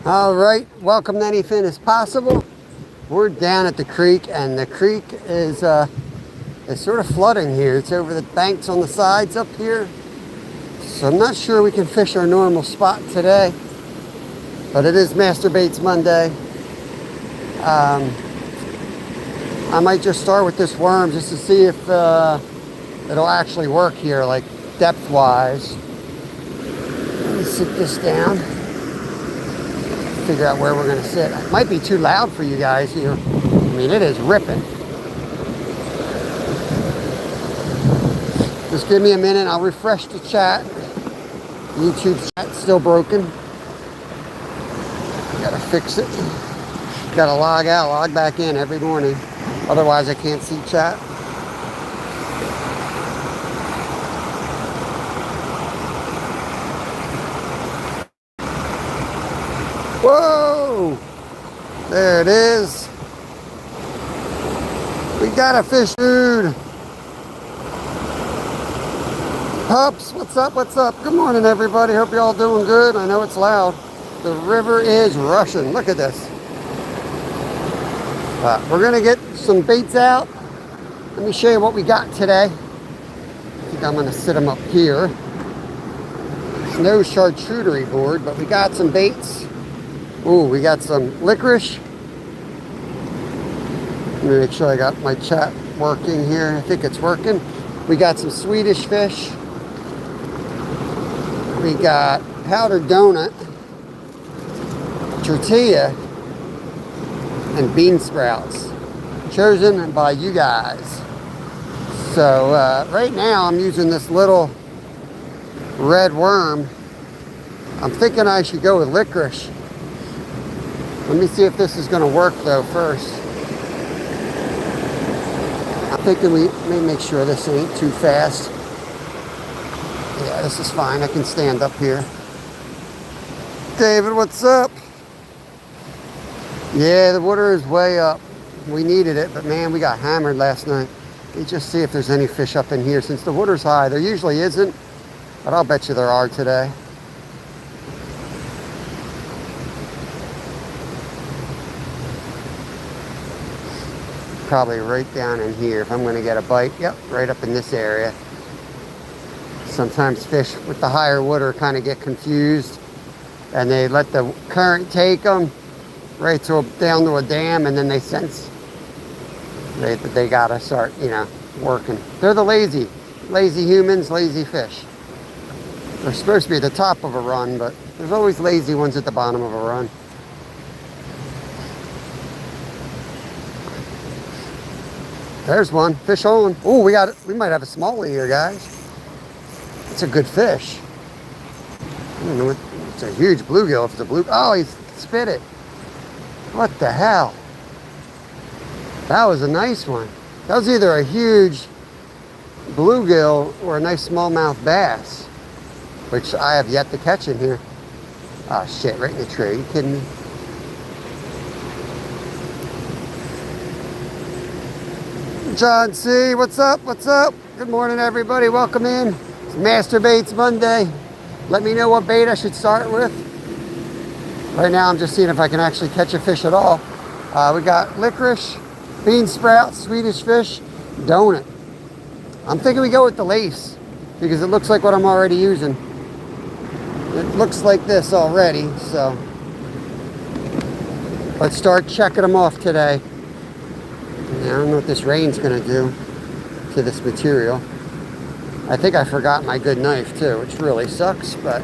All right, welcome to Anything is Possible. We're down at the creek, and the creek is sort of flooding here. It's over the banks on the sides up here. So I'm not sure we can fish our normal spot today, but it is Master Baits Monday. I might just start with this worm just to see if it'll actually work here, like depth-wise. Let me sit this down. Figure out where we're gonna sit. It might be too loud for you guys here. I mean, it is ripping. Just give me a minute, I'll refresh the chat. YouTube chat's still broken. Gotta fix it. Gotta log out, log back in every morning. Otherwise I can't see chat. Whoa! There it is. We got a fish, dude. Pups, what's up, what's up? Good morning, everybody. Hope you're all doing good. I know it's loud. The river is rushing. Look at this. We're going to get some baits out. Let me show you what we got today. I think I'm going to sit them up here. There's no charcuterie board, but we got some baits. Ooh, we got some licorice. Let me make sure I got my chat working here. I think it's working. We got some Swedish fish. We got powdered donut, tortilla, and bean sprouts, chosen by you guys. So right now I'm using this little red worm. I'm thinking I should go with licorice. Let me see if this is going to work though first. I'm thinking we may make sure this ain't too fast. Yeah, this is fine. I can stand up here. David, what's up? Yeah, the water is way up. We needed it, but man, we got hammered last night. Let me just see if there's any fish up in here. Since the water's high, there usually isn't, but I'll bet you there are today. Probably right down in here if I'm going to get a bite. Yep, right up in this area. Sometimes fish with the higher water kind of get confused and they let the current take them right down to a dam, and then they sense they gotta start, working. They're the lazy humans, lazy fish. They're supposed to be at the top of a run, but there's always lazy ones at the bottom of a run. There's one, fish on. Oh, we might have a smallie here, guys. It's a good fish. I don't know what, it's a huge bluegill. If it's a oh, he spit it. What the hell? That was a nice one. That was either a huge bluegill or a nice smallmouth bass, which I have yet to catch in here. Oh shit, right in the tree. Are you kidding me? John C, what's up? What's up? Good morning, everybody. Welcome in. It's Master Baits Monday. Let me know what bait I should start with. Right now, I'm just seeing if I can actually catch a fish at all. We got licorice, bean sprouts, Swedish fish, donut. I'm thinking we go with the lace because it looks like what I'm already using. It looks like this already, so let's start checking them off today. I don't know what this rain's gonna do to this material. I think I forgot my good knife too, which really sucks, but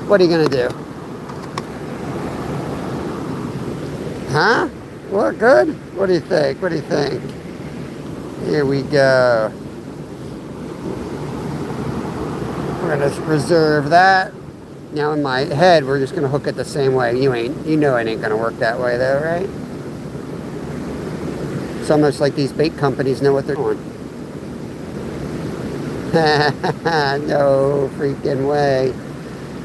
what are you gonna do? Huh? Look good? What do you think? What do you think? Here we go. We're gonna reserve that. Now in my head, we're just gonna hook it the same way. You know it ain't gonna work that way though, right? It's almost like these bait companies know what they're doing. No freaking way.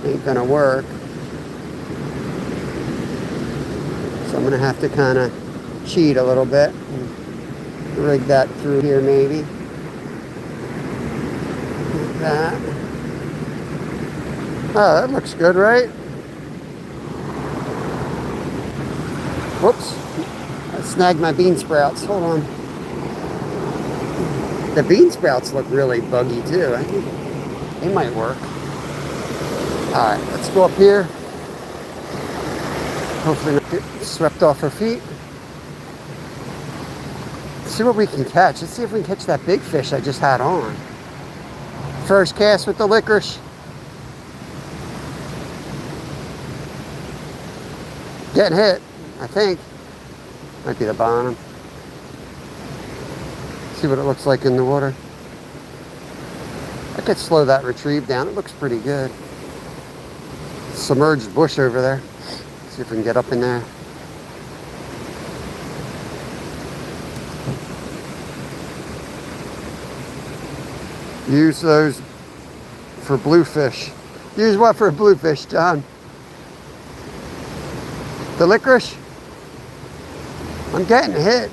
Ain't gonna work. So I'm gonna have to kind of cheat a little bit and rig that through here maybe. Like that. Oh, that looks good, right? Whoops. I snagged my bean sprouts. Hold on. The bean sprouts look really buggy too. I think they might work. Alright, let's go up here. Hopefully not get swept off our feet. Let's see what we can catch. Let's see if we can catch that big fish I just had on. First cast with the licorice. Getting hit, I think. Might be the bottom. See what it looks like in the water. I could slow that retrieve down. It looks pretty good. Submerged bush over there. See if we can get up in there. Use those for bluefish. Use what for bluefish, John? The licorice? I'm getting hit.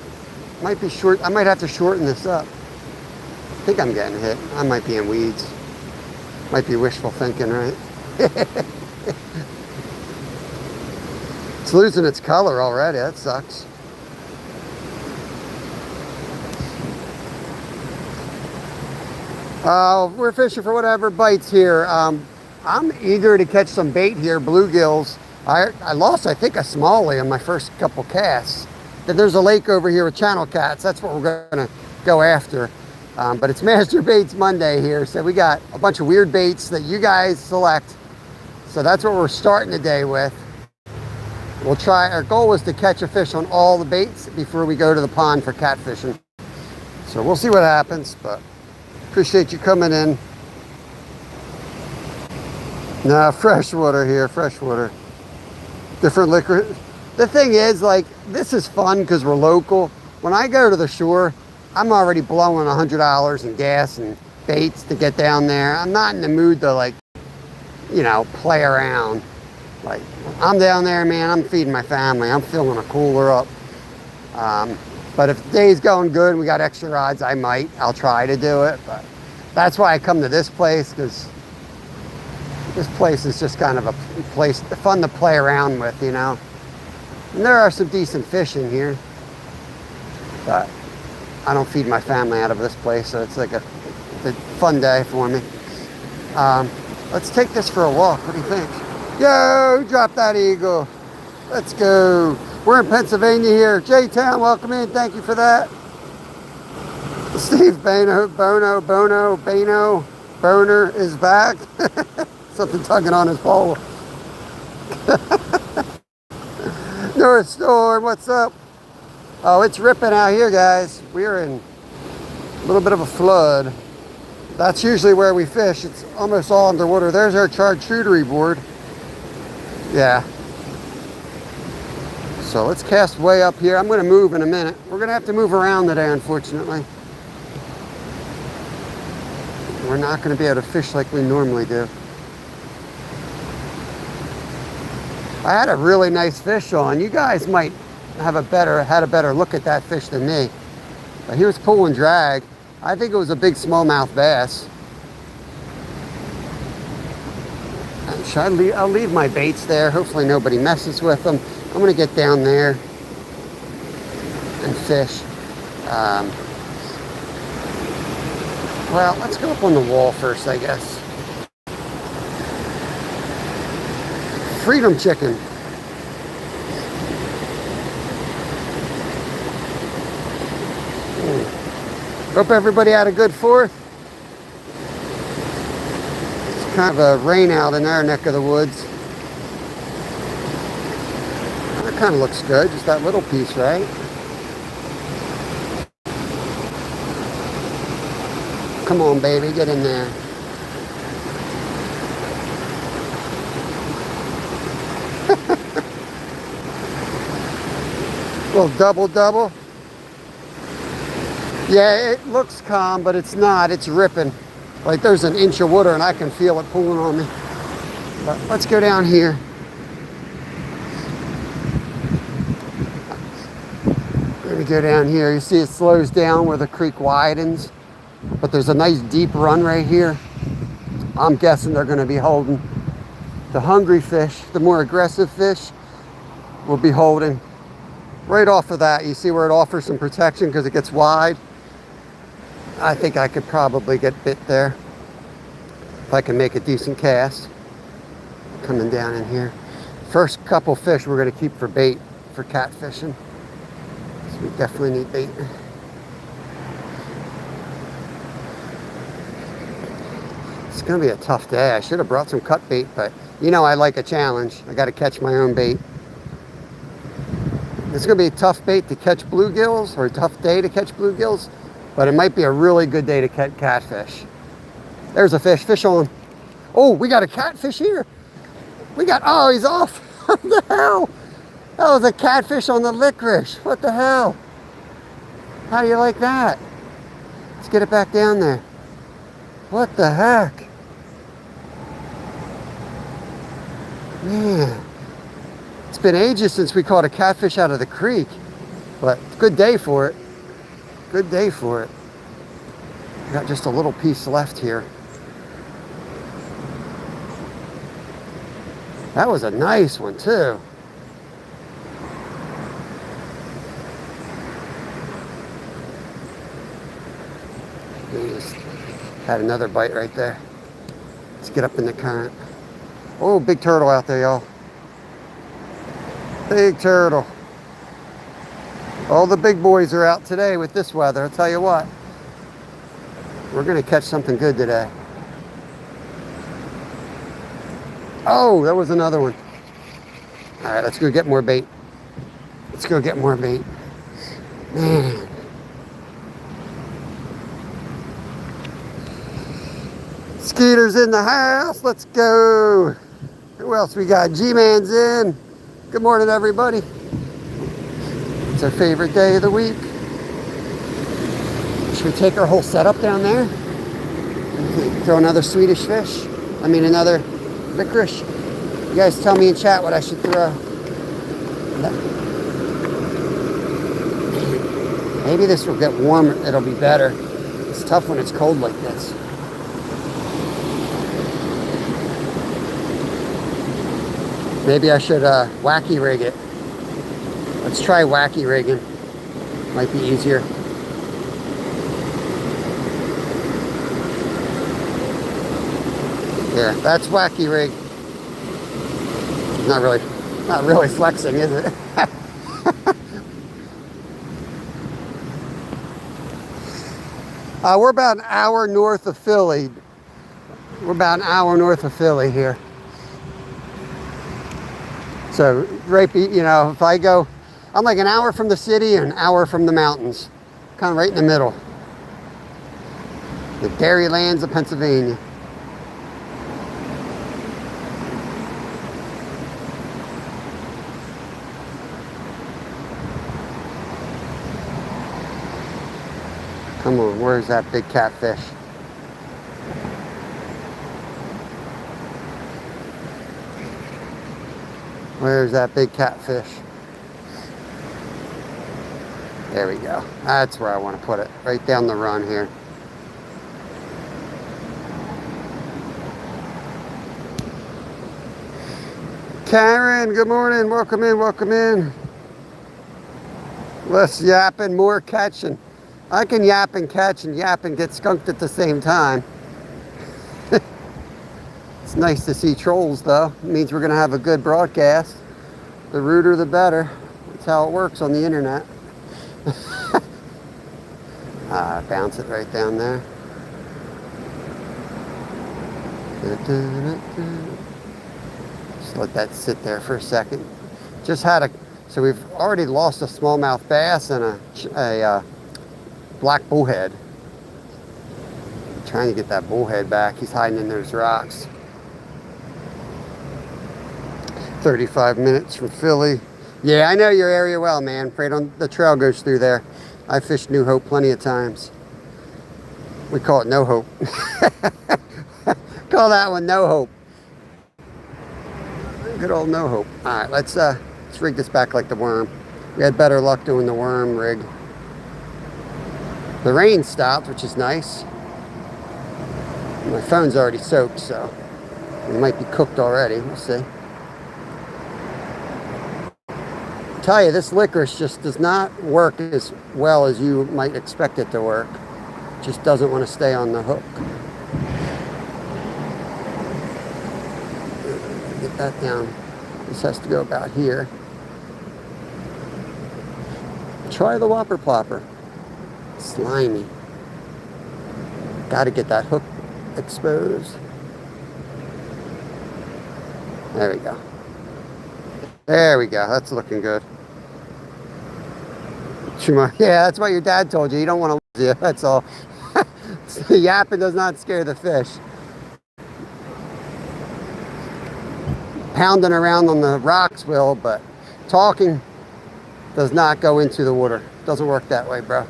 Might be short. I might have to shorten this up. I think I'm getting hit. I might be in weeds. Might be wishful thinking, right? It's losing its color already. That sucks. We're fishing for whatever bites here. I'm eager to catch some bait here, bluegills. I lost, I think, a smallie on my first couple casts. Then there's a lake over here with channel cats. That's what we're going to go after. But it's Master Baits Monday here, so we got a bunch of weird baits that you guys select. So that's what we're starting the day with. We'll try. Our goal was to catch a fish on all the baits before we go to the pond for catfishing. So we'll see what happens, but appreciate you coming in. Nah, freshwater here, freshwater. Different liquor. The thing is, like, this is fun because we're local. When I go to the shore, I'm already blowing $100 in gas and baits to get down there. I'm not in the mood to, like, you know, play around. Like, I'm down there, man, I'm feeding my family. I'm filling a cooler up. But if the day's going good and we got extra rods, I'll try to do it. But that's why I come to this place, because this place is just kind of a place fun to play around with, you know. And there are some decent fish in here, but I don't feed my family out of this place, so it's like a fun day for me. Let's take this for a walk. What do you think? Yo, drop that eagle. Let's go. We're in Pennsylvania here. J-Town, welcome in. Thank you for that. Steve Boner is back. Something tugging on his pole. North Storm, what's up? Oh, it's ripping out here, guys. We're in a little bit of a flood. That's usually where we fish. It's almost all underwater. There's our charcuterie board. Yeah. So let's cast way up here. I'm going to move in a minute. We're going to have to move around today, unfortunately. We're not going to be able to fish like we normally do. I had a really nice fish on. You guys might have had a better look at that fish than me. But he was pulling drag. I think it was a big smallmouth bass. I'll leave my baits there. Hopefully nobody messes with them. I'm going to get down there and fish. Well, let's go up on the wall first, I guess. Freedom chicken. Hope everybody had a good 4th. It's kind of a rain out in our neck of the woods. That kind of looks good, just that little piece, right? Come on, baby, get in there. Little double. Yeah, it looks calm, but it's not. It's ripping. Like there's an inch of water and I can feel it pulling on me. But let's go down here. Let me go down here. You see it slows down where the creek widens. But there's a nice deep run right here. I'm guessing they're going to be holding the hungry fish. The more aggressive fish will be holding right off of that, you see where it offers some protection because it gets wide. I think I could probably get bit there if I can make a decent cast. Coming down in here. First couple fish we're going to keep for bait for catfishing. So we definitely need bait. It's going to be a tough day. I should have brought some cut bait, but you know I like a challenge. I got to catch my own bait. It's going to be a tough bait to catch bluegills, or a tough day to catch bluegills, but it might be a really good day to catch catfish. There's a fish. Fish on. Oh, we got a catfish here. We got, oh, he's off. What the hell? That was a catfish on the licorice. What the hell? How do you like that? Let's get it back down there. What the heck? Man. It's been ages since we caught a catfish out of the creek, but good day for it. Good day for it. Got just a little piece left here. That was a nice one too. He just had another bite right there. Let's get up in the current. Oh, big turtle out there, y'all. Big turtle. All the big boys are out today with this weather. I'll tell you what. We're going to catch something good today. Oh, that was another one. All right, let's go get more bait. Let's go get more bait. Man. Skeeter's in the house. Let's go. Who else we got? G-Man's in. Good morning, everybody. It's our favorite day of the week. Should we take our whole setup down there? Throw another Swedish fish? I mean, another licorice? You guys tell me in chat what I should throw. Maybe this will get warm. It'll be better. It's tough when it's cold like this. Maybe I should wacky rig it. Let's try wacky rigging. Might be easier. Yeah, that's wacky rig. Not really flexing, is it? We're about an hour north of Philly. We're about an hour north of Philly here. So, right, you know, if I go, I'm like an hour from the city and an hour from the mountains. Kind of right in the middle. The dairy lands of Pennsylvania. Come on, where's that big catfish? Where's that big catfish? There we go. That's where I want to put it. Right down the run here. Karen, good morning. Welcome in, welcome in. Less yapping, more catching. I can yap and catch and yap and get skunked at the same time. It's nice to see trolls, though. It means we're going to have a good broadcast. The ruder, the better. That's how it works on the internet. Bounce it right down there. Just let that sit there for a second. Just had a, so we've already lost a smallmouth bass and a black bullhead. Trying to get that bullhead back. He's hiding in those rocks. 35 minutes from Philly. Yeah, I know your area well, man. Right on the trail goes through there. I fished New Hope plenty of times. We call it No Hope. Call that one No Hope. Good old No Hope. All right, let's rig this back like the worm. We had better luck doing the worm rig. The rain stopped, which is nice. My phone's already soaked, so it might be cooked already. We'll see. tell you, this licorice just does not work as well as you might expect it to work. It just doesn't want to stay on the hook. Get that down. This has to go about here. Try the whopper plopper. Slimy. Got to get that hook exposed. There we go. There we go. That's looking good. Yeah, that's what your dad told you. You don't want to lose you. That's all. Yapping does not scare the fish. Pounding around on the rocks will, but talking does not go into the water. Doesn't work that way, bro.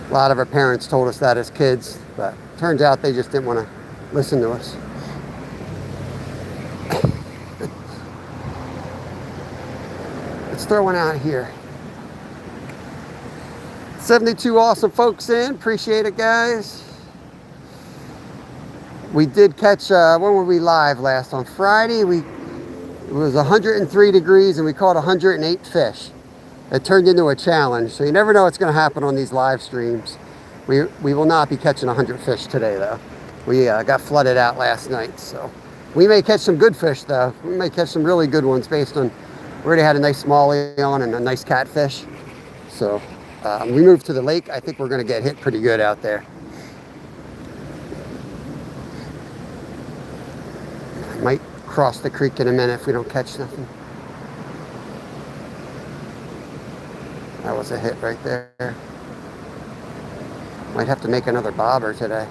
A lot of our parents told us that as kids, but turns out they just didn't want to listen to us. Let's throw one out here. 72 awesome folks in. Appreciate it, guys. We did catch, when were we live last? On Friday, it was 103 degrees and we caught 108 fish. It turned into a challenge. So you never know what's going to happen on these live streams. We will not be catching 100 fish today, though. We got flooded out last night, so we may catch some good fish, though. We may catch some really good ones based on, we already had a nice smallie on and a nice catfish. So we moved to the lake. I think we're going to get hit pretty good out there. I might cross the creek in a minute if we don't catch nothing. That was a hit right there. Might have to make another bobber today.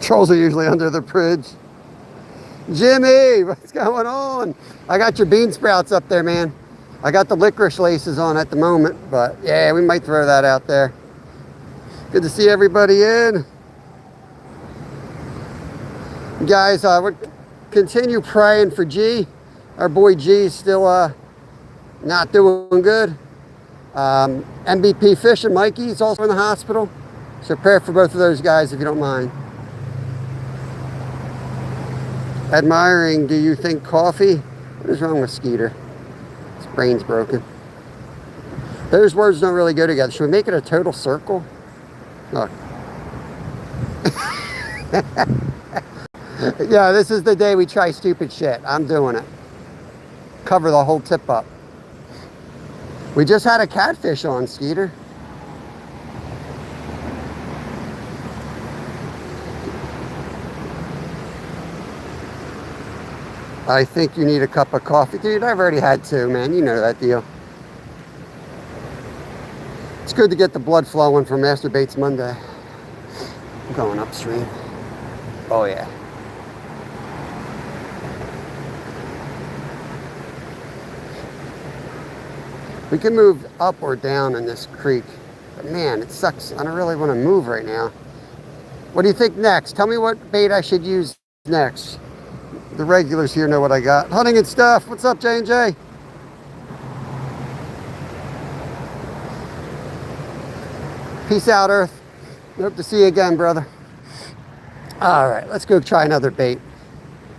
Trolls are usually under the bridge. Jimmy, what's going on? I got your bean sprouts up there, man. I got the licorice laces on at the moment, but yeah, we might throw that out there. Good to see everybody in. Guys, we'll continue praying for G. Our boy G is still not doing good. MVP Fish and Mikey is also in the hospital. So pray for both of those guys if you don't mind. Admiring, do you think coffee? What is wrong with Skeeter? His brain's broken. Those words don't really go together. Should we make it a total circle? Look. Yeah, this is the day we try stupid shit. I'm doing it. Cover the whole tip up. We just had a catfish on, Skeeter. I think you need a cup of coffee. Dude, I've already had two, man. You know that deal. It's good to get the blood flowing for Master Baits Monday. I'm going upstream. Oh, yeah. We can move up or down in this creek. But man, it sucks. I don't really want to move right now. What do you think next? Tell me what bait I should use next. The regulars here know what I got. Hunting and stuff. What's up, J&J? Peace out, Earth. Hope to see you again, brother. All right, let's go try another bait.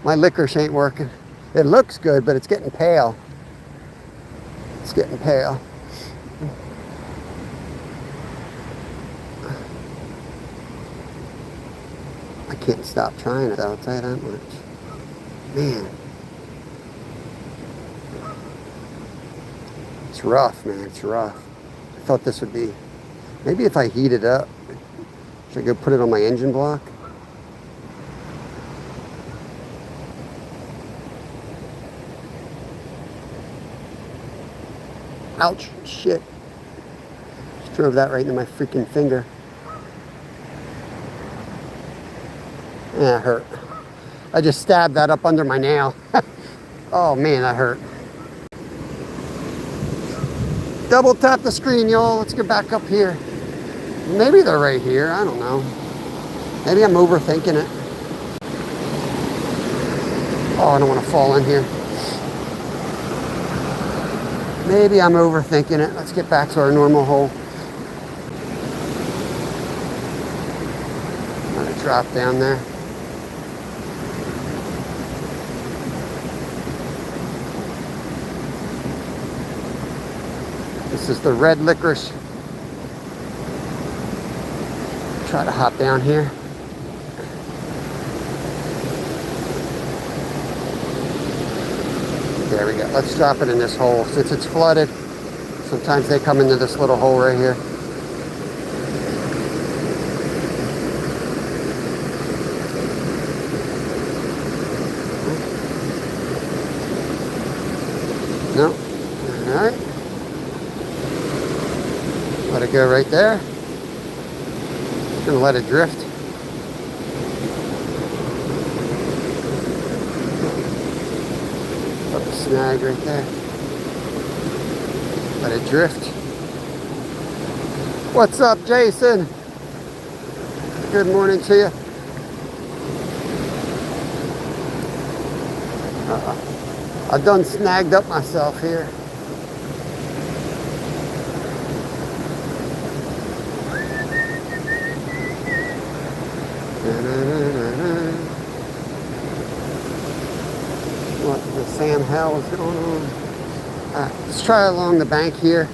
My licorice ain't working. It looks good, but it's getting pale. It's getting pale. I can't stop trying it, I'll tell you that much. Man. It's rough, man. It's rough. I thought this would be... Maybe if I heat it up. Should I go put it on my engine block? Ouch. Shit. Just drove that right into my freaking finger. Yeah, it hurt. I just stabbed that up under my nail. Oh man, that hurt. Double tap the screen, y'all. Let's get back up here. Maybe they're right here. I don't know. Maybe I'm overthinking it. Oh, I don't want to fall in here. Maybe I'm overthinking it. Let's get back to our normal hole. drop down there. This is the red licorice. Try to hop down here. There we go. Let's drop it in this hole. Since it's flooded, sometimes they come into this little hole right here. No. All right. Let it go right there. Just gonna let it drift. Put the snag right there. Let it drift. What's up, Jason? Good morning to you. I've done snagged up myself here. What the Sam hell is going on? Let's try along the bank here.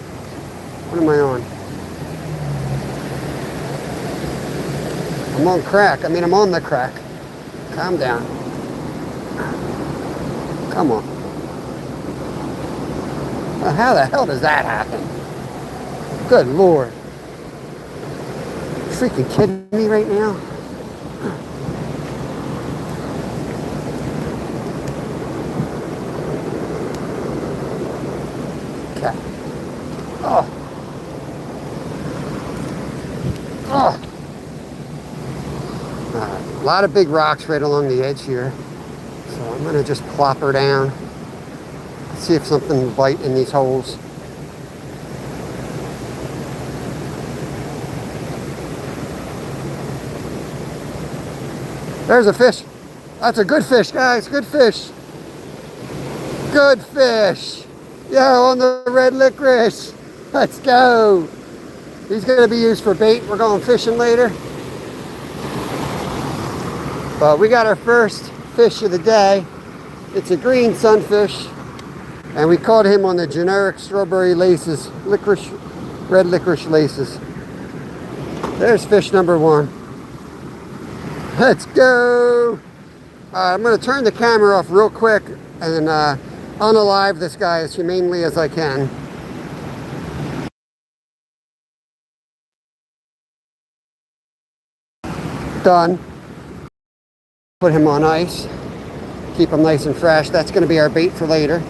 What am I on? I'm on crack. I mean, I'm on the crack. Calm down. Come on. Well, how the hell does that happen? Good Lord. You freaking kidding me right now? Okay. Oh. Oh. A lot of big rocks right along the edge here. So I'm going to just plop her down. See if something will bite in these holes. There's a fish. That's a good fish, guys. Good fish. Good fish. Yo, on the red licorice. Let's go. He's going to be used for bait. We're going fishing later. But we got our first fish of the day. It's a green sunfish. And we caught him on the generic strawberry laces. Red licorice laces. There's fish number one. Let's go. I'm going to turn the camera off real quick and unalive this guy as humanely as I can. Done. Put him on ice. Keep him nice and fresh. That's going to be our bait for later.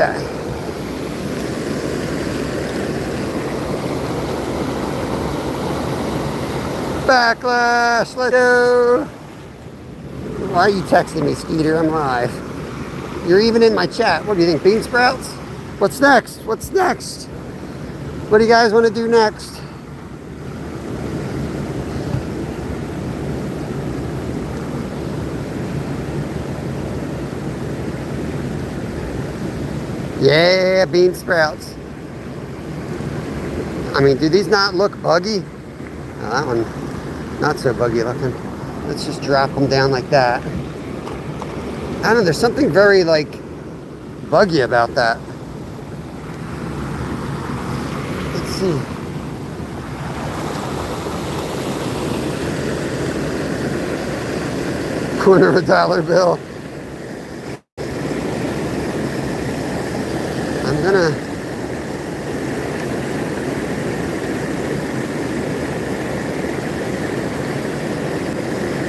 Okay. Backlash, let's go. Why are you texting me, Skeeter? I'm live. You're even in my chat. What do you think, bean sprouts? What's next? What's next? What do you guys want to do next? Yeah, bean sprouts. I mean, do these not look buggy? Oh, that one, not so buggy looking. Let's just drop them down like that. I don't know, there's something very, like, buggy about that. Let's see. Corner of a dollar bill. I'm gonna...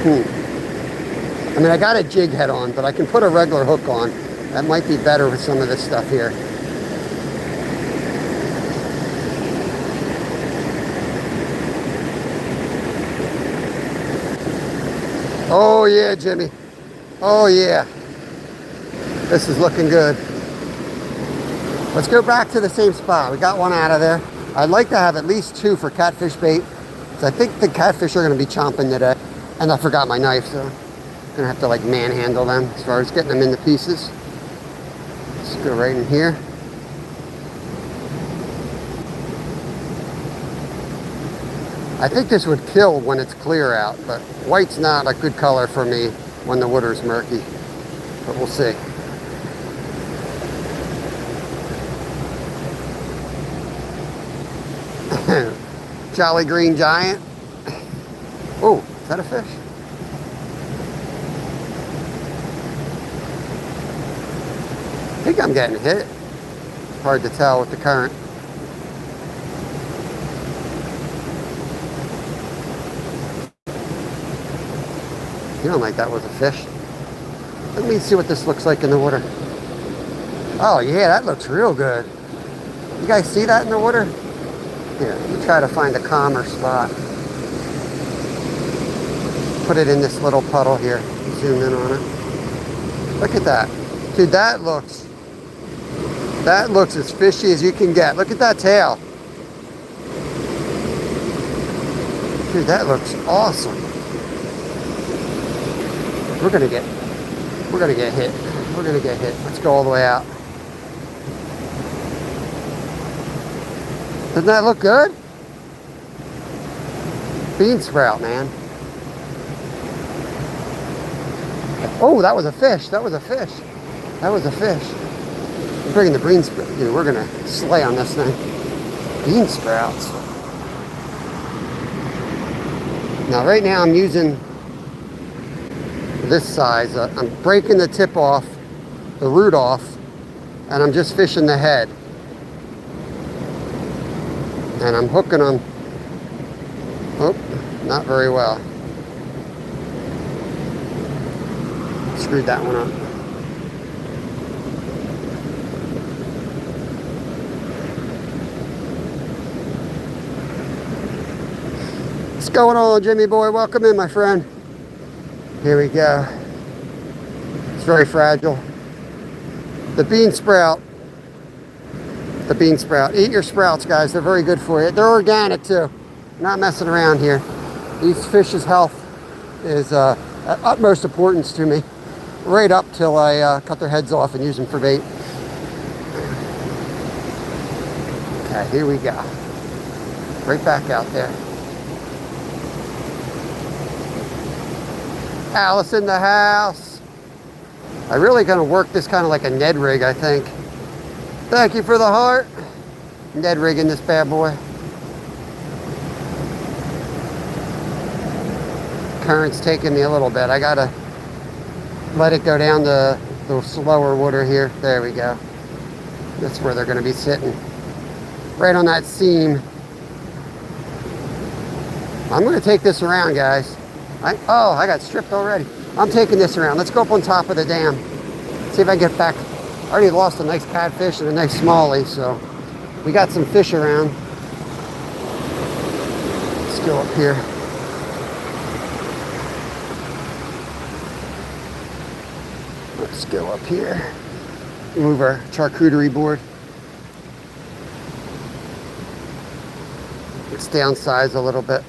I mean, I got a jig head on, but I can put a regular hook on. That might be better with some of this stuff here. Oh yeah, Jimmy. Oh yeah. This is looking good. Let's go back to the same spot. We got one out of there. I'd like to have at least two for catfish bait. So I think the catfish are going to be chomping today. And I forgot my knife, so I'm going to have to like manhandle them as far as getting them into pieces. Let's go right in here. I think this would kill when it's clear out, but white's not a good color for me when the water's murky. But we'll see. Jolly Green Giant. Oh, is that a fish? I think I'm getting hit. Hard to tell with the current. Feeling like that was a fish. Let me see what this looks like in the water. Oh yeah, that looks real good. You guys see that in the water? Here, let me try to find a calmer spot. Put it in this little puddle here. Zoom in on it. Look at that. Dude, that looks as fishy as you can get. Look at that tail. Dude, that looks awesome. We're gonna get hit. We're gonna get hit. Let's go all the way out. Doesn't that look good? Bean sprout, man. Oh, that was a fish. That was a fish. That was a fish. I'm bringing the bean sprout. Dude, we're gonna slay on this thing. Bean sprouts. Now, right now, I'm using this size. I'm breaking the tip off, the root off, and I'm just fishing the head. And I'm hooking them. Oh, not very well. Screwed that one up. What's going on, Jimmy boy? Welcome in, my friend. Here we go. It's very fragile. The bean sprout. The bean sprout. Eat your sprouts, guys. They're very good for you. They're organic too. Not messing around here. These fish's health is of utmost importance to me. Right up till I cut their heads off and use them for bait. Okay, here we go. Right back out there. Alice in the house. I'm really gonna work this kind of like a Ned rig, I think. Thank you for the heart. Ned rigging this bad boy. Current's taking me a little bit. I gotta let it go down to the slower water here. There we go. That's where they're gonna be sitting. Right on that seam. I'm gonna take this around, guys. Oh, I got stripped already. I'm taking this around. Let's go up on top of the dam. See if I can get back. I already lost a nice catfish and a nice smallie, so we got some fish around. Let's go up here. Let's go up here. Move our charcuterie board. Let's downsize a little bit.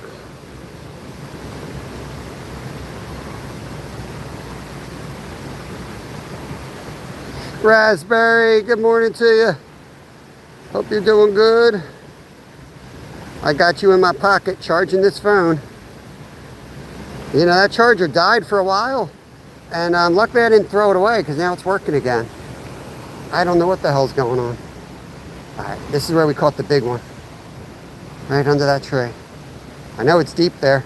Raspberry, good morning to you. Hope you're doing good. I got you in my pocket charging this phone. You know, that charger died for a while, and luckily I didn't throw it away because now it's working again. I don't know what the hell's going on. All right, this is where we caught the big one. Right under that tree. I know it's deep there.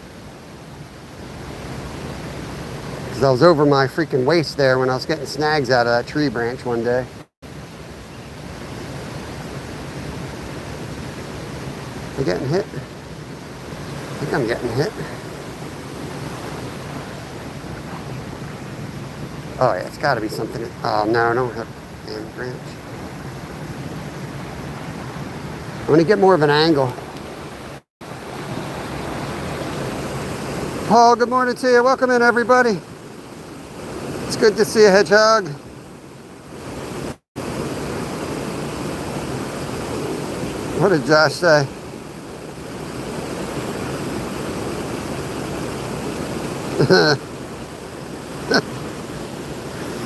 Because I was over my freaking waist there when I was getting snags out of that tree branch one day. Am I getting hit? I think I'm getting hit. Oh yeah, it's gotta be something. Oh no, I don't have a damn branch. I want to get more of an angle. Paul, good morning to you. Welcome in, everybody. It's good to see you, Hedgehog. What did Josh say?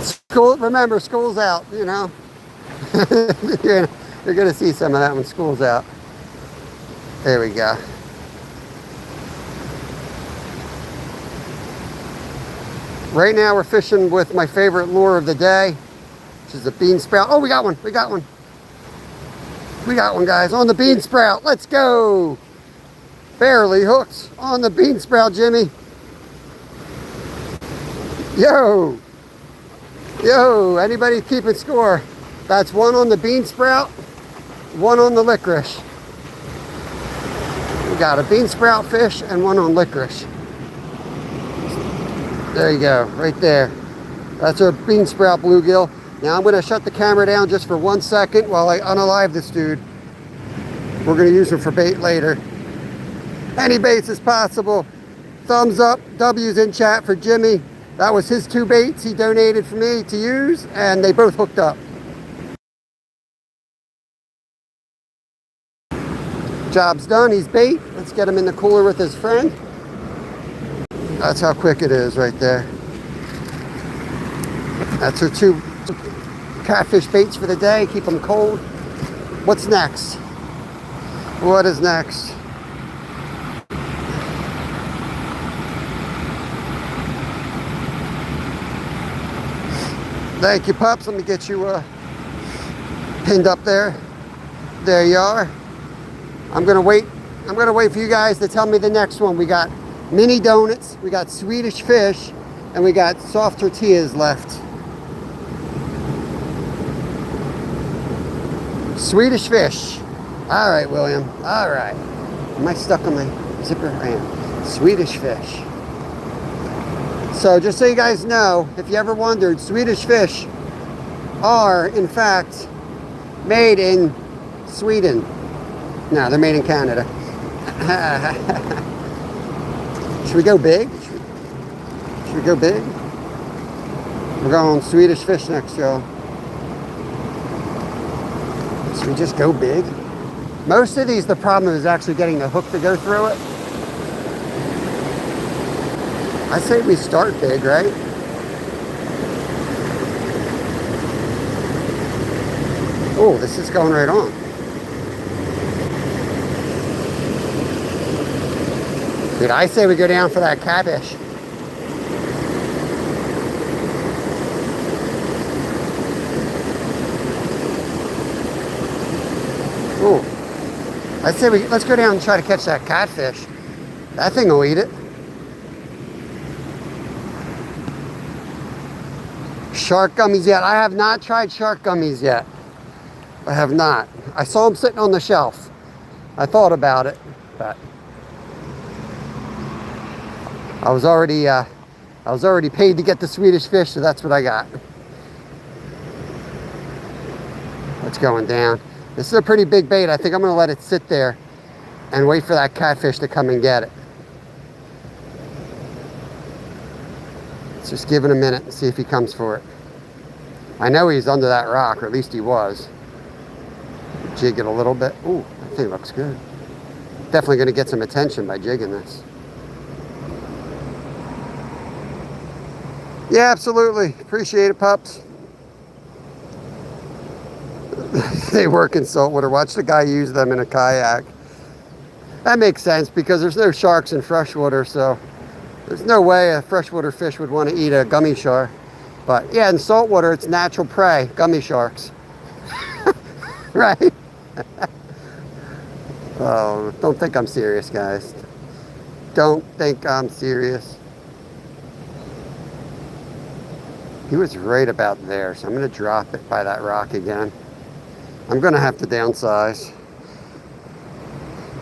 School, remember, school's out, you know. You're gonna see some of that when school's out. There we go. Right now we're fishing with my favorite lure of the day, which is a bean sprout. Oh, we got one, we got one. We got one, guys, on the bean sprout. Let's go. Barely hooked on the bean sprout, Jimmy. Yo. Yo, anybody keeping score? That's one on the bean sprout, one on the licorice. We got a bean sprout fish and one on licorice. There you go, right there. That's our bean sprout bluegill. Now I'm gonna shut the camera down just for 1 second while I unalive this dude. We're gonna use him for bait later. Any baits is possible. Thumbs up, W's in chat for Jimmy. That was his 2 baits he donated for me to use, and they both hooked up. Job's done, he's bait. Let's get him in the cooler with his friend. That's how quick it is right there. That's our 2 catfish baits for the day. Keep them cold. What's next? What is next? Thank you, pups. Let me get you pinned up there. There you are. I'm gonna wait for you guys to tell me the next one. We got mini donuts, we got Swedish fish, and we got soft tortillas left. Swedish fish. All right, William. All right. Am I stuck on my zipper? I am. Swedish fish. So just so you guys know, if you ever wondered, Swedish fish are, in fact, made in Sweden. No, they're made in Canada. Should we go big? Should we go big? We're going Swedish fish next, y'all. Should we just go big? Most of these, the problem is actually getting the hook to go through it. I say we start big, right? Oh, this is going right on. Dude, I say we go down for that catfish. Oh, I say let's go down and try to catch that catfish. That thing will eat it. Shark gummies yet? I have not tried shark gummies yet. I have not. I saw them sitting on the shelf. I thought about it, but I was already paid to get the Swedish fish, so that's what I got. It's going down. This is a pretty big bait. I think I'm gonna let it sit there and wait for that catfish to come and get it. Let's just give it a minute and see if he comes for it. I know he's under that rock, or at least he was. Jig it a little bit. Ooh, that thing looks good. Definitely gonna get some attention by jigging this. Yeah, absolutely. Appreciate it, pups. They work in saltwater. Watch the guy use them in a kayak. That makes sense because there's no sharks in freshwater, so there's no way a freshwater fish would want to eat a gummy shark. But yeah, in saltwater, it's natural prey, gummy sharks. Right? Oh, don't think I'm serious, guys. Don't think I'm serious. He was right about there, so I'm going to drop it by that rock again. I'm going to have to downsize.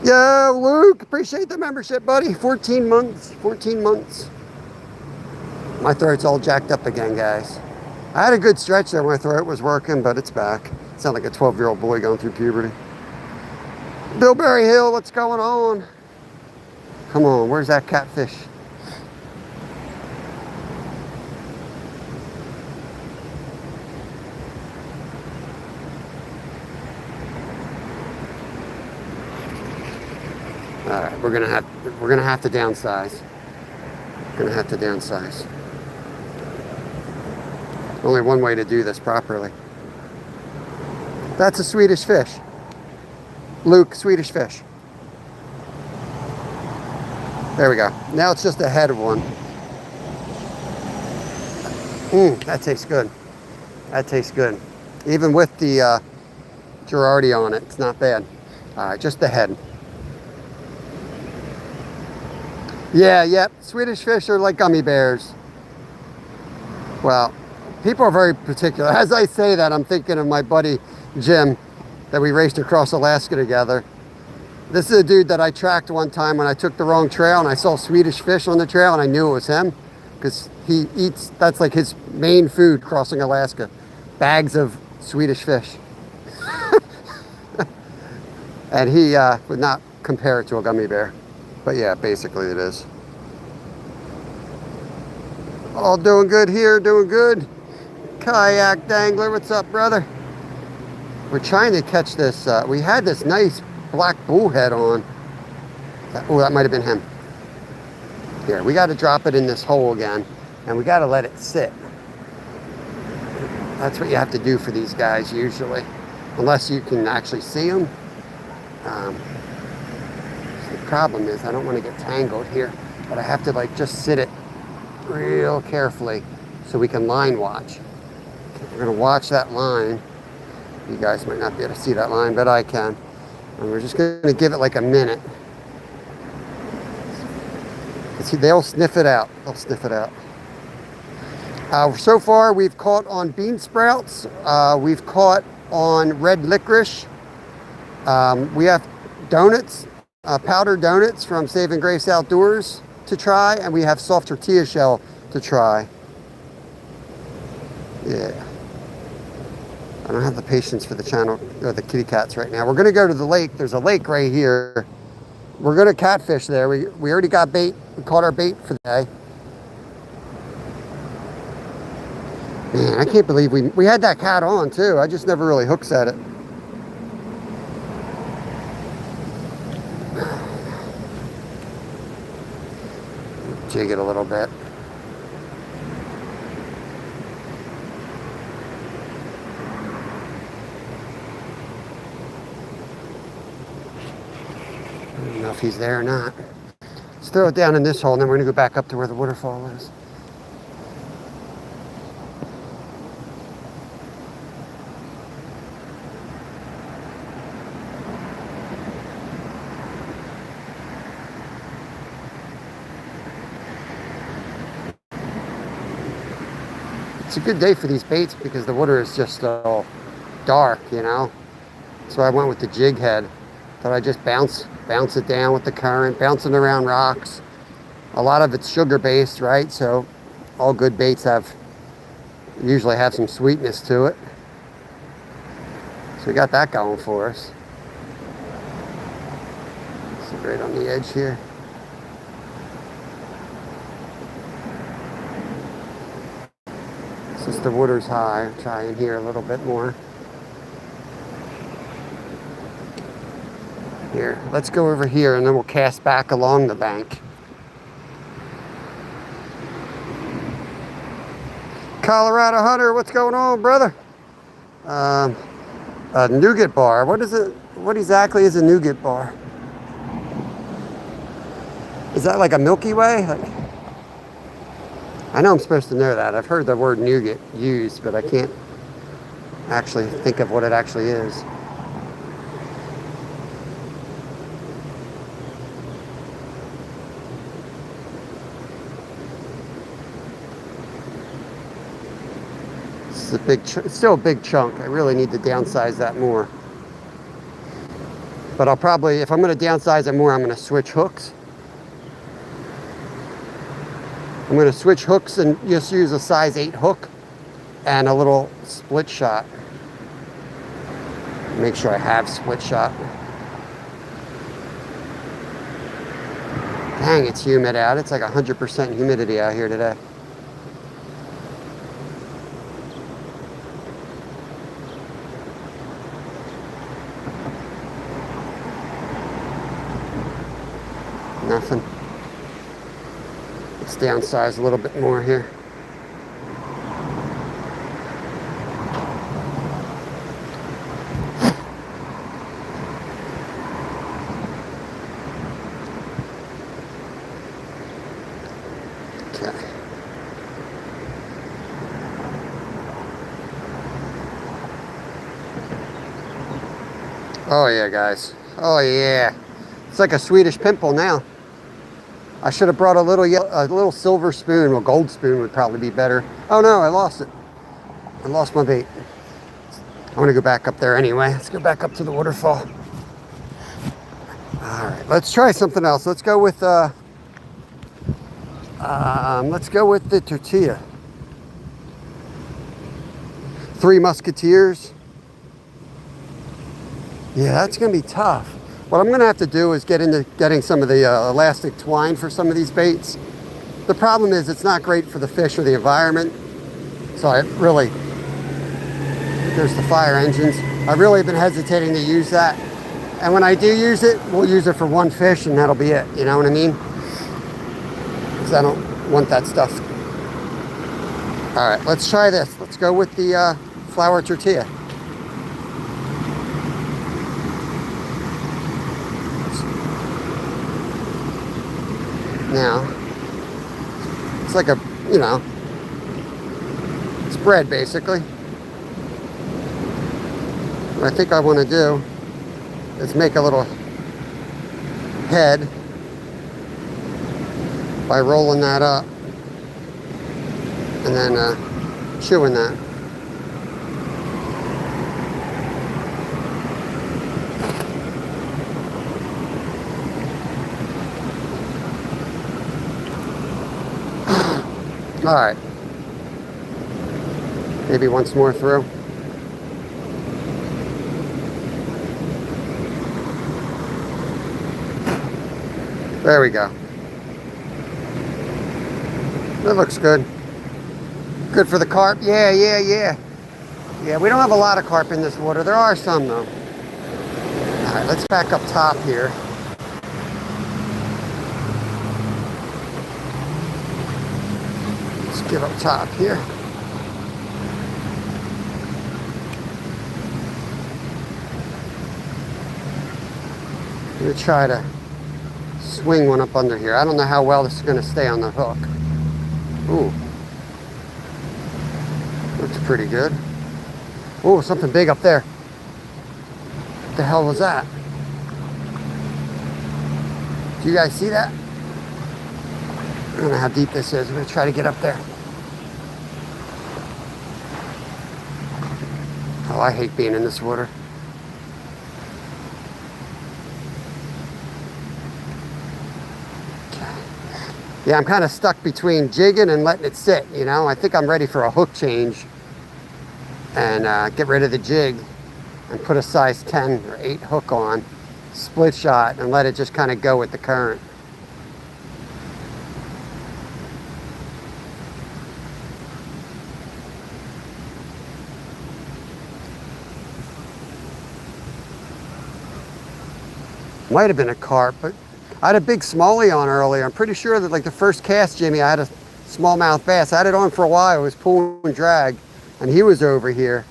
Yeah, Luke, appreciate the membership, buddy. 14 months, 14 months. My throat's all jacked up again, guys. I had a good stretch there when my throat was working, but it's back. Sound like a 12-year-old boy going through puberty. Bilberry Hill, what's going on? Come on, where's that catfish? All right, we're gonna have to downsize. We're gonna have to downsize. Only one way to do this properly. That's a Swedish fish. Luke, Swedish fish. There we go. Now it's just a head of one. That tastes good. That tastes good. Even with the Girardi on it, it's not bad. All right, just the head. Yeah, yep. Swedish fish are like gummy bears. Well, people are very particular. As I say that, I'm thinking of my buddy Jim that we raced across Alaska together. This is a dude that I tracked one time when I took the wrong trail and I saw Swedish fish on the trail and I knew it was him because he eats, that's like his main food crossing Alaska. Bags of Swedish fish. And he would not compare it to a gummy bear. But yeah, basically it is. All doing good here, doing good. Kayak dangler, what's up, brother? We're trying to catch this. We had this nice black bullhead on. Oh, that might have been him. Here, we got to drop it in this hole again, and we got to let it sit. That's what you have to do for these guys usually, unless you can actually see them. The problem is I don't want to get tangled here, but I have to like just sit it real carefully so we can line watch. We're going to watch that line. You guys might not be able to see that line, but I can. And we're just going to give it like a minute. See, they'll sniff it out. They'll sniff it out. So far, we've caught on bean sprouts. We've caught on red licorice. We have donuts, powdered donuts from Saving Grace Outdoors to try, and we have soft tortilla shell to try. Yeah. I don't have the patience for the channel or the kitty cats right now. We're going to go to the lake. There's a lake right here. We're going to catfish there. We already got bait. We caught our bait for the day. Man, I can't believe we had that cat on too. I just never really hooks at it. Jig it a little bit. I don't know if he's there or not. Let's throw it down in this hole and then we're going to go back up to where the waterfall is. It's a good day for these baits because the water is just all dark, you know. So I went with the jig head. Thought I'd just bounce it down with the current, bouncing around rocks. A lot of it's sugar based, right? So all good baits usually have some sweetness to it. So we got that going for us. So right on the edge here. Since the water's high, I'll try in here a little bit more. Here, let's go over here and then we'll cast back along the bank. Colorado Hunter, what's going on, brother? A nougat bar. What is it? What exactly is a nougat bar? Is that like a Milky Way? I know I'm supposed to know that. I've heard the word nougat used, but I can't actually think of what it actually is. It's still a big chunk. I really need to downsize that more. But I'll probably, if I'm going to downsize it more, I'm going to switch hooks. I'm going to switch hooks and just use a size 8 hook and a little split shot. Make sure I have split shot. Dang, it's humid out. It's like 100% humidity out here today. Nothing. Let's downsize a little bit more here. Okay. Oh yeah, guys. Oh yeah. It's like a Swedish pimple now. I should have brought a little silver spoon. Well, gold spoon would probably be better. Oh no, I lost it. I lost my bait. I'm gonna go back up there anyway. Let's go back up to the waterfall. All right, let's try something else. Let's go with the tortilla. Three Musketeers. Yeah, that's gonna be tough. What I'm gonna have to do is get into getting some of the elastic twine for some of these baits. The problem is it's not great for the fish or the environment. So there's the fire engines. I've really been hesitating to use that. And when I do use it, we'll use it for one fish and that'll be it. You know what I mean? Because I don't want that stuff. All right, let's try this. Let's go with the flour tortilla. Now, it's like a, it's bread basically. What I think I want to do is make a little head by rolling that up and then chewing that. All right, maybe once more through. There we go. That looks good. Good for the carp. Yeah. Yeah, we don't have a lot of carp in this water. There are some though. All right, let's back up top here. Let's get up top here. I'm gonna try to swing one up under here. I don't know how well this is going to stay on the hook. Ooh. Looks pretty good. Ooh, something big up there. What the hell was that? Do you guys see that? I don't know how deep this is. I'm going to try to get up there. Oh, I hate being in this water. Yeah, I'm kind of stuck between jigging and letting it sit, you know. I think I'm ready for a hook change and get rid of the jig and put a size 10 or 8 hook on, split shot, and let it just kind of go with the current. Might have been a carp, but I had a big smallie on earlier. I'm pretty sure that like the first cast, Jimmy, I had a smallmouth bass. I had it on for a while. It was pull and drag, and he was over here.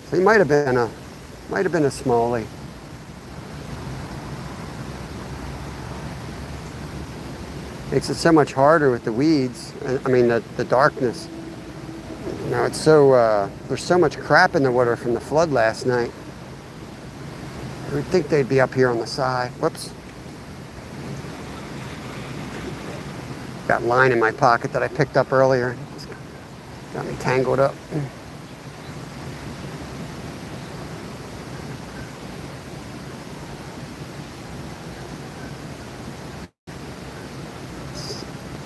So he might have been a smallie. Makes it so much harder with the weeds. I mean the darkness. You know, it's so there's so much crap in the water from the flood last night. I would think they'd be up here on the side. Whoops. Got line in my pocket that I picked up earlier. It's got me tangled up.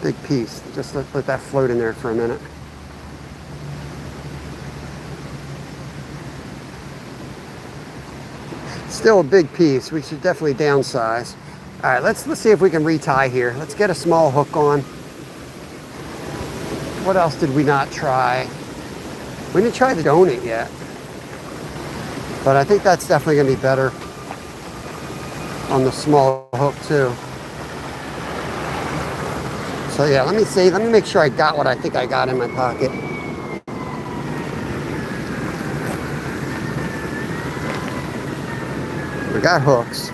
Big piece. Just let that float in there for a minute. Still a big piece. We should definitely downsize. All right, let's see if we can retie here. Let's get a small hook on. What else did we not try? We didn't try the donut yet. But I think that's definitely gonna be better on the small hook too. So yeah, let me make sure I got what I think I got in my pocket. We got hooks.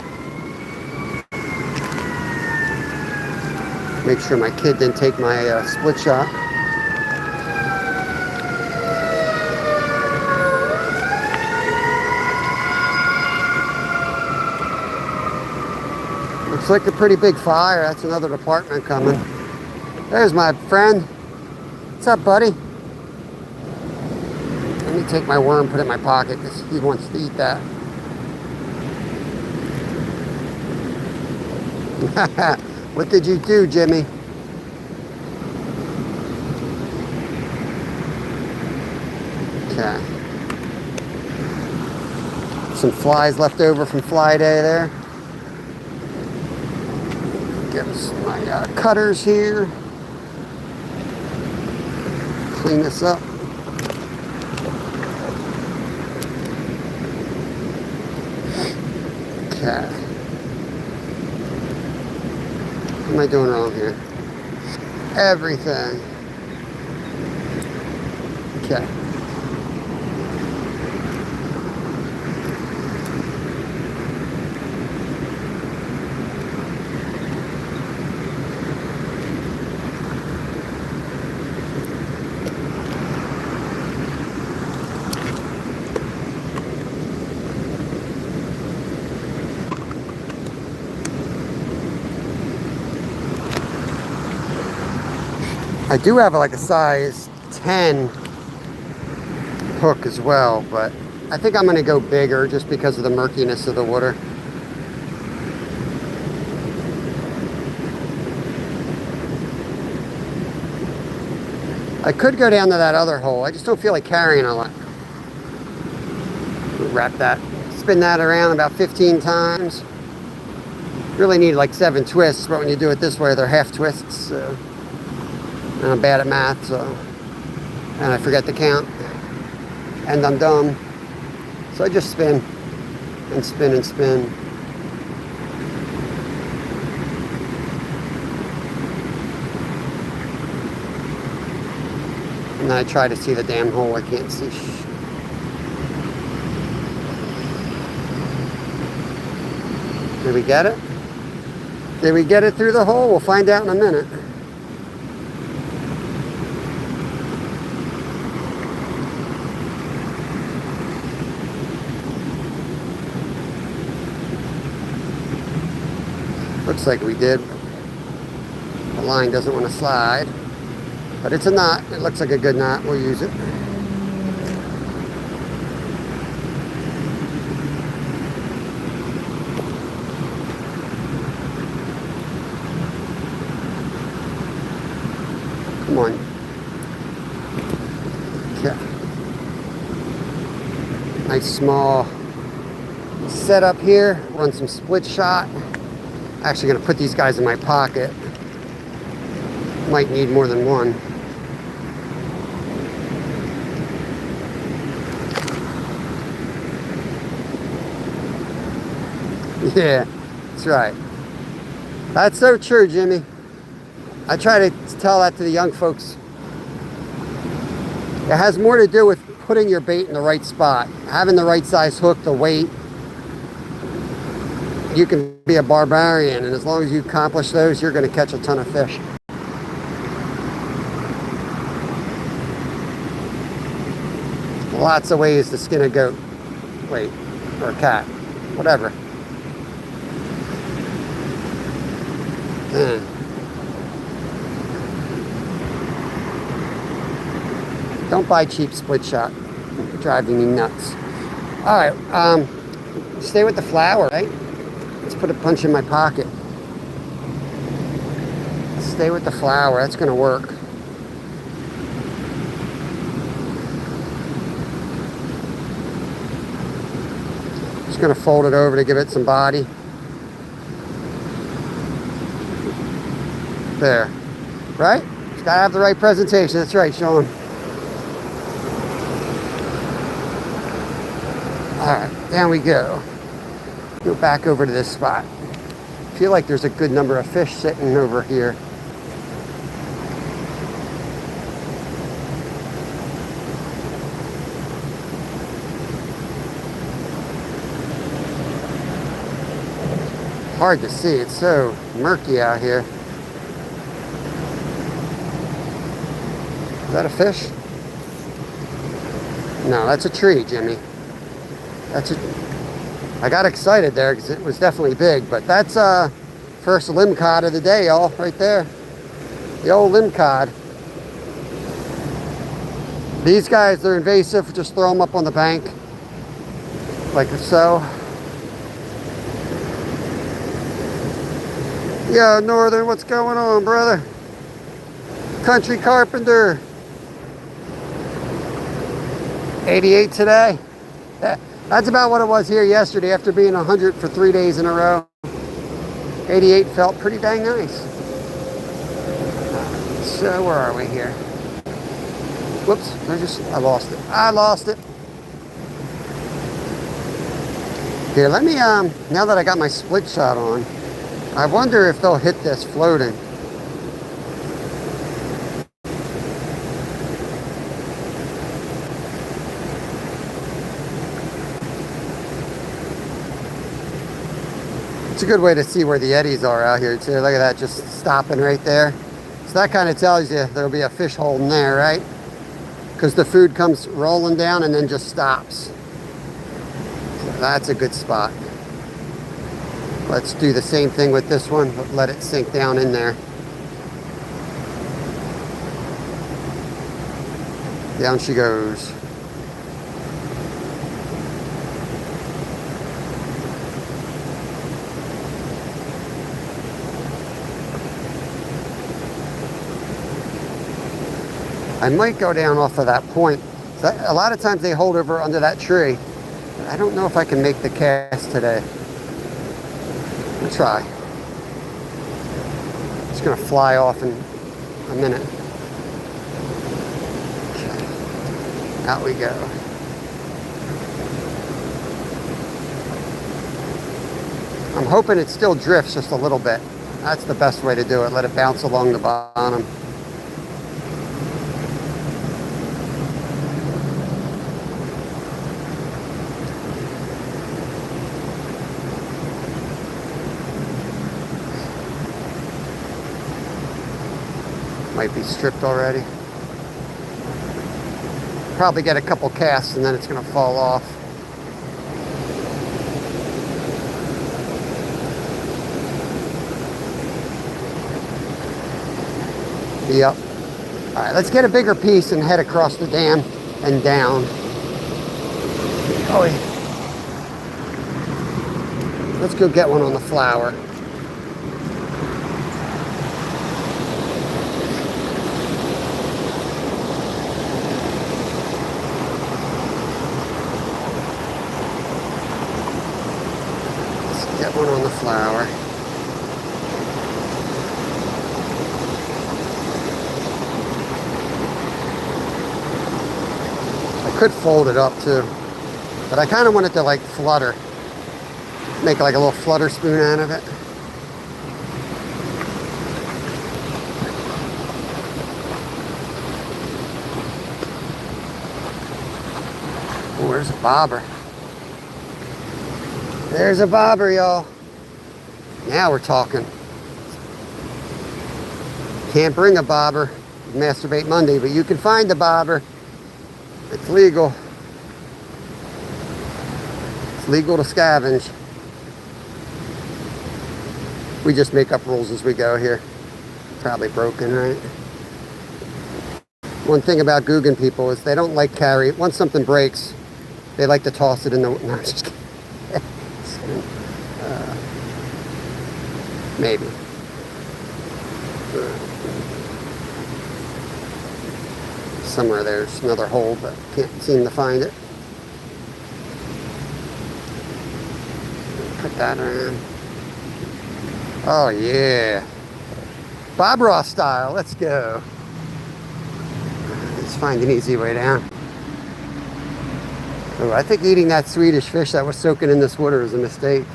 Make sure my kid didn't take my split shot. Looks like a pretty big fire. That's another department coming. There's my friend. What's up, buddy? Let me take my worm, put it in my pocket, because he wants to eat that. What did you do, Jimmy? Okay. Some flies left over from fly day there. Get us my cutters here. Clean this up. Okay. What am I doing wrong here? Everything. Okay. I do have like a size 10 hook as well, but I think I'm going to go bigger just because of the murkiness of the water. I could go down to that other hole. I just don't feel like carrying a lot. Wrap that, spin that around about 15 times. Really need like 7 twists, but when you do it this way, they're half twists. So. And I'm bad at math, so, and I forget to count, and I'm dumb. So I just spin and spin and spin. And then I try to see the damn hole. I can't see. Did we get it? Did we get it through the hole? We'll find out in a minute. Looks like we did. The line doesn't want to slide, but it's a knot. It looks like a good knot. We'll use it. Come on. Okay. Nice small setup here. Run some split shot. Actually going to put these guys in my pocket. Might need more than one. Yeah, that's right. That's so true, Jimmy. I try to tell that to the young folks. It has more to do with putting your bait in the right spot, having the right size hook, the weight. You can be a barbarian, and as long as you accomplish those, you're going to catch a ton of fish. Lots of ways to skin a goat, wait, or a cat, whatever. Don't buy cheap split shot. You're driving me nuts. All right, stay with the flour, right? Let's put a punch in my pocket. Stay with the flour. That's going to work. Just going to fold it over to give it some body. There. Right? Just got to have the right presentation. That's right, Sean. All right, down we go. Go back over to this spot. I feel like there's a good number of fish sitting over here. Hard to see, it's so murky out here. Is that a fish? No, that's a tree, Jimmy. That's a... I got excited there because it was definitely big, but that's First limb cod of the day, y'all, right there. The old limb cod. These guys, they're invasive. Just throw them up on the bank, like so. Yo, Northern, what's going on, brother? Country Carpenter. 88 today. That's about what it was here yesterday after being 100 for 3 days in a row. 88 felt pretty dang nice. So where are we here? Whoops, I lost it. I lost it. Here, let me, now that I got my split shot on, I wonder if they'll hit this floating. It's a good way to see where the eddies are out here too. Look at that, just stopping right there. So that kind of tells you there'll be a fish hole in there, right? Because the food comes rolling down and then just stops. So that's a good spot. Let's do the same thing with this one, but let it sink down in there. Down she goes. I might go down off of that point. A lot of times they hold over under that tree. I don't know if I can make the cast today. I'll try. It's gonna fly off in a minute. Okay. Out we go. I'm hoping it still drifts just a little bit. That's the best way to do it. Let it bounce along the bottom. Might be stripped already. Probably get a couple casts and then it's going to fall off. Yep. All right, let's get a bigger piece and head across the dam and down. Oh, yeah. Let's go get one on the flower. Get one on the flower. I could fold it up too, but I kind of want it to like flutter. Make like a little flutter spoon out of it. Oh, where's a bobber? There's a bobber, y'all. Now we're talking. Can't bring a bobber Masturbate Monday, but you can find the bobber. It's legal. It's legal to scavenge. We just make up rules as we go here. Probably broken, right? One thing about Guggen people is they don't like carry. Once something breaks, they like to toss it in the... No, I'm just kidding. Maybe. Somewhere there's another hole, but can't seem to find it. Put that around. Oh yeah. Bob Ross style, let's go. Let's find an easy way down. Oh, I think eating that Swedish fish that was soaking in this water is a mistake.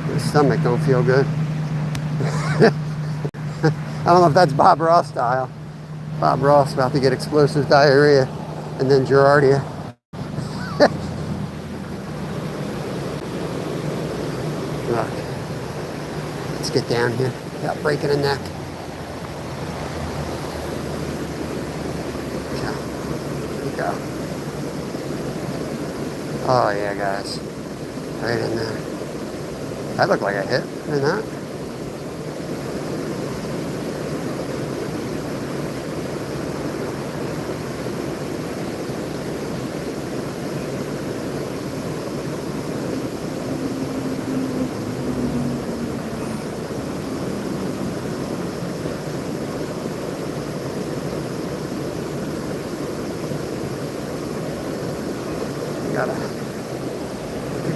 My stomach don't feel good. I don't know if that's Bob Ross style. Bob Ross about to get explosive diarrhea and then Gerardia. Look, let's get down here without breaking a neck. There we go. Oh yeah, guys. Right in there. That looked like a hit, didn't that?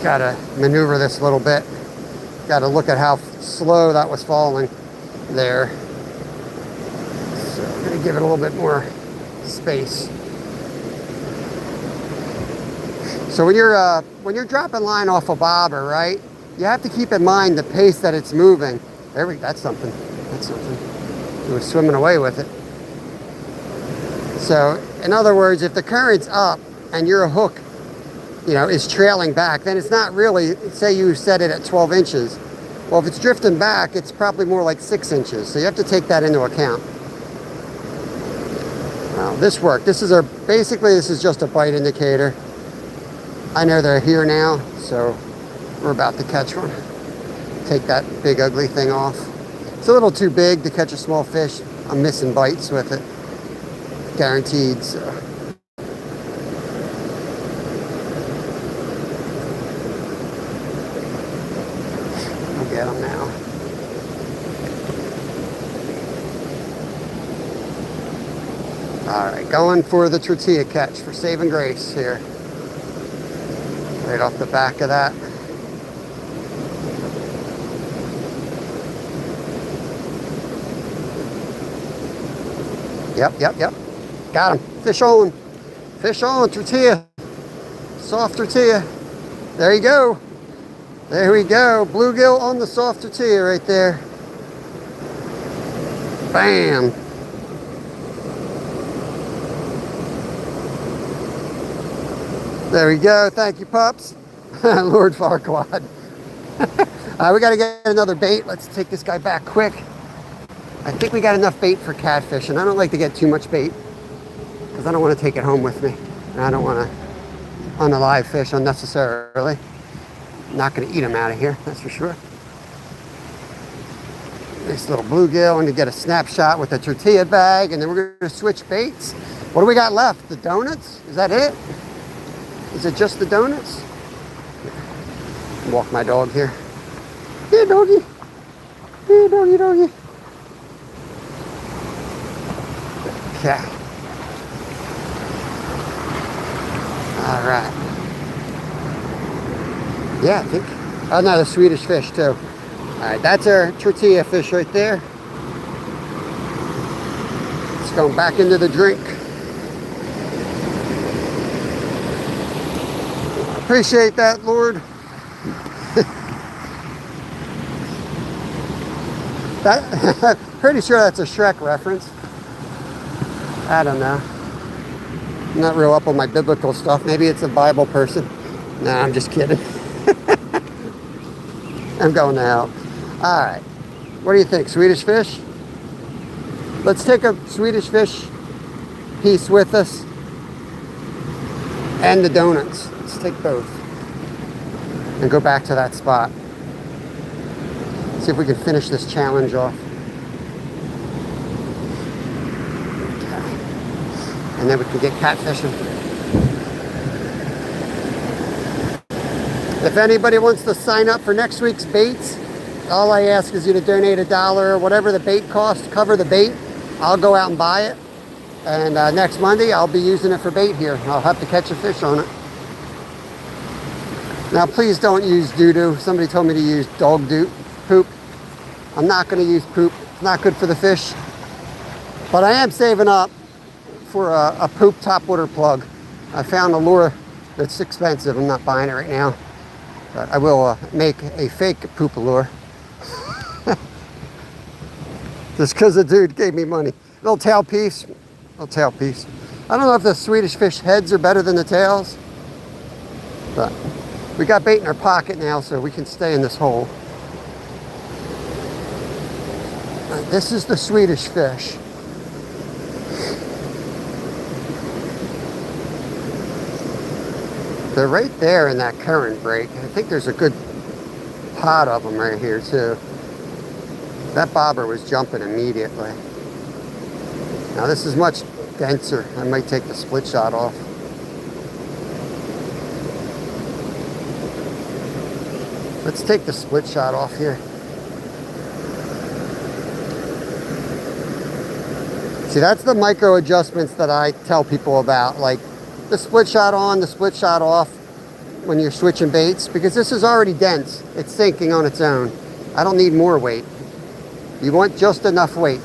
Gotta maneuver this a little bit. Gotta look at how slow that was falling there. So I'm gonna give it a little bit more space. So when you're dropping line off a bobber, right, you have to keep in mind the pace that it's moving. That's something. That's something. It was swimming away with it. So in other words, if the current's up and your hook, you know, is trailing back, then it's not really, say you set it at 12 inches. Well, if it's drifting back, it's probably more like 6 inches. So you have to take that into account. Well, this worked. Basically this is just a bite indicator. I know they're here now, so we're about to catch one. Take that big ugly thing off. It's a little too big to catch a small fish. I'm missing bites with it. Guaranteed, so. I'll get them now. All right, going for the tortilla catch for saving grace here. Right off the back of that. Yep. Got him. Fish on. Fish on, tortilla. Soft tortilla. There you go. There we go. Bluegill on the soft tortilla right there. Bam. There we go. Thank you, pups. Lord Farquaad. We got to get another bait. Let's take this guy back quick. I think we got enough bait for catfish, and I don't like to get too much bait because I don't want to take it home with me. And I don't want to unalive fish unnecessarily. I'm not going to eat them out of here, that's for sure. Nice little bluegill, and to get a snapshot with the tortilla bag, and then we're going to switch baits. What do we got left? The donuts? Is that it? Is it just the donuts? Walk my dog here. Here, doggy. Here, doggy. Okay. All right. Yeah, I think. Oh, no, the Swedish fish, too. All right, that's our tortilla fish right there. It's going back into the drink. Appreciate that, Lord. Pretty sure that's a Shrek reference. I don't know. I'm not real up on my biblical stuff. Maybe it's a Bible person. No, I'm just kidding. I'm going to hell. All right. What do you think? Swedish fish? Let's take a Swedish fish piece with us. And the donuts. Let's take both. And go back to that spot. See if we can finish this challenge off. Okay. And then we can get catfishing. If anybody wants to sign up for next week's baits, all I ask is you to donate $1 or whatever the bait costs, cover the bait. I'll go out and buy it. And next Monday, I'll be using it for bait here. I'll have to catch a fish on it. Now, please don't use doo-doo. Somebody told me to use dog poop. I'm not going to use poop. It's not good for the fish. But I am saving up for a poop topwater plug. I found a lure that's expensive. I'm not buying it right now. But I will make a fake poop lure. Just because the dude gave me money. Little tail piece. Little tail piece. I don't know if the Swedish fish heads are better than the tails. But we got bait in our pocket now, so we can stay in this hole. This is the Swedish fish. They're right there in that current break. I think there's a good pot of them right here too. That bobber was jumping immediately. Now this is much denser. I might take the split shot off. Let's take the split shot off here. See, that's the micro adjustments that I tell people about, like the split shot on, the split shot off. when you're switching baits, because this is already dense. It's sinking on its own. I don't need more weight. You want just enough weight.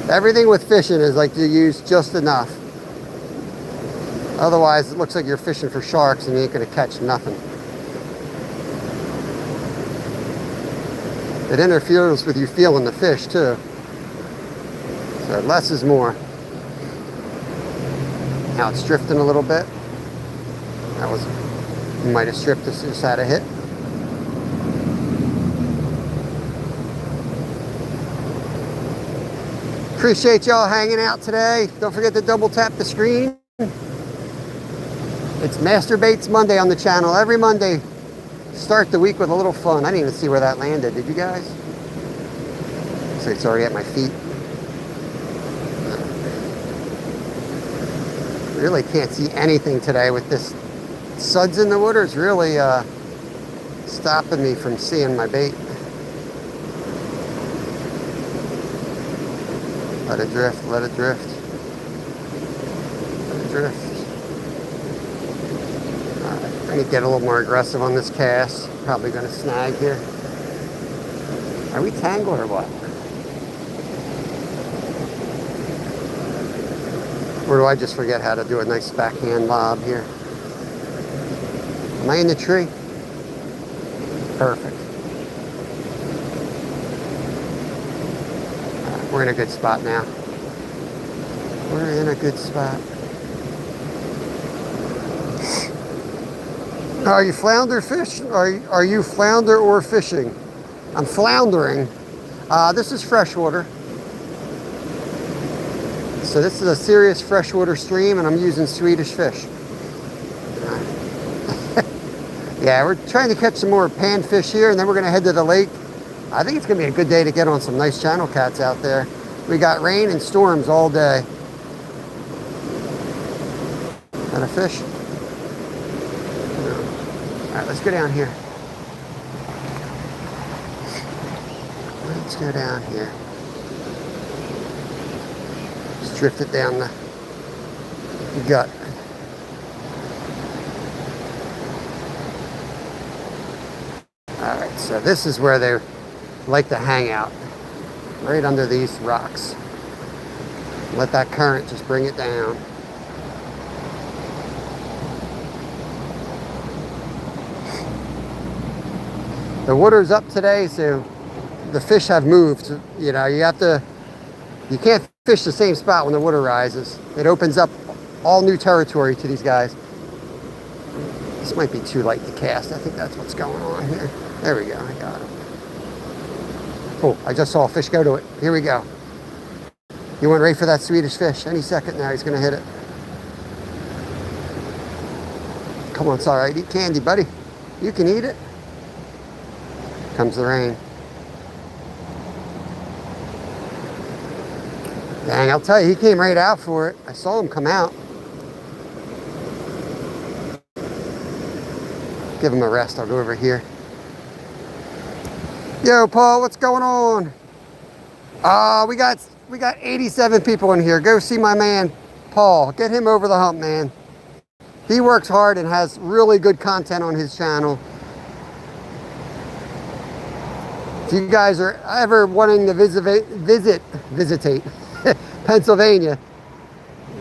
Everything with fishing is like to use just enough. Otherwise, it looks like you're fishing for sharks and you ain't gonna catch nothing. It interferes with you feeling the fish too. So less is more. Now it's drifting a little bit. That was, you might have stripped this, just had a hit. Appreciate y'all hanging out today. Don't forget to double tap the screen. It's Master Baits Monday on the channel. Every Monday, start the week with a little fun. I didn't even see where that landed. Did you guys? So it's already at my feet. Really can't see anything today with this suds in the water. It's really stopping me from seeing my bait. Let it drift, let it drift. Let it drift. I need to get a little more aggressive on this cast. Probably going to snag here. Are we tangled or what? Or do I just forget how to do a nice backhand lob here? Am I in the tree? Perfect. We're in a good spot now. We're in a good spot. Are you flounder fish? Are you flounder or fishing? I'm floundering. This is freshwater. So this is a serious freshwater stream, and I'm using Swedish fish. Yeah, we're trying to catch some more panfish here, and then we're going to head to the lake. I think it's going to be a good day to get on some nice channel cats out there. We got rain and storms all day. And a fish? All right, let's go down here. Let's go down here. Just drift it down the gut. All right, so this is where they like to hang out, right under these rocks. Let that current just bring it down. The water's up today, so the fish have moved. You know, you can't fish the same spot when the water rises. It opens up all new territory to these guys. This might be too light to cast. I think that's what's going on here. There we go, I got him. Oh, I just saw a fish go to it. Here we go. He went right for that Swedish fish. Any second now, he's gonna hit it. Come on, it's all right. Eat candy, buddy. You can eat it. Comes the rain. Dang, I'll tell you, he came right out for it. I saw him come out. Give him a rest. I'll go over here. Yo, Paul, what's going on? We got 87 people in here. Go see my man, Paul. Get him over the hump, man. He works hard and has really good content on his channel. If you guys are ever wanting to visit Pennsylvania,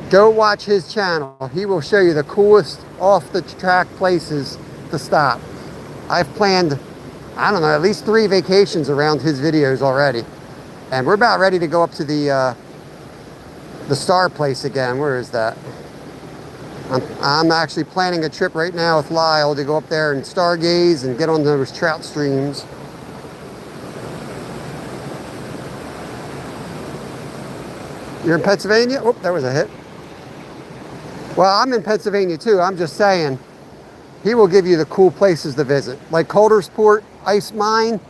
go watch his channel. He will show you the coolest off-the-track places to stop. I've planned, I don't know, at least 3 vacations around his videos already. And we're about ready to go up to the Star place again. Where is that? I'm actually planning a trip right now with Lyle to go up there and stargaze and get on those trout streams. You're in Pennsylvania? Oh, there was a hit. Well, I'm in Pennsylvania too. I'm just saying, he will give you the cool places to visit. Like Caldersport Ice Mine.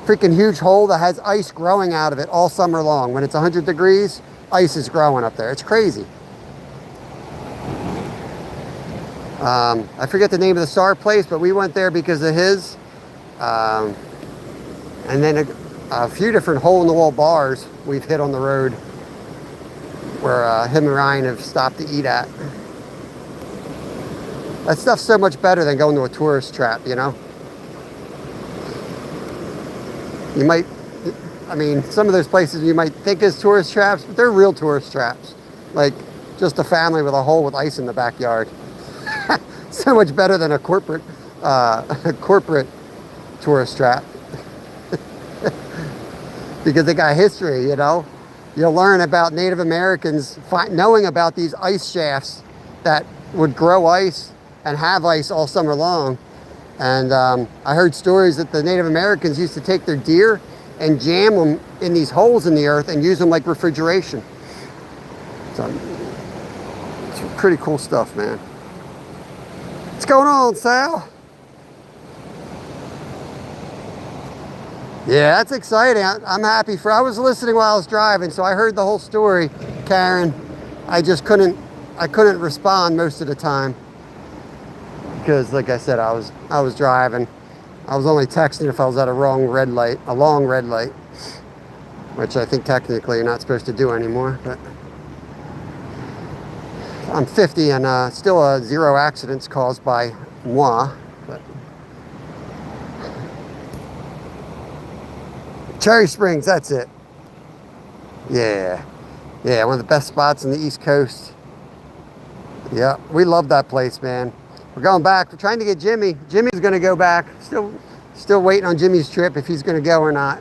Freaking huge hole that has ice growing out of it all summer long. When it's 100 degrees, ice is growing up there. It's crazy. I forget the name of the Star place, but we went there because of his. And then a few different hole-in-the-wall bars we've hit on the road where him and Ryan have stopped to eat at. That stuff's so much better than going to a tourist trap, you know? You might, I mean, some of those places you might think is tourist traps, but they're real tourist traps. Like just a family with a hole with ice in the backyard. So much better than a corporate tourist trap. Because they got history, you know? You'll learn about Native Americans knowing about these ice shafts that would grow ice and have ice all summer long. And I heard stories that the Native Americans used to take their deer and jam them in these holes in the earth and use them like refrigeration. So it's pretty cool stuff, man. What's going on, Sal? Yeah, that's exciting. I'm happy I was listening while I was driving, so I heard the whole story, Karen. I couldn't respond most of the time because, like I said, I was driving. I was only texting if I was at a long red light, which I think technically you're not supposed to do anymore. But I'm 50 and still 0 accidents caused by moi. But Cherry Springs, that's it. Yeah, one of the best spots on the East Coast. Yeah, we love that place, man. We're going back. We're trying to get Jimmy. Jimmy's going to go back. Still waiting on Jimmy's trip if he's going to go or not.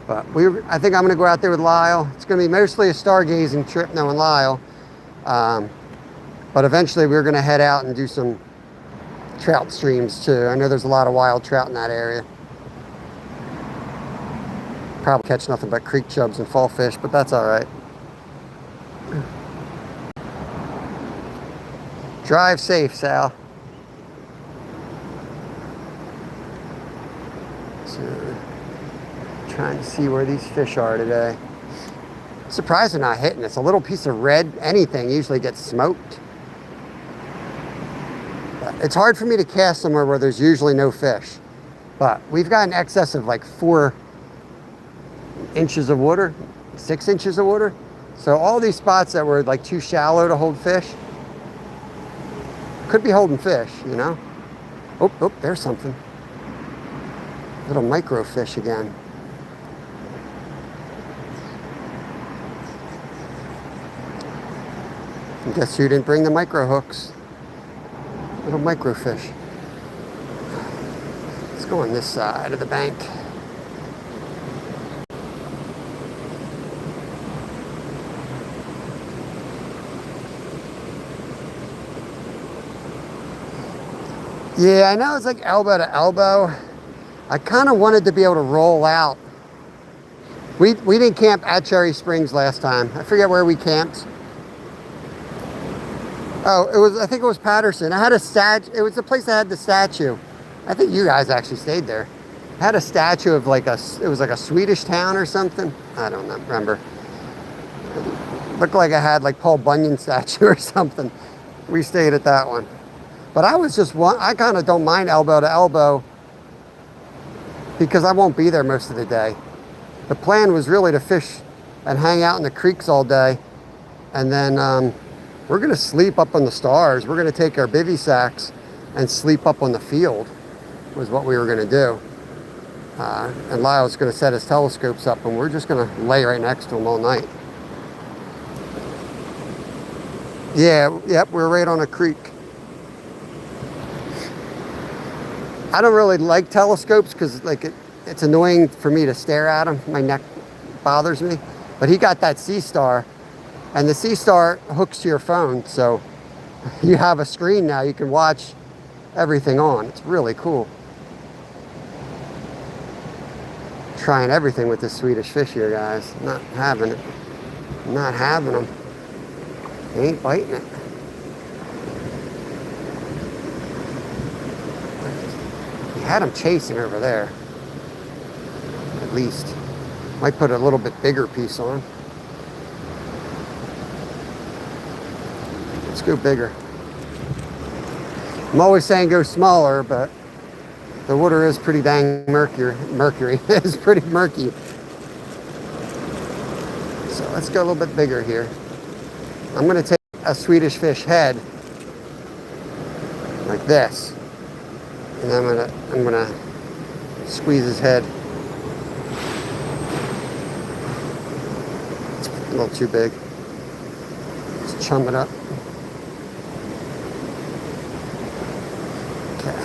But I think I'm going to go out there with Lyle. It's going to be mostly a stargazing trip, knowing Lyle. But eventually we're going to head out and do some trout streams too. I know there's a lot of wild trout in that area. Probably catch nothing but creek chubs and fall fish, but that's all right. Drive safe, Sal. So, trying to see where these fish are today. Surprised they're not hitting. It's a little piece of red. Anything usually gets smoked. But it's hard for me to cast somewhere where there's usually no fish. But we've got an excess of like 4 inches of water, 6 inches of water. So all these spots that were like too shallow to hold fish could be holding fish, you know? Oh, there's something. Little microfish again. And guess who didn't bring the micro hooks? Little microfish. Let's go on this side of the bank. Yeah, I know it's like elbow to elbow. I kind of wanted to be able to roll out. We didn't camp at Cherry Springs last time. I forget where we camped. Oh, I think it was Patterson. I had a it was the place that had the statue. I think you guys actually stayed there. I had a statue of it was like a Swedish town or something. I don't remember. It looked like I had like Paul Bunyan statue or something. We stayed at that one. But I kind of don't mind elbow to elbow because I won't be there most of the day. The plan was really to fish and hang out in the creeks all day. And then we're going to sleep up on the stars. We're going to take our bivy sacks and sleep up on the field was what we were going to do. And Lyle's going to set his telescopes up and we're just going to lay right next to him all night. Yep, we're right on a creek. I don't really like telescopes because it's annoying for me to stare at them. My neck bothers me. But he got that Sea Star, and the Sea Star hooks to your phone, so you have a screen now you can watch everything on. It's really cool. Trying everything with this Swedish fish here, guys. Not having it. Not having them. They ain't biting it. Had him chasing over there, at least. Might put a little bit bigger piece on. Let's go bigger. I'm always saying go smaller, but the water is pretty dang mercury. It's pretty murky. So let's go a little bit bigger here. I'm going to take a Swedish fish head like this. And I'm gonna squeeze his head. It's a little too big. Just chum it up. Okay.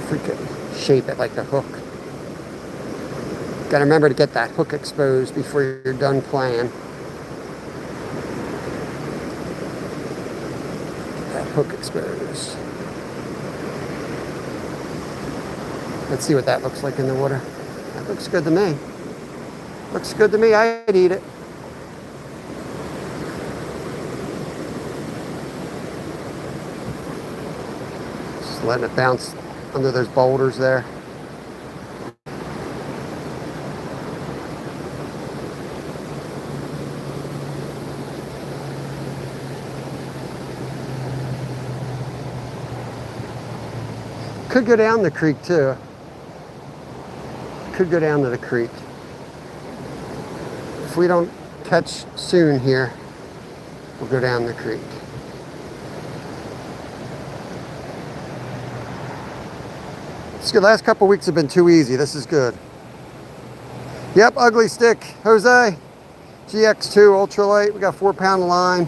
Freaking shape it like the hook. Gotta remember to get that hook exposed before you're done playing. Get that hook exposed. Let's see what that looks like in the water. That looks good to me. Looks good to me. I'd eat it. Just letting it bounce under those boulders there. Could go down the creek too. Could go down to the creek. If we don't catch soon here, we'll go down the creek. It's good. Last couple weeks have been too easy. This is good. Yep, ugly stick. Jose, GX2 ultralight. We got 4-pound line.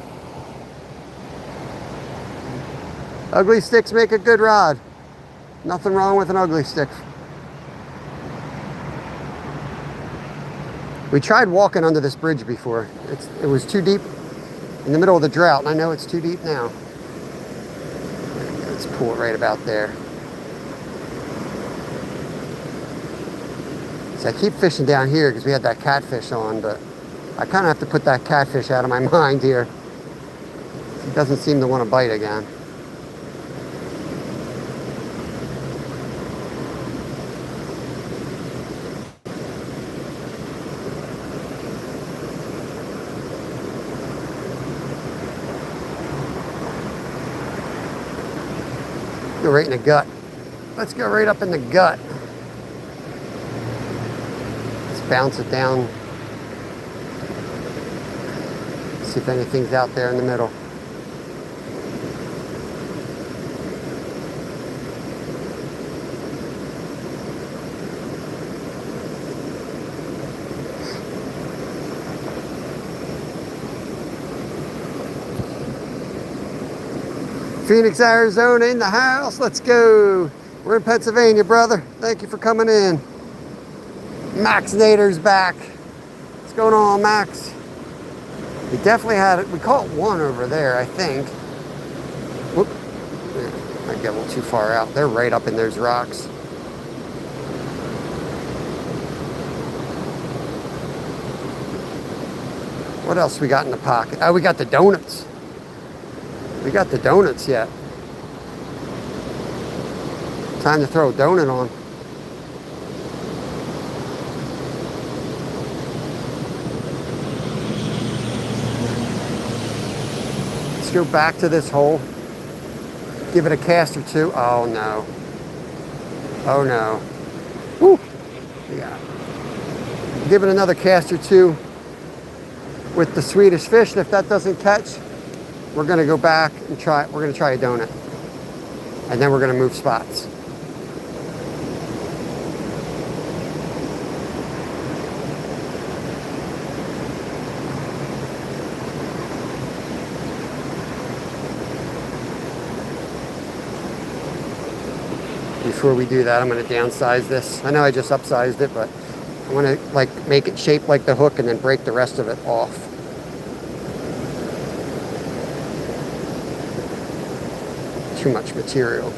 Ugly sticks make a good rod. Nothing wrong with an ugly stick. We tried walking under this bridge before. It was too deep in the middle of the drought, and I know it's too deep now. Let's pull it right about there. So I keep fishing down here because we had that catfish on, but I kind of have to put that catfish out of my mind here. He doesn't seem to want to bite again. Go right in the gut. Let's go right up in the gut. Let's bounce it down. See if anything's out there in the middle. Phoenix, Arizona in the house. Let's go. We're in Pennsylvania, brother. Thank you for coming in. Max Nader's back. What's going on, Max? We definitely had it. We caught one over there, I think. Whoop. I get a little too far out. They're right up in those rocks. What else we got in the pocket? Oh, we got the donuts. We got the donuts yet. Time to throw a donut on. Let's go back to this hole. Give it a cast or two. Oh no. Oh no. Woo. Yeah. Give it another cast or two with the Swedish fish, and if that doesn't catch, we're going to go back and try. We're going to try a donut, and then we're going to move spots. Before we do that, I'm going to downsize this. I know I just upsized it, but I want to like make it shaped like the hook and then break the rest of it off. Too much material.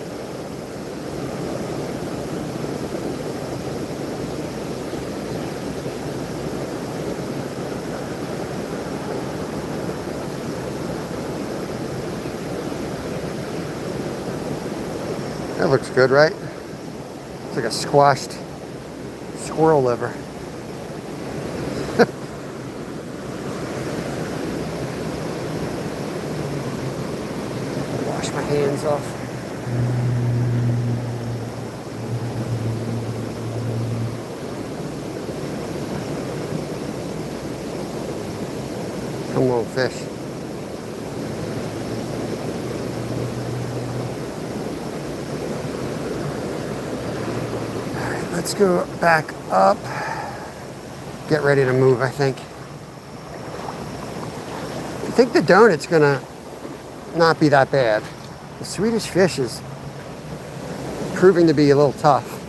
That looks good, right? It's like a squashed squirrel liver. Wash my hands off. Come on, fish. All right, let's go back up. Get ready to move, I think. I think the donut's gonna not be that bad. The Swedish fish is proving to be a little tough.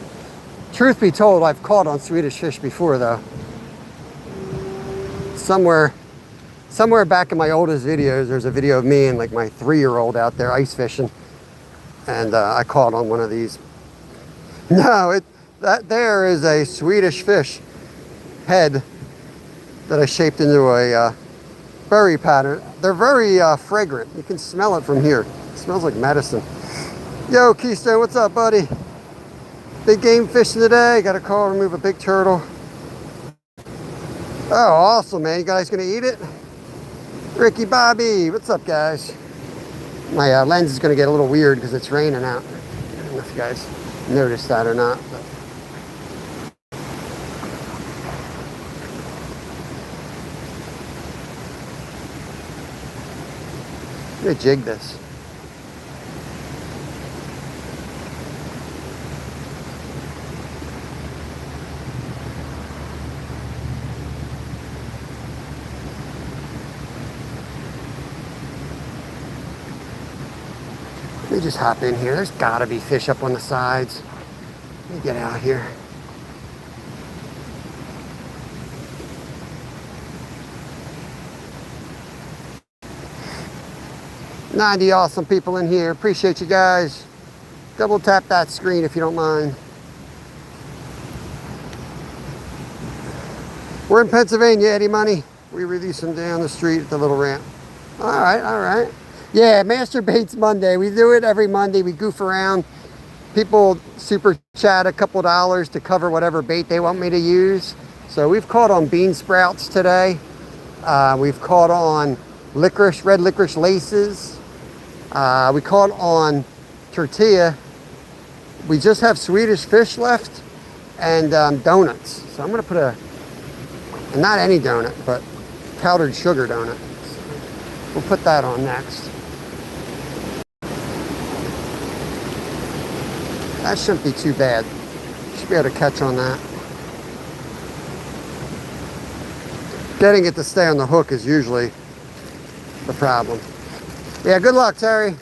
Truth be told, I've caught on Swedish fish before though. Somewhere back in my oldest videos, there's a video of me and like my 3-year-old out there ice fishing. And I caught on one of these. No, that there is a Swedish fish head that I shaped into a berry pattern. They're very fragrant. You can smell it from here. It smells like medicine. Yo, Keystone, what's up, buddy? Big game fishing today. Got a call to remove a big turtle. Oh, awesome, man. You guys gonna eat it? Ricky Bobby, what's up, guys? My lens is gonna get a little weird because it's raining out. I don't know if you guys noticed that or not. But. I'm gonna jig this. Let me just hop in here. There's gotta be fish up on the sides. Let me get out here. $90 awesome people in here. Appreciate you guys. Double tap that screen if you don't mind. We're in Pennsylvania, Eddie Money. We release them down the street at the little ramp. All right, all right. Yeah, Master Baits Monday. We do it every Monday. We goof around. People super chat a couple dollars to cover whatever bait they want me to use. So we've caught on bean sprouts today. We've caught on licorice, red licorice laces. We caught on tortilla. We just have Swedish fish left and donuts. So I'm gonna put not any donut, but powdered sugar donut. We'll put that on next. That shouldn't be too bad. Should be able to catch on that. Getting it to stay on the hook is usually the problem. Yeah, good luck, Terry.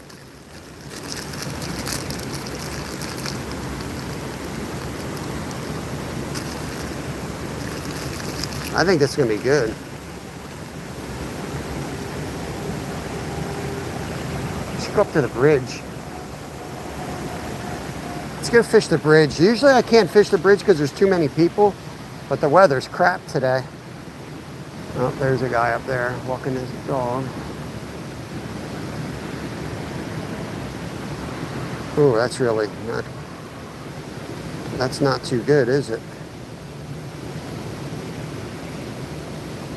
I think this is gonna be good. Let's go up to the bridge. Let's go fish the bridge. Usually I can't fish the bridge because there's too many people, but the weather's crap today. Oh, there's a guy up there walking his dog. Oh, that's really not, that's not too good, is it?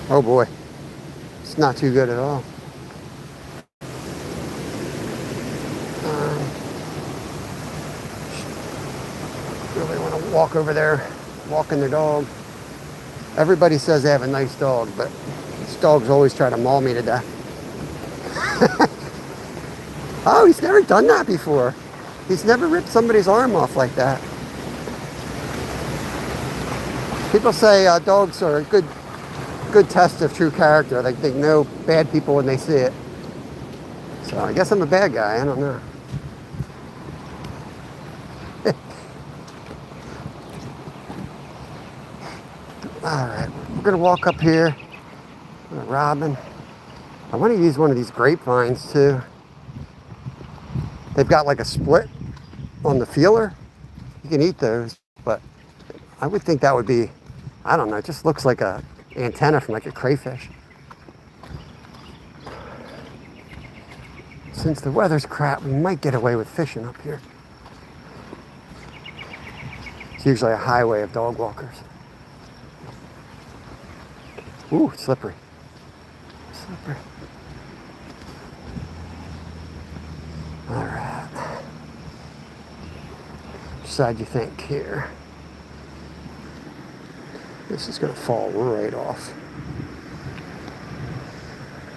Oh boy, it's not too good at all. Really want to walk over there, walking their dog. Everybody says they have a nice dog, but this dog's always trying to maul me to death. Oh, he's never done that before. He's never ripped somebody's arm off like that. People say dogs are a good test of true character. Like they know bad people when they see it. So I guess I'm a bad guy. I don't know. All right, we're gonna walk up here. Robin. I want to use one of these grapevines too. They've got like a split on the feeler. You can eat those, but I would think that would be, I don't know, it just looks like a antenna from like a crayfish. Since the weather's crap, we might get away with fishing up here. It's usually a highway of dog walkers. Ooh, slippery. Slippery. All right. Which side do you think here? This is going to fall right off.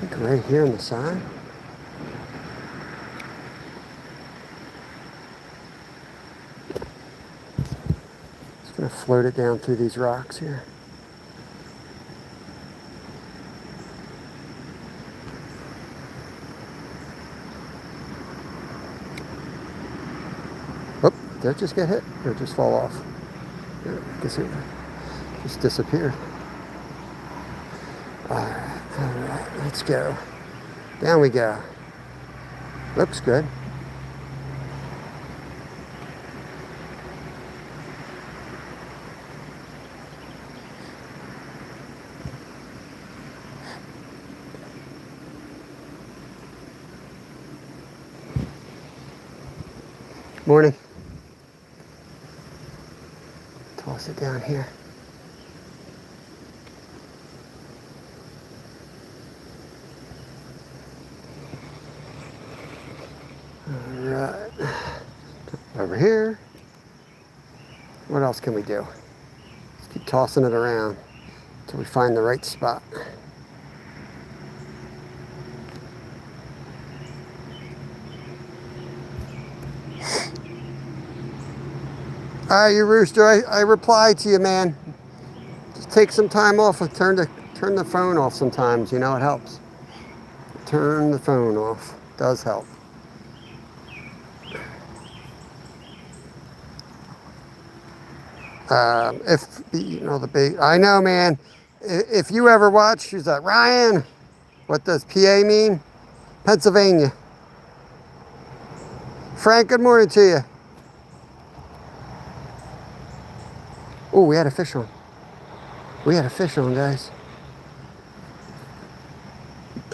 think right here on the side. Just gonna float it down through these rocks here. Oh, did it just get hit or just fall off? Yeah, I guess it just disappeared. All right, let's go. Down we go. Looks good. Morning. Toss it down here. All right. Over here. What else can we do? Let's keep tossing it around until we find the right spot. You rooster, I replied to you, man. Just take some time off and turn the phone off sometimes, you know, it helps. Turn the phone off. Does help. If you know the bait, I know, man. If you ever watch, who's that? Ryan. What does PA mean? Pennsylvania. Frank, good morning to you. Oh, we had a fish on. We had a fish on, guys.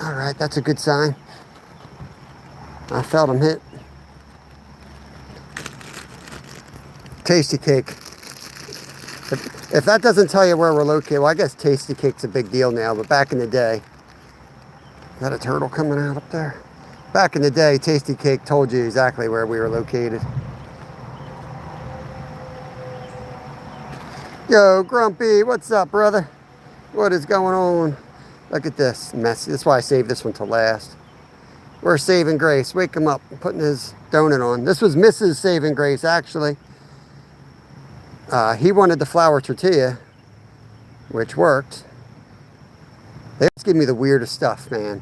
All right, that's a good sign. I felt him hit. Tasty Cake. If that doesn't tell you where we're located, well, I guess Tasty Cake's a big deal now, but back in the day, is that a turtle coming out up there? Back in the day, Tasty Cake told you exactly where we were located. Yo, Grumpy, what's up, brother? What is going on? Look at this messy. That's why I saved this one to last. We're Saving Grace. Wake him up. I'm putting his donut on. This was Mrs. Saving Grace, actually. He wanted the flour tortilla, which worked. They just give me the weirdest stuff, man.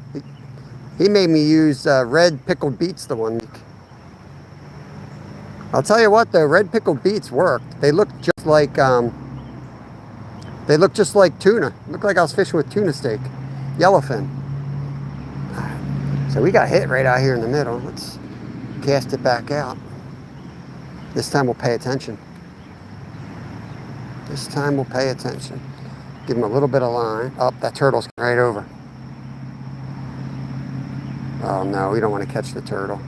He made me use red pickled beets the one week. I'll tell you what, though, red pickled beets worked. They look just like tuna. Looked like I was fishing with tuna steak, yellowfin. So we got hit right out here in the middle. Let's cast it back out. This time we'll pay attention. This time we'll pay attention. Give him a little bit of line. Oh, that turtle's right over. Oh no, we don't want to catch the turtle.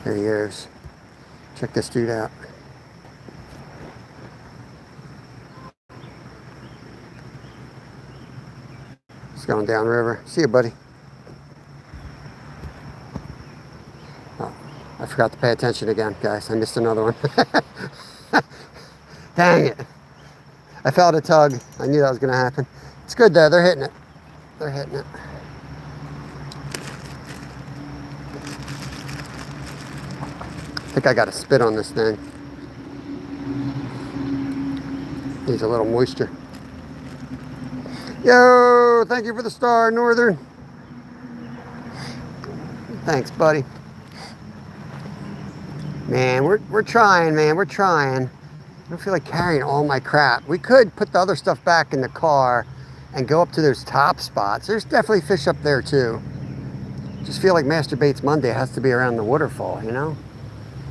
There he goes. Check this dude out. He's going downriver. See you, buddy. Oh, I forgot to pay attention again, guys. I missed another one. Dang it. I felt a tug. I knew that was going to happen. It's good, though. They're hitting it. They're hitting it. I think I got to spit on this thing. Needs a little moisture. Yo, thank you for the star, Northern. Thanks, buddy. Man, we're trying, man. We're trying. I don't feel like carrying all my crap. We could put the other stuff back in the car and go up to those top spots. There's definitely fish up there, too. Just feel like Master Baits Monday has to be around the waterfall, you know?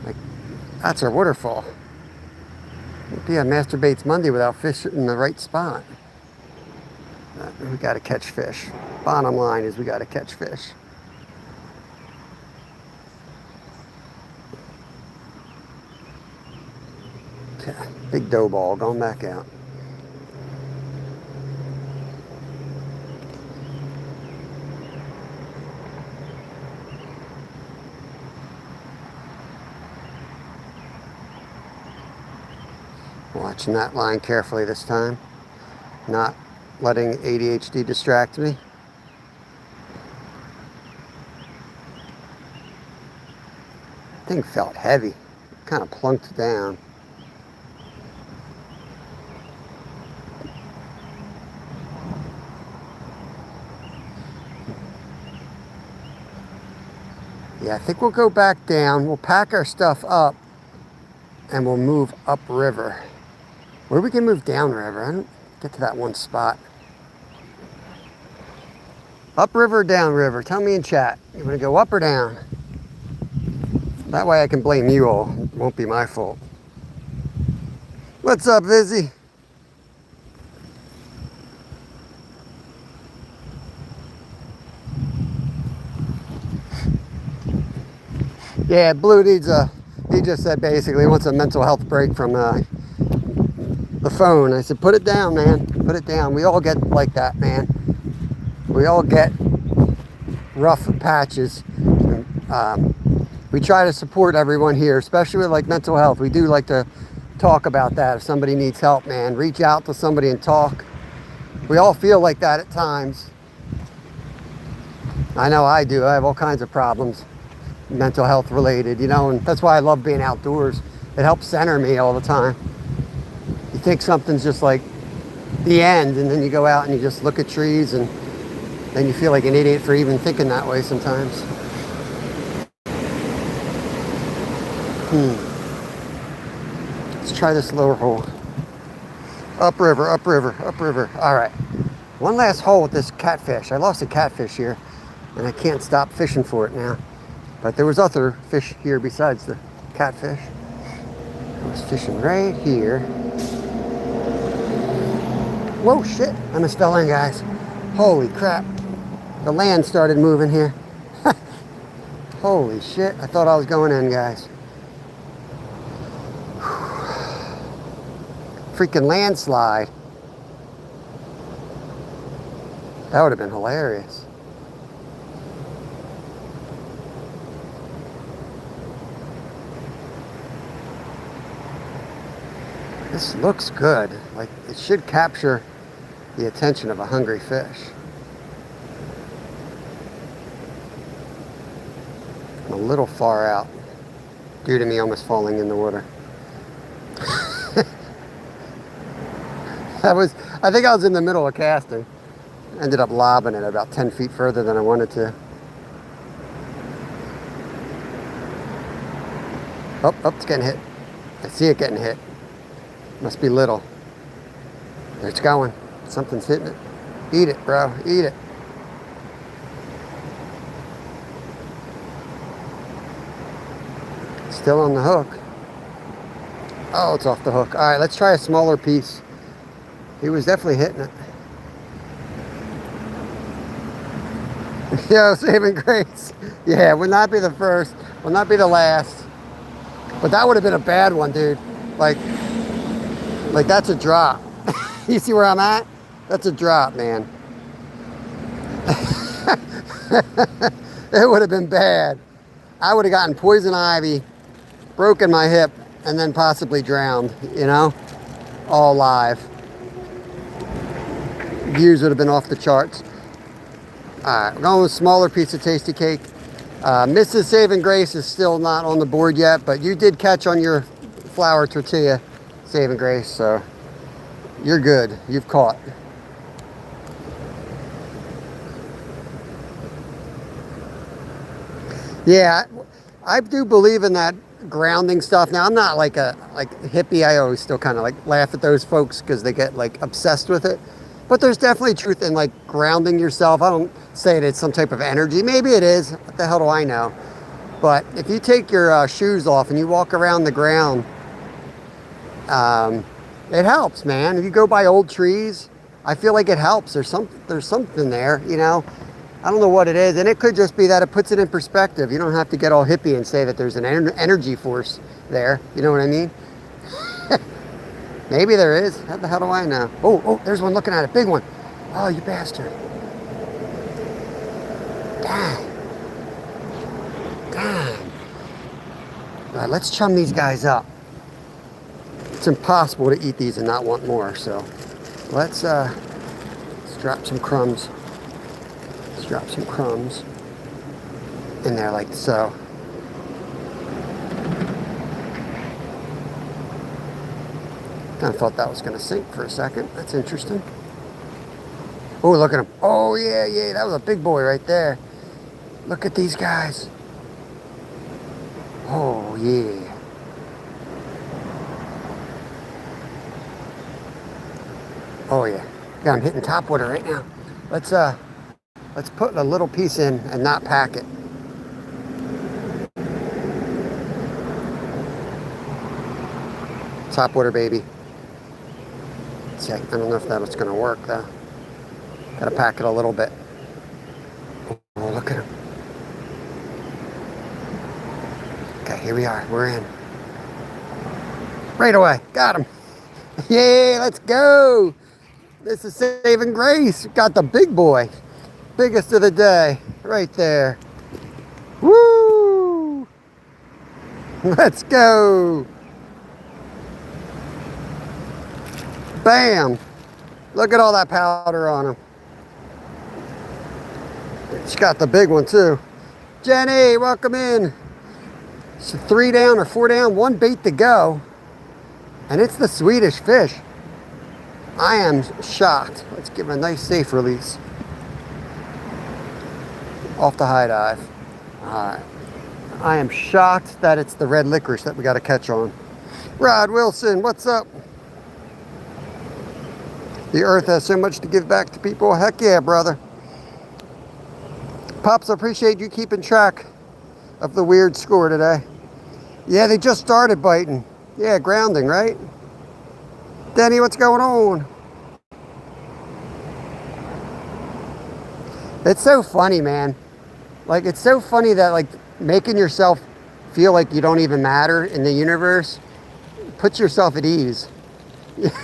Like, that's our waterfall. It'd be a Master Baits Monday without fish in the right spot. We got to catch fish. Bottom line is we got to catch fish. Okay, big dough ball going back out. Watching that line carefully this time. Not letting ADHD distract me. Thing felt heavy. Kind of plunked down. Yeah, I think we'll go back down. We'll pack our stuff up and we'll move upriver. Where we can move downriver. I don't get to that one spot. Upriver or downriver? Tell me in chat. You want to go up or down? That way I can blame you all. It won't be my fault. What's up, Vizzy? Yeah, Blue needs a, he just said basically he wants a mental health break from the phone. I said, put it down, man. Put it down. We all get like that, man. We all get rough patches. We try to support everyone here, especially with like mental health. We do like to talk about that. If somebody needs help, man, reach out to somebody and talk. We all feel like that at times. I know I do. I have all kinds of problems, mental health related, you know, and that's why I love being outdoors. It helps center me all the time. You think something's just like the end, and then you go out and you just look at trees, and then you feel like an idiot for even thinking that way sometimes. Let's try this lower hole. Upriver, upriver, upriver. All right. One last hole with this catfish. I lost a catfish here, and I can't stop fishing for it now. But there was other fish here besides the catfish. I was fishing right here. Whoa, shit. I almost fell in, guys. Holy crap. The land started moving here. Holy shit. I thought I was going in, guys. Freaking landslide. That would have been hilarious. This looks good. Like it should capture the attention of a hungry fish. I'm a little far out due to me almost falling in the water. I think I was in the middle of casting. Ended up lobbing it about 10 feet further than I wanted to. Oh, it's getting hit. I see it getting hit. Must be little. There it's going. Something's hitting it. Eat it, bro. Eat it. Still on the hook. Oh, it's off the hook. All right, let's try a smaller piece. He was definitely hitting it. Yo, saving grace. Yeah, would not be the first. Will not be the last. But that would have been a bad one, dude. Like that's a drop. You see where I'm at? That's a drop, man. It would have been bad. I would have gotten poison ivy, broken my hip, and then possibly drowned, you know? All live. Views would have been off the charts. Alright, we're going with a smaller piece of tasty cake. Mrs. Saving Grace is still not on the board yet, but you did catch on your flour tortilla, Saving Grace, so you're good. You've caught. Yeah, I do believe in that grounding stuff. Now, I'm not like a hippie. I always still kind of like laugh at those folks because they get like obsessed with it. But there's definitely truth in like grounding yourself. I don't say that it's some type of energy. Maybe it is. What the hell do I know? But if you take your shoes off and you walk around the ground, it helps, man. If you go by old trees, I feel like it helps. There's something there, you know. I don't know what it is, and it could just be that it puts it in perspective. You don't have to get all hippie and say that there's an energy force there. You know what I mean? Maybe there is. How the hell do I know? Oh, there's one looking at it. Big one. Oh, you bastard. Dang. All right, let's chum these guys up. It's impossible to eat these and not want more. So let's drop some crumbs. Let's drop some crumbs in there like so. I thought that was going to sink for a second. That's interesting. Oh, look at him. Oh, yeah, yeah. That was a big boy right there. Look at these guys. Oh, yeah. Oh, yeah. Yeah, I'm hitting top water right now. Let's put a little piece in and not pack it. Top water, baby. I don't know if that's going to work though. Got to pack it a little bit. Oh, look at him. Okay, here we are. We're in. Right away. Got him. Yay, let's go. This is saving grace. Got the big boy. Biggest of the day. Right there. Woo! Let's go. Bam! Look at all that powder on him. She's got the big one too. Jenny, welcome in. So 3 down or 4 down, 1 bait to go. And it's the Swedish fish. I am shocked. Let's give him a nice safe release. Off the high dive. Alright. I am shocked that it's the red licorice that we got to catch on. Rod Wilson, what's up? The earth has so much to give back to people. Heck yeah, brother. Pops, I appreciate you keeping track of the weird score today. Yeah, they just started biting. Yeah, grounding, right? Denny, what's going on? It's so funny, man. Like, it's so funny that, like, making yourself feel like you don't even matter in the universe puts yourself at ease.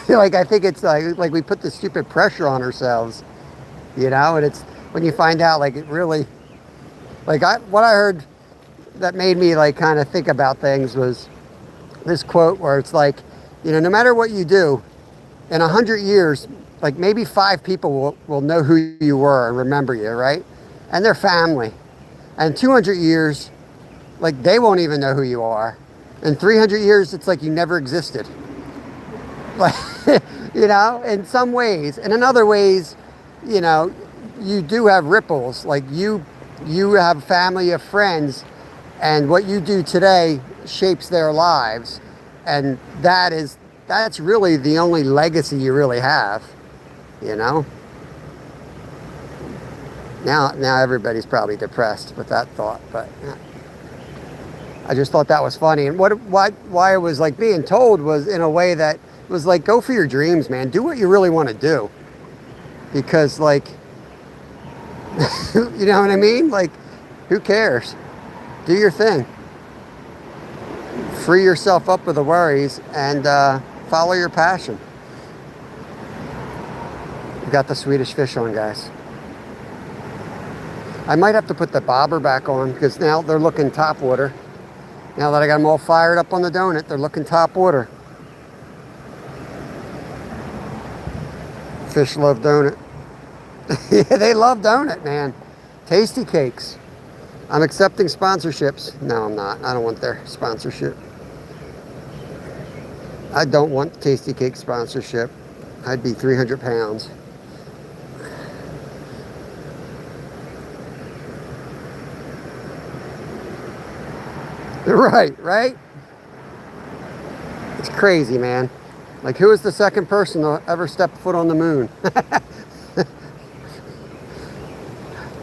Like, I think it's like we put the stupid pressure on ourselves, you know, and it's when you find out, like, it really, like, what I heard that made me, like, kind of think about things was this quote where it's like, you know, no matter what you do, in 100 years, like, maybe 5 people will know who you were and remember you, right? And their family. And 200 years, like, they won't even know who you are. In 300 years, it's like you never existed. Like, you know, in some ways. And in other ways, you know, you do have ripples. Like, you have family of friends, and what you do today shapes their lives. And that's really the only legacy you really have, you know? Now everybody's probably depressed with that thought, but I just thought that was funny. And why it was like being told was in a way that was like, go for your dreams, man. Do what you really want to do. Because, like, you know what I mean? Like, who cares? Do your thing. Free yourself up with the worries and follow your passion. We got the Swedish fish on, guys. I might have to put the bobber back on because now they're looking top water. Now that I got them all fired up on the donut, they're looking top water. Fish love donut. Yeah, they love donut, man. Tasty cakes. I'm accepting sponsorships. No, I'm not. I don't want their sponsorship. I don't want Tasty Cake sponsorship. I'd be 300 pounds. Right? It's crazy, man. Like, who is the second person to ever step foot on the moon?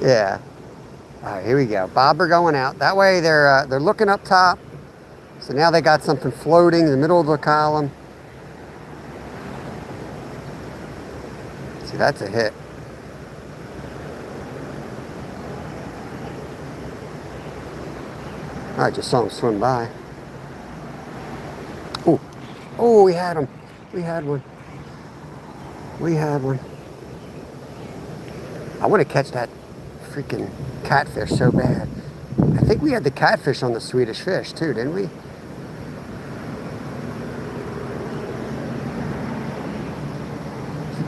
Yeah. All right, here we go. Bobber going out. That way they're looking up top. So now they got something floating in the middle of the column. See, that's a hit. I just saw him swim by. Oh, we had him. We had one. I want to catch that freaking catfish so bad. I think we had the catfish on the Swedish fish too, didn't we?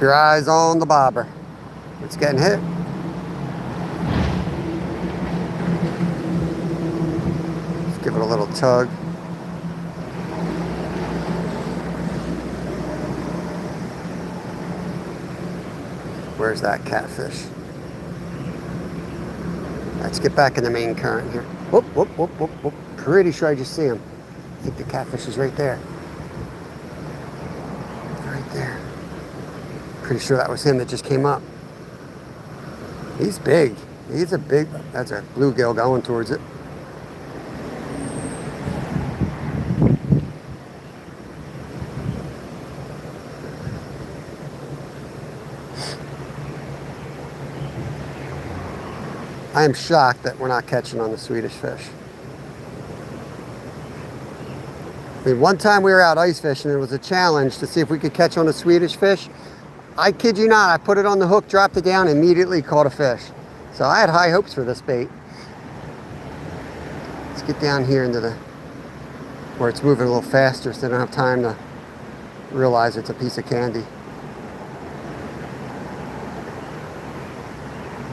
your eyes on the bobber. It's getting hit. Let's give it a little tug. Where's that catfish? Let's get back in the main current here. Whoop, whoop, whoop, whoop, whoop. Pretty sure I just see him. I think the catfish is right there. Right there. Pretty sure that was him that just came up. He's big. He's a big, that's a bluegill going towards it. I am shocked that we're not catching on the Swedish fish. I mean, one time we were out ice fishing, it was a challenge to see if we could catch on a Swedish fish. I kid you not, I put it on the hook, dropped it down, immediately caught a fish. So I had high hopes for this bait. Let's get down here into the, where it's moving a little faster so they don't have time to realize it's a piece of candy.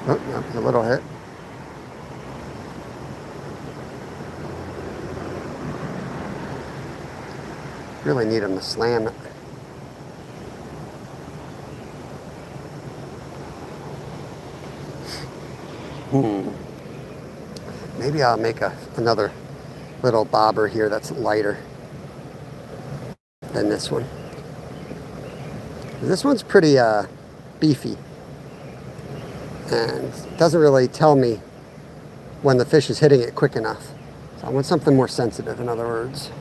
Oh, that was a little hit. Really need him to slam it. Maybe I'll make another little bobber here that's lighter than this one. This one's pretty beefy and doesn't really tell me when the fish is hitting it quick enough. So I want something more sensitive, in other words.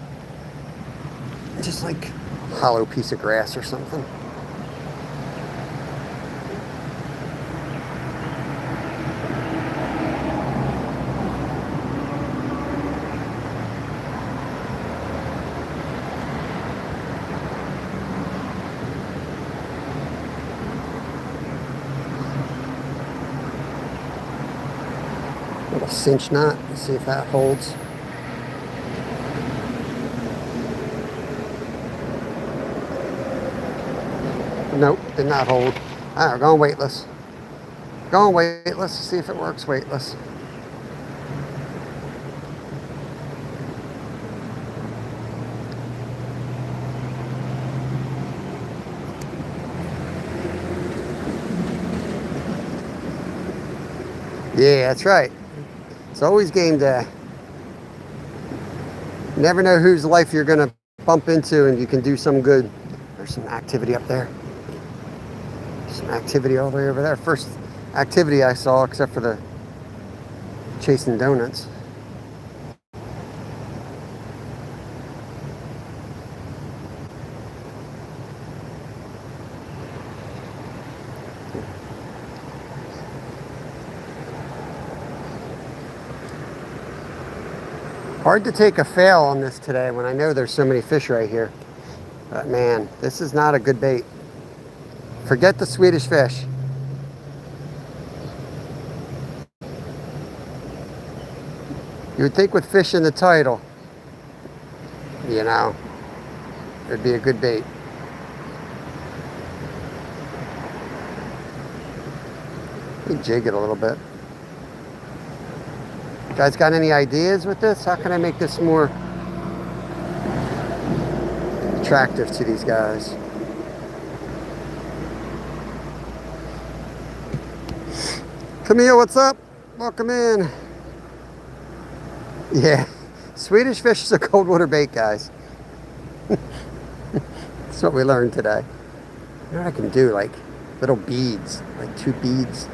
Just like a hollow piece of grass or something. Little cinch knot. Let's see if that holds. Nope, did not hold. All right, we're going weightless. Going weightless, see if it works weightless. Yeah, that's right. It's always game day. You never know whose life you're gonna bump into and you can do some good. There's some activity up there. Some activity all the way over there. First activity I saw, except for the chasing donuts. Hard to take a fail on this today when I know there's so many fish right here. But man, this is not a good bait. Forget the Swedish fish. You would think with fish in the title, you know, it'd be a good bait. Let me jig it a little bit. You guys got any ideas with this? How can I make this more attractive to these guys? Camille, what's up? Welcome in. Yeah, Swedish fish is a cold water bait, guys. That's what we learned today. You know what I can do? Like little beads, like 2 beads.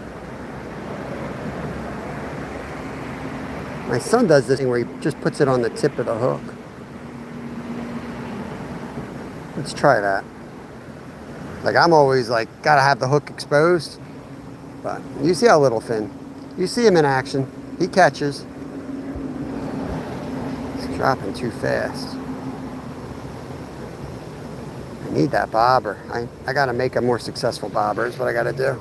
My son does this thing where he just puts it on the tip of the hook. Let's try that. Like I'm always like, gotta have the hook exposed. But you see how little thin. You see him in action. He catches. He's dropping too fast. I need that bobber. I gotta make a more successful bobber is what I gotta do.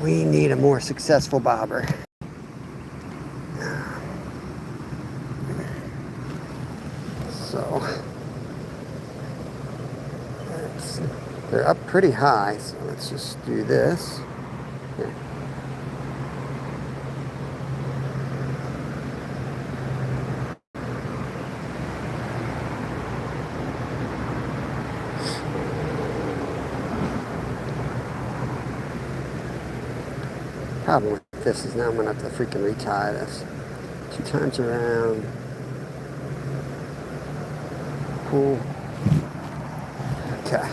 We need a more successful bobber. So pretty high, so let's just do this. Here. Problem with this is now I'm gonna have to freaking retie this 2 times around. Cool. Okay.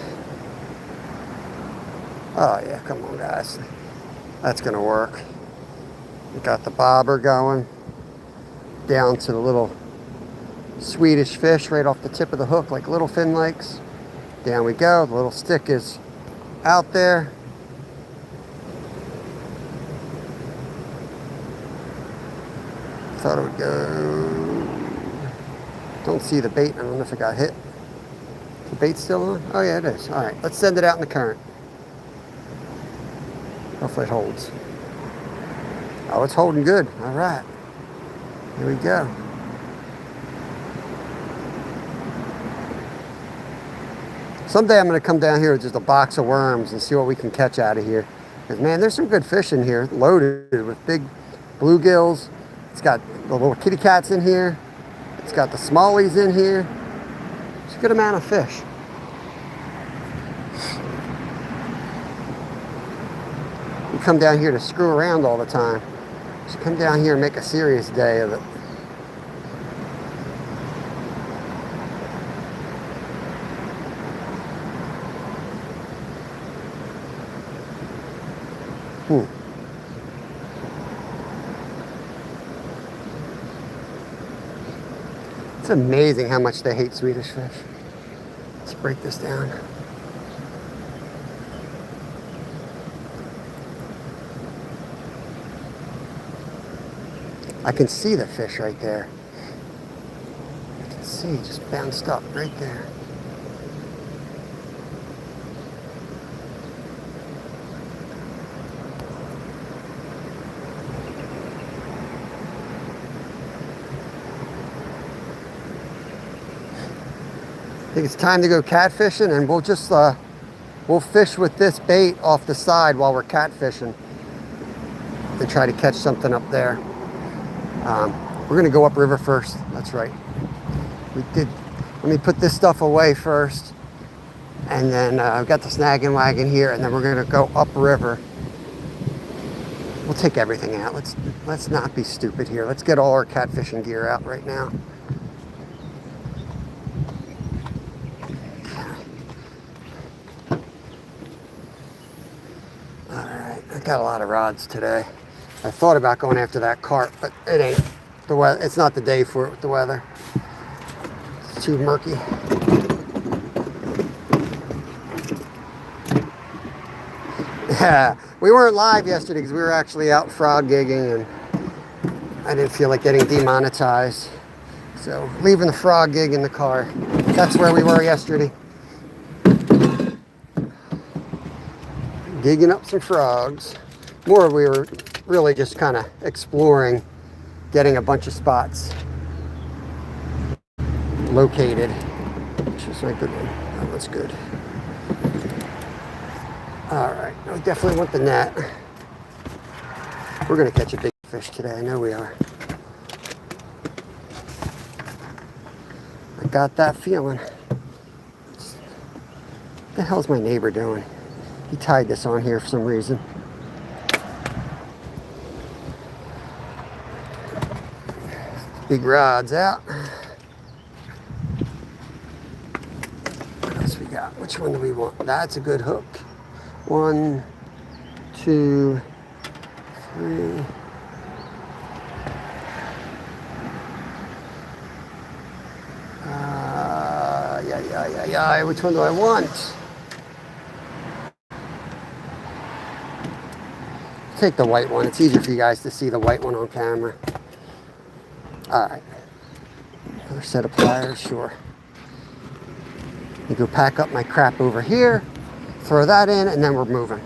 Oh yeah, come on guys. That's gonna work. We got the bobber going down to the little Swedish fish right off the tip of the hook, like little fin lakes. Down we go. The little stick is out there. Thought it would go. Don't see the bait. I don't know if it got hit. The bait's still on? Oh yeah, it is. All right, let's send it out in the current. Hopefully it holds. Oh, it's holding good. All right. Here we go. Someday I'm going to come down here with just a box of worms and see what we can catch out of here. Because, man, there's some good fish in here, loaded with big bluegills. It's got the little kitty cats in here. It's got the smallies in here. It's a good amount of fish. We come down here to screw around all the time. Just come down here and make a serious day of it. It's amazing how much they hate Swedish fish. Let's break this down. I can see the fish right there. I can see, just bounced up right there. I think it's time to go catfishing, and we'll just we'll fish with this bait off the side while we're catfishing to try to catch something up there. We're gonna go upriver first. That's right. Let me put this stuff away first, and then I've got the snagging wagon here, and then we're gonna go upriver. We'll take everything out. Let's not be stupid here. Let's get all our catfishing gear out right now. Got a lot of rods today. I thought about going after that carp, but it ain't the weather. It's not the day for it with the weather. It's too murky. Yeah, we weren't live yesterday because we were actually out frog gigging, and I didn't feel like getting demonetized. So leaving the frog gig in the car. That's where we were yesterday. Digging up some frogs. More, we were really just kind of exploring, getting a bunch of spots located, which is a good one. That was good. All right, we definitely want the net. We're gonna catch a big fish today, I know we are. I got that feeling. What the hell's my neighbor doing? He tied this on here for some reason. Big rod's out. What else we got? Which one do we want? That's a good hook. 1, 2, 3. Yeah. Which one do I want? Take the white one. It's easier for you guys to see the white one on camera. All right. Another set of pliers, sure. I go pack up my crap over here, throw that in, and then we're moving.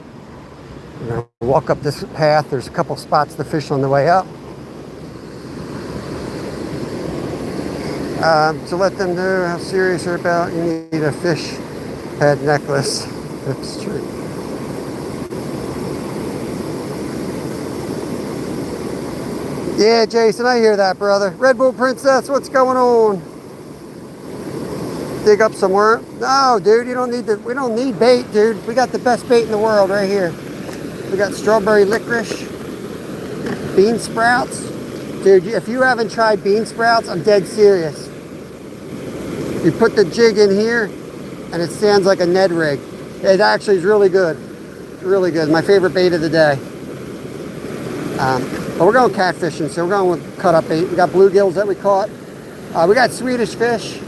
We're gonna walk up this path. There's a couple spots to fish on the way up. To let them know how serious they're about, you need a fish head necklace. That's true. Yeah, Jason, I hear that, brother. Red Bull Princess, what's going on? Dig up some worm? No, dude, you don't need we don't need bait, dude. We got the best bait in the world right here. We got strawberry licorice, bean sprouts. Dude, if you haven't tried bean sprouts, I'm dead serious. You put the jig in here, and it stands like a Ned rig. It actually is really good. Really good. My favorite bait of the day. But we're going catfishing, so we're going with cut up bait. We got bluegills that we caught. We got Swedish fish.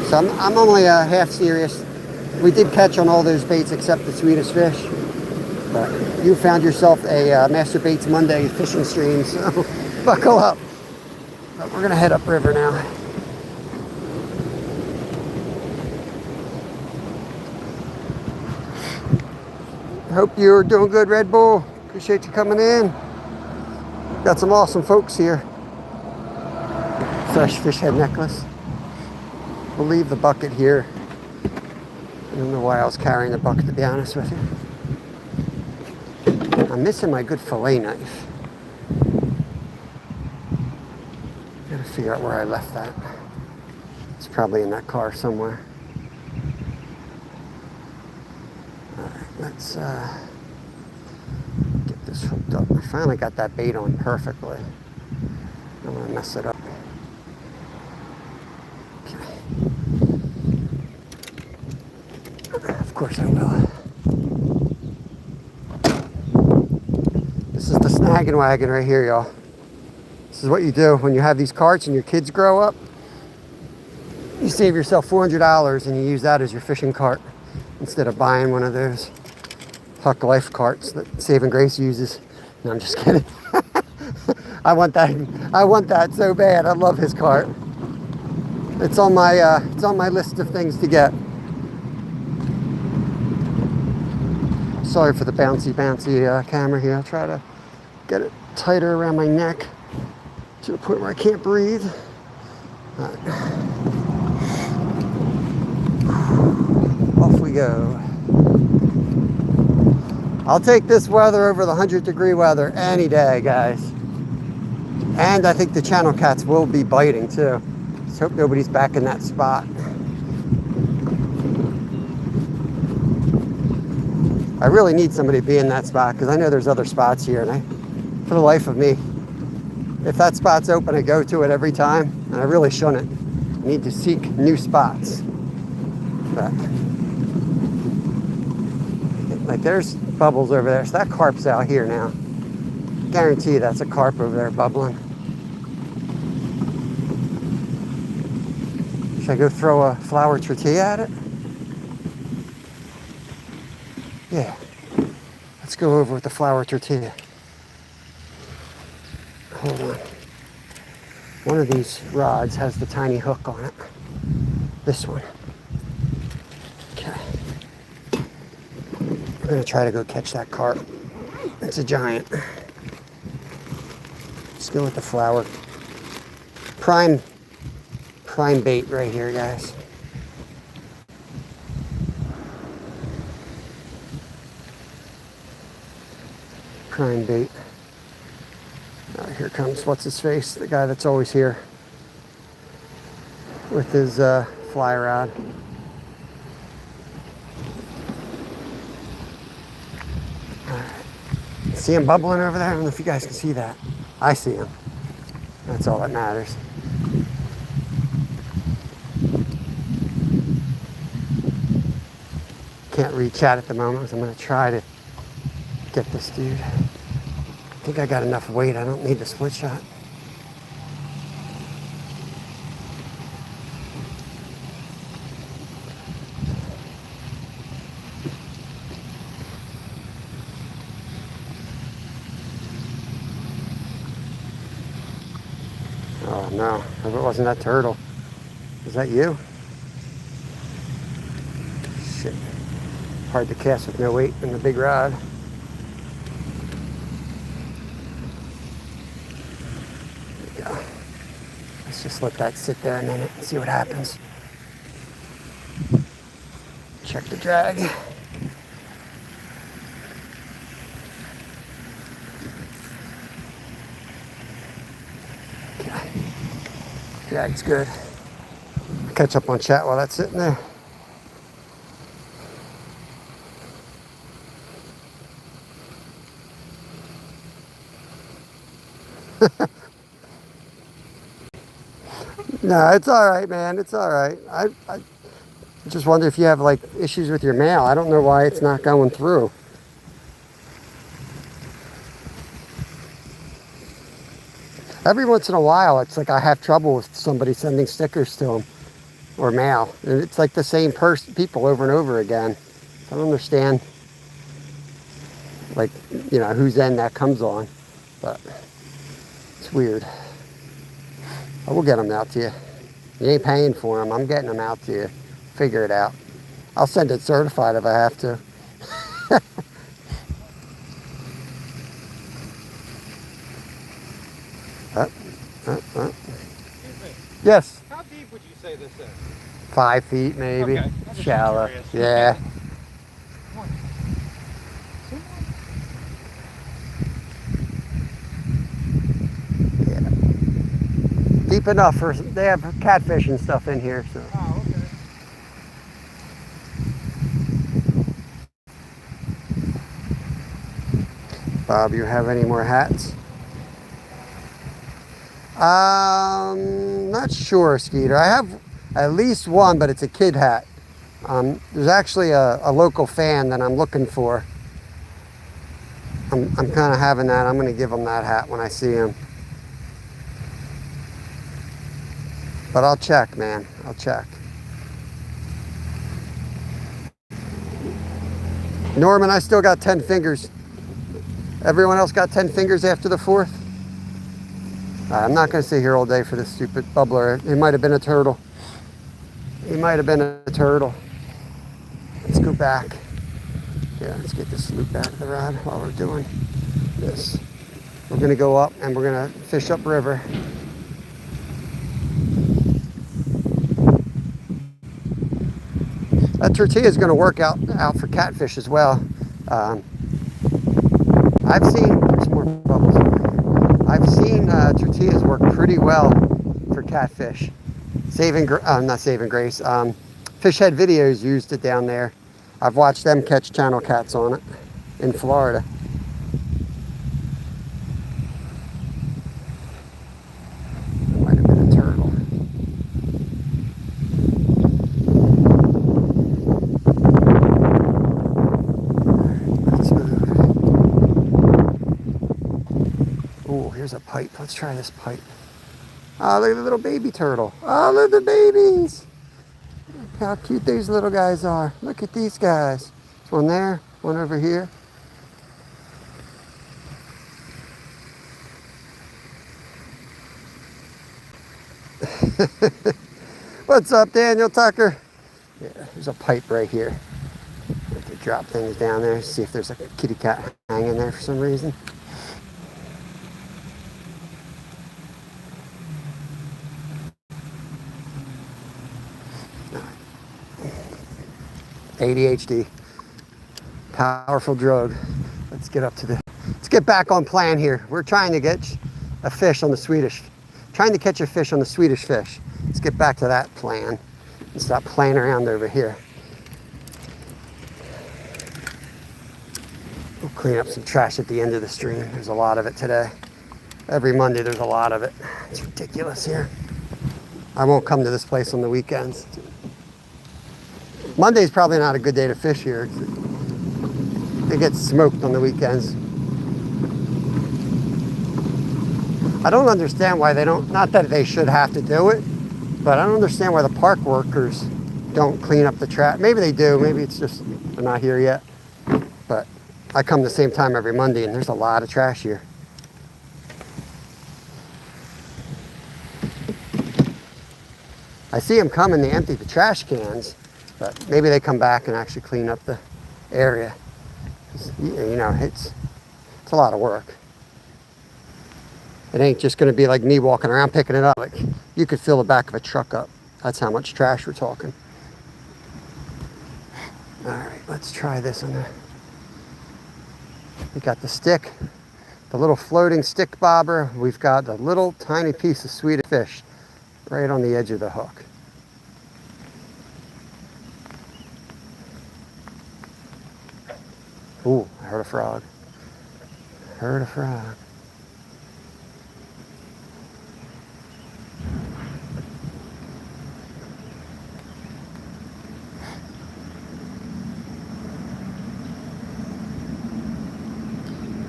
So I'm only half serious. We did catch on all those baits except the Swedish fish. But you found yourself a Master Baits Monday fishing stream, so buckle up. But we're gonna head upriver now. Hope you're doing good, Red Bull. Appreciate you coming in. Got some awesome folks here. Fresh fish head necklace. We'll leave the bucket here. I don't know why I was carrying the bucket, to be honest with you. I'm missing my good fillet knife. Gotta figure out where I left that. It's probably in that car somewhere. Let's get this hooked up. I finally got that bait on perfectly. I don't want to mess it up. Okay. Of course I will. This is the snagging wagon right here, y'all. This is what you do when you have these carts and your kids grow up. You save yourself $400 and you use that as your fishing cart instead of buying one of those Huck Life carts that Saving Grace uses. No, I'm just kidding. I want that so bad. I love his cart. It's on my list of things to get. Sorry for the bouncy camera here. I'll try to get it tighter around my neck to the point where I can't breathe. All right. Off we go. I'll take this weather over the 100-degree weather any day, guys. And I think the channel cats will be biting too. Just hope nobody's back in that spot. I really need somebody to be in that spot because I know there's other spots here, and for the life of me, if that spot's open, I go to it every time, and I really shouldn't. I need to seek new spots. But, like, there's bubbles over there, so that carp's out here now. Guarantee that's a carp over there bubbling. Should I go throw a flour tortilla at it? Yeah. Let's go over with the flour tortilla. Hold on. One of these rods has the tiny hook on it. This one. Okay. I'm gonna try to go catch that carp. It's a giant. Let's go with the flour. Prime bait right here, guys. Prime bait. Here comes what's his face, the guy that's always here with his fly rod. All right. See him bubbling over there? I don't know if you guys can see that. I see him. That's all that matters. Can't reach out at the moment, so I'm going to try to get this dude. I think I got enough weight. I don't need the split shot. Oh no, hope it wasn't that turtle. Is that you? Shit. Hard to cast with no weight and the big rod. Let's just let that sit there a minute and see what happens. Check the drag. Okay. Drag's good. Catch up on chat while that's sitting there. No, it's all right, man. It's all right. I just wonder if you have like issues with your mail. I don't know why it's not going through. Every once in a while, it's like I have trouble with somebody sending stickers to them or mail. And it's like the same people over and over again. I don't understand, like, you know, whose end that comes on, but it's weird. I will get them out to you. You ain't paying for them. I'm getting them out to you. Figure it out. I'll send it certified if I have to. Yes. How deep would you say this is? 5 feet maybe. Okay. Shallow. Yeah. Yeah. Deep enough for, they have catfish and stuff in here. So. Oh, okay. Bob, you have any more hats? Not sure, Skeeter. I have at least one, but it's a kid hat. There's actually a local fan that I'm looking for. I'm kind of having that. I'm going to give him that hat when I see him. But I'll check, man. I'll check. Norman, I still got 10 fingers. Everyone else got 10 fingers after the 4th? I'm not going to sit here all day for this stupid bubbler. It might have been a turtle. It might have been a turtle. Let's go back. Yeah, let's get this loop out of the rod while we're doing this. We're going to go up and we're going to fish upriver. That tortilla is going to work out for catfish as well. I've seen, there's more bubbles over here. I've seen tortillas work pretty well for catfish. Not Saving Grace. Fish Head Videos used it down there. I've watched them catch channel cats on it in Florida. It might have been a turtle. Let's move. Oh, here's a pipe. Let's try this pipe. Oh, look at the little baby turtle. Oh, look at the babies. Look how cute these little guys are. Look at these guys. There's one there, one over here. What's up, Daniel Tucker? Yeah, there's a pipe right here. Have to drop things down there, see if there's a kitty cat hanging there for some reason. ADHD, powerful drug. Let's get back on plan here. We're trying to get a fish on the Swedish, trying to catch a fish on the Swedish fish. Let's get back to that plan and stop playing around over here. We'll clean up some trash at the end of the stream. There's a lot of it today. Every Monday there's a lot of it. It's ridiculous here. I won't come to this place on the weekends. Monday's probably not a good day to fish here. They get smoked on the weekends. I don't understand why they don't, not that they should have to do it, but I don't understand why the park workers don't clean up the trash. Maybe they do, maybe it's just they're not here yet. But I come the same time every Monday and there's a lot of trash here. I see them coming, they empty the trash cans. But maybe they come back and actually clean up the area. You know, it's a lot of work. It ain't just going to be like me walking around picking it up. Like, you could fill the back of a truck up. That's how much trash we're talking. All right, let's try this one. We got the stick, the little floating stick bobber. We've got a little tiny piece of Swedish fish right on the edge of the hook. Ooh, I heard a frog. Heard a frog.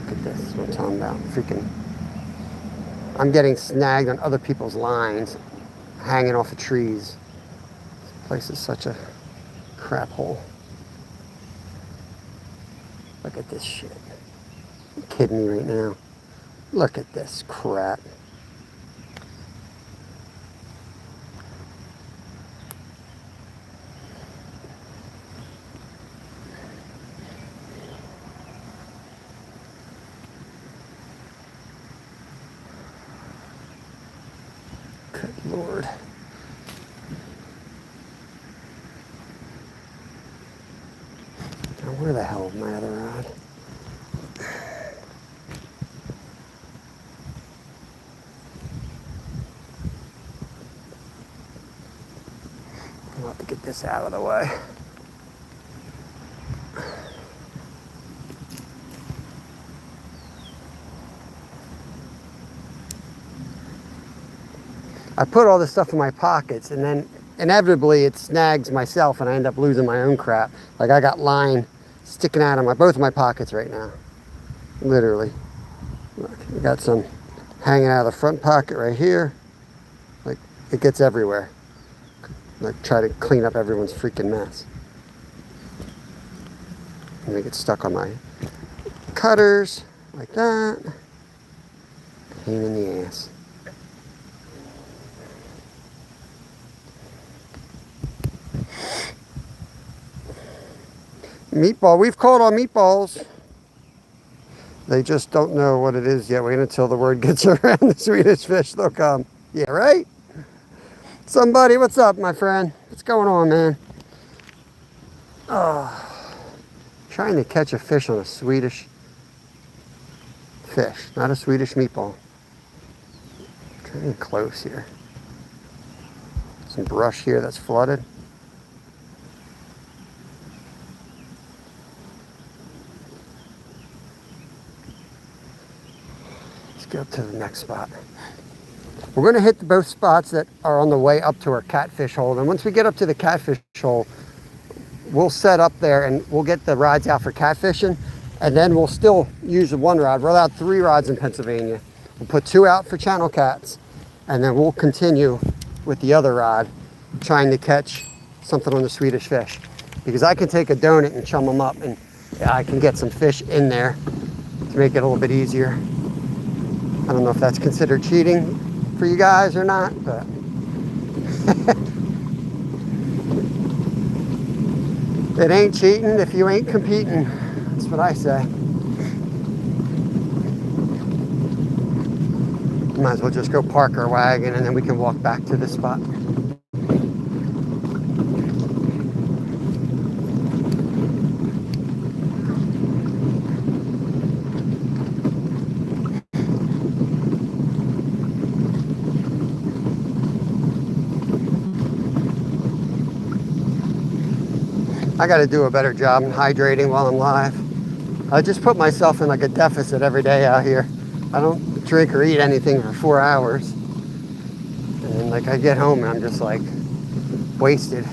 Look at this, that's what I'm talking about. Freaking, I'm getting snagged on other people's lines, hanging off of trees. This place is such a crap hole. Look at this shit. You're kidding me right now. Look at this crap. Good Lord. Now where the hell is my other rod? I'll have to get this out of the way. I put all this stuff in my pockets, and then inevitably it snags myself and I end up losing my own crap. Like I got line sticking out of both of my pockets right now. Literally. Look, I got some hanging out of the front pocket right here. Like it gets everywhere. Like try to clean up everyone's freaking mess. And they get stuck on my cutters like that. Pain in the ass. Meatball, we've caught on meatballs. They just don't know what it is yet. Wait until the word gets around the Swedish fish, they'll come. Yeah, right? Somebody, what's up, my friend? What's going on, man? Oh, trying to catch a fish on a Swedish fish, not a Swedish meatball. Getting close here. Some brush here that's flooded. Let's go up to the next spot. We're going to hit both spots that are on the way up to our catfish hole. And once we get up to the catfish hole, we'll set up there and we'll get the rods out for catfishing. And then we'll still use the one rod. We're allowed 3 rods in Pennsylvania. We'll put 2 out for channel cats. And then we'll continue with the other rod, trying to catch something on the Swedish fish. Because I can take a donut and chum them up, and I can get some fish in there to make it a little bit easier. I don't know if that's considered cheating for you guys or not, but it ain't cheating if you ain't competing. That's what I say. Might as well just go park our wagon and then we can walk back to this spot. I got to do a better job in hydrating while I'm live. I just put myself in like a deficit every day out here. I don't drink or eat anything for 4 hours. And then like I get home and I'm just like wasted.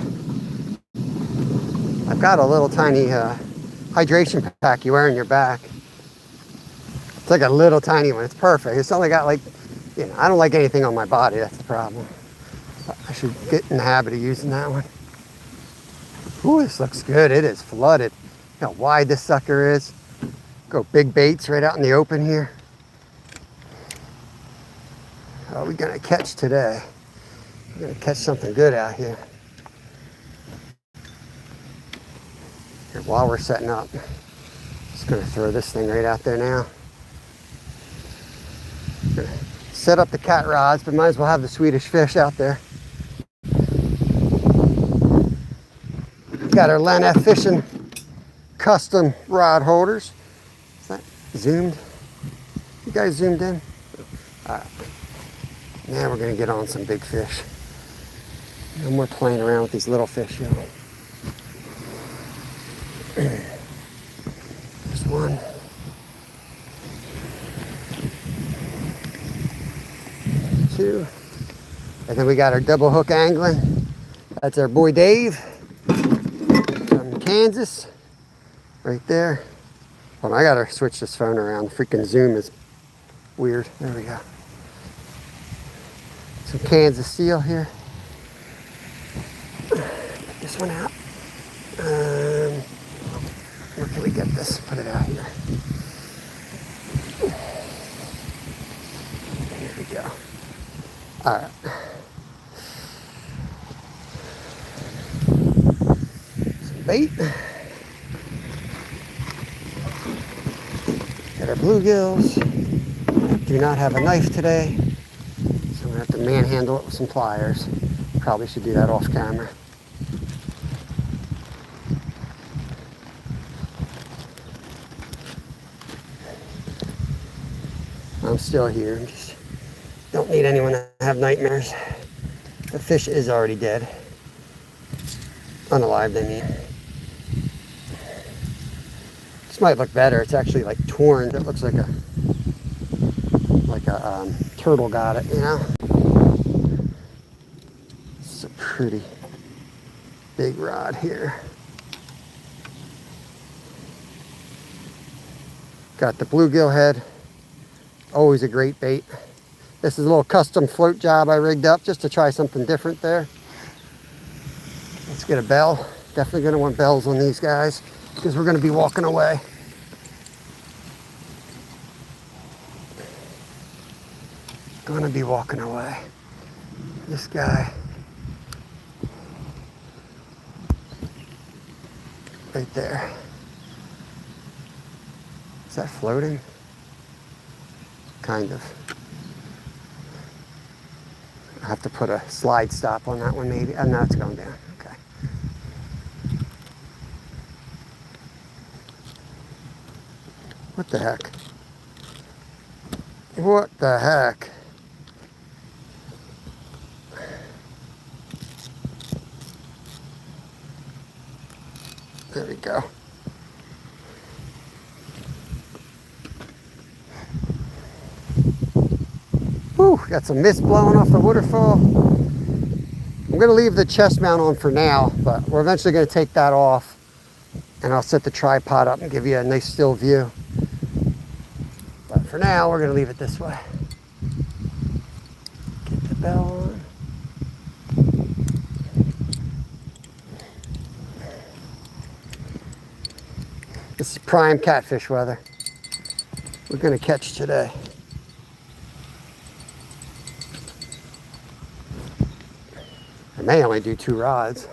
I've got a little tiny hydration pack you wear on your back. It's like a little tiny one. It's perfect. It's only got like, you know, I don't like anything on my body. That's the problem. I should get in the habit of using that one. Ooh, this looks good. It is flooded. Look how wide this sucker is. Go big baits right out in the open here. What are we gonna catch today? We're gonna catch something good out here. Here, while we're setting up, just gonna throw this thing right out there now. Gonna set up the cat rods, but might as well have the Swedish fish out there. got our Len F Fishing custom rod holders. Is that zoomed? You guys zoomed in? All right. Now we're gonna get on some big fish. No more playing around with these little fish, y'all. There's one. Two. And then we got our double hook angling. That's our boy Dave from Kansas. Right there. Hold on, I gotta switch this phone around. The freaking zoom is weird. There we go. Some Kansas steel here. Get this one out. Where can we get this? Put it out here. Here we go. All right. Some bait. Got our bluegills. Do not have a knife today, so I'm gonna have to manhandle it with some pliers. Probably should do that off camera. I'm still here. Just don't need anyone to have nightmares. The fish is already dead. Unalived, I mean. This might look better. It's actually like torn. It looks like a turtle got it, you know? It's a pretty big rod here. Got the bluegill head. Always a great bait. This is a little custom float job I rigged up just to try something different there. Let's get a bell. Definitely gonna want bells on these guys because we're gonna be walking away. Gonna be walking away. This guy. Right there. Is that floating? Kind of. I have to put a slide stop on that one maybe. Oh, no, it's going down. Okay. What the heck? What the heck? There we go. Whew, got some mist blowing off the waterfall. I'm going to leave the chest mount on for now, but we're eventually going to take that off. And I'll set the tripod up and give you a nice still view. But for now, we're going to leave it this way. Get the bell on. This is prime catfish weather. We're going to catch today. I may only do 2 rods.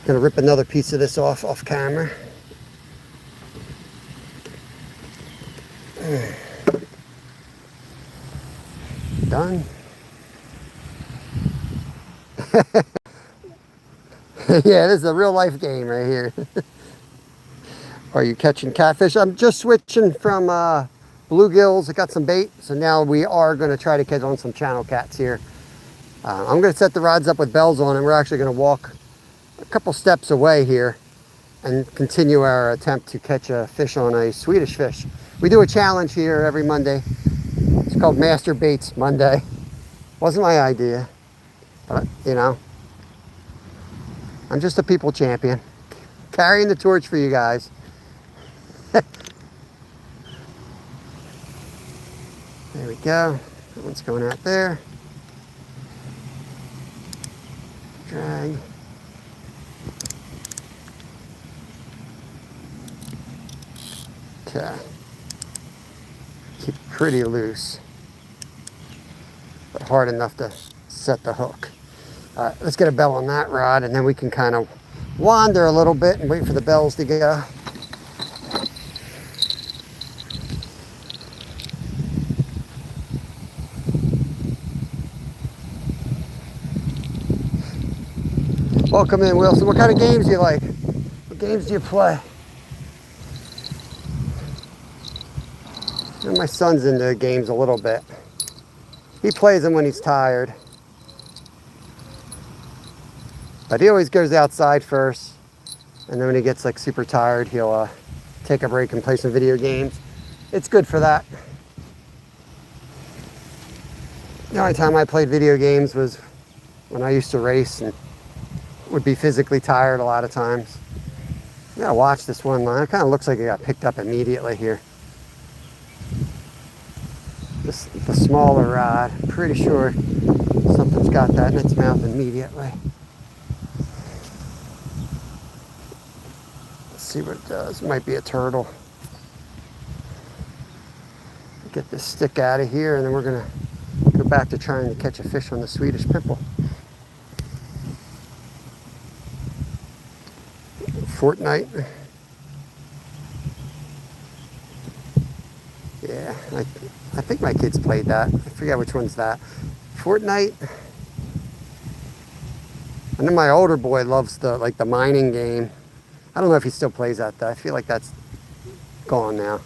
Gonna rip another piece of this off camera. Done. Yeah, this is a real life game right here. Are you catching catfish? I'm just switching from bluegills. I got some bait, so now we are going to try to catch on some channel cats here. I'm going to set the rods up with bells on, and we're actually going to walk a couple steps away here and continue our attempt to catch a fish on a Swedish fish. We do a challenge here every Monday. It's called Master Baits Monday. Wasn't my idea, but you know, I'm just a people champion, carrying the torch for you guys. There we go. That one's going out there. Drag. Okay. Keep it pretty loose, but hard enough to set the hook. All right, let's get a bell on that rod, and then we can kind of wander a little bit and wait for the bells to go. Welcome in, Wilson. What kind of games do you like? What games do you play? And my son's into games a little bit. He plays them when he's tired. But he always goes outside first. And then when he gets like super tired, he'll take a break and play some video games. It's good for that. The only time I played video games was when I used to race and would be physically tired a lot of times. I gotta watch this one line. It kind of looks like it got picked up immediately here. The smaller rod, I'm pretty sure something's got that in its mouth immediately. Let's see what it does. It might be a turtle. Get this stick out of here, and then we're gonna go back to trying to catch a fish on the Swedish pimple. Fortnite. Yeah, I think my kids played that. I forget which one's that. Fortnite. And then my older boy loves the mining game. I don't know if he still plays that though. I feel like that's gone now.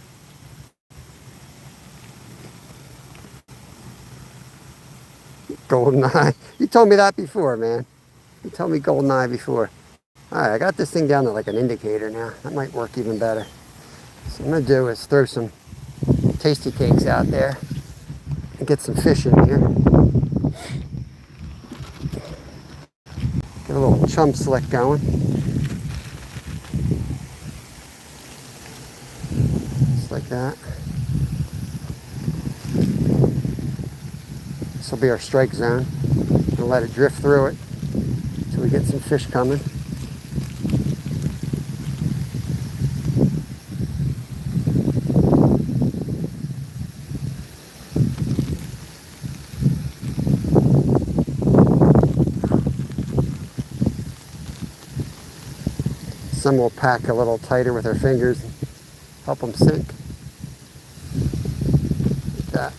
GoldenEye. You told me that before, man. You told me GoldenEye before. Alright, I got this thing down to like an indicator now. That might work even better. So what I'm going to do is throw some tasty cakes out there and get some fish in here. Get a little chum slick going. Just like that. This will be our strike zone. We'll let it drift through it until we get some fish coming. Some will pack a little tighter with their fingers and help them sink. Like that.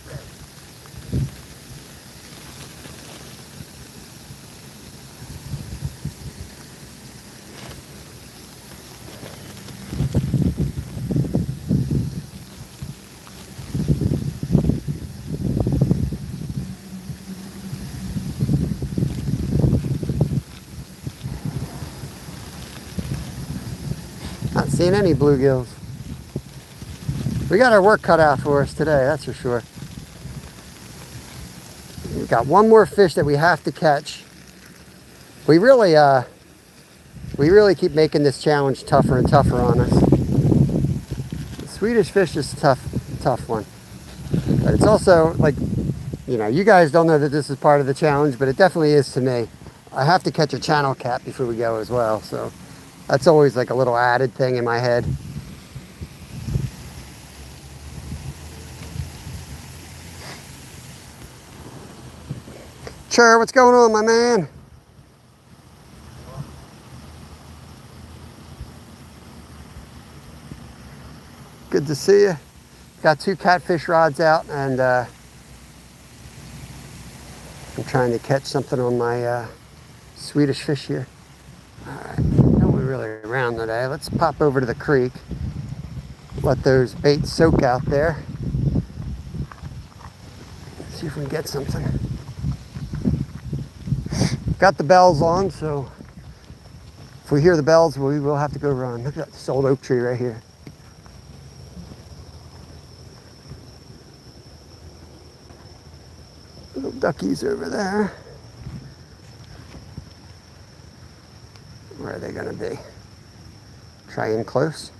Not seeing any bluegills. We got our work cut out for us today, that's for sure. We've got one more fish that we have to catch. We really keep making this challenge tougher and tougher on us. The Swedish fish is a tough one. But it's also like, you know, you guys don't know that this is part of the challenge, but it definitely is to me. I have to catch a channel cat before we go as well, so that's always like a little added thing in my head. Chur, what's going on, my man? Good to see you. Got 2 catfish rods out, and I'm trying to catch something on my Swedish fish here. All right, no one really around today. Let's pop over to the creek. Let those baits soak out there. See if we can get something. Got the bells on, so if we hear the bells, we will have to go run. Look at this old oak tree right here. Little duckies over there. Where are they gonna be? Try in close.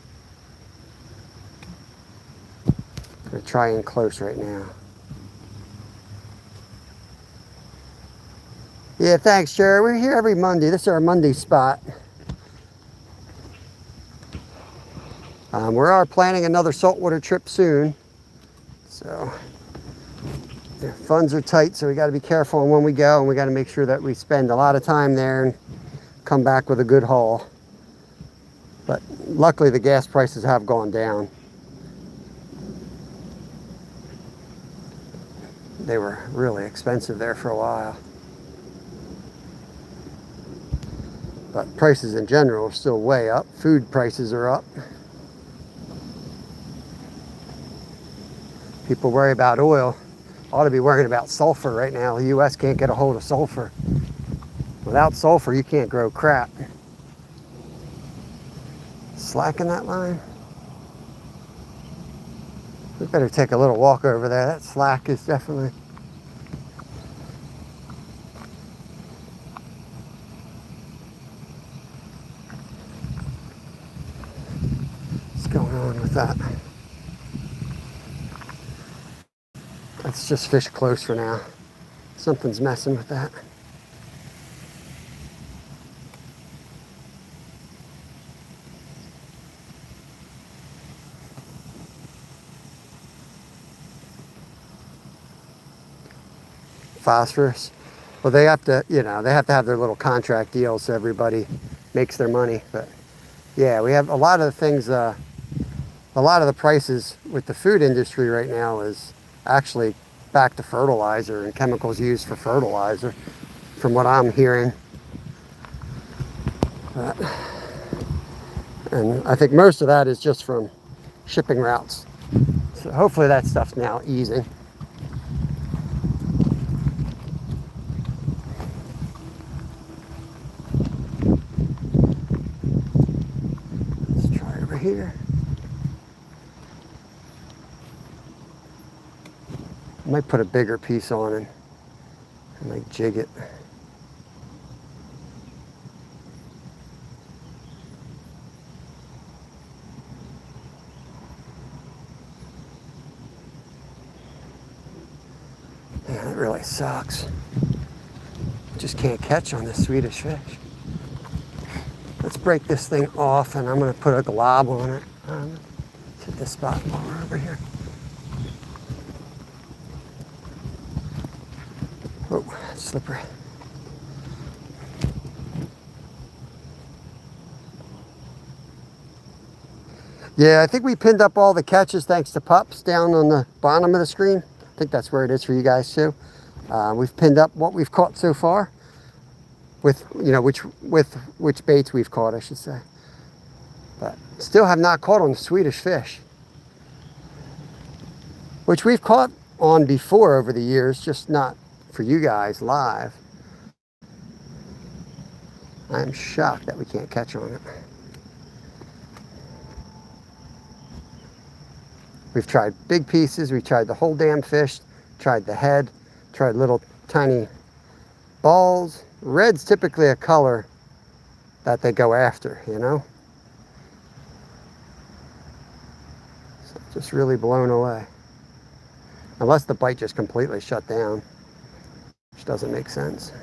I'm gonna try in close right now. Yeah, thanks, Jerry. We're here every Monday. This is our Monday spot. We are planning another saltwater trip soon. So, the funds are tight, so we got to be careful on when we go, and we got to make sure that we spend a lot of time there and come back with a good haul. But luckily, the gas prices have gone down. They were really expensive there for a while. But prices in general are still way up. Food prices are up. People worry about oil. Ought to be worrying about sulfur right now. The U.S. can't get a hold of sulfur. Without sulfur, you can't grow crap. Slacking that line. We better take a little walk over there. That slack is definitely... What's going on with that? Let's just fish close for now. Something's messing with that. Phosphorus. Well, they have to, you know, they have to have their little contract deals so everybody makes their money. But yeah, we have a lot of the things, a lot of the prices with the food industry right now is actually back to fertilizer and chemicals used for fertilizer, from what I'm hearing. And I think most of that is just from shipping routes. So hopefully that stuff's now easing. Let's try over here. I might put a bigger piece on and like jig it. Yeah, that really sucks. Just can't catch on this Swedish fish. Let's break this thing off and I'm gonna put a glob on it. Hit this spot while we're over here. Oh, that's slippery. Yeah, I think we pinned up all the catches thanks to pups down on the bottom of the screen. I think that's where it is for you guys too. We've pinned up what we've caught so far with, you know, which baits we've caught, I should say. But still have not caught on the Swedish fish, which we've caught on before over the years, just not for you guys live. I am shocked that we can't catch on it. We've tried big pieces, we tried the whole damn fish, tried the head, tried little tiny balls. Red's typically a color that they go after, you know? So just really blown away. Unless the bite just completely shut down, which doesn't make sense.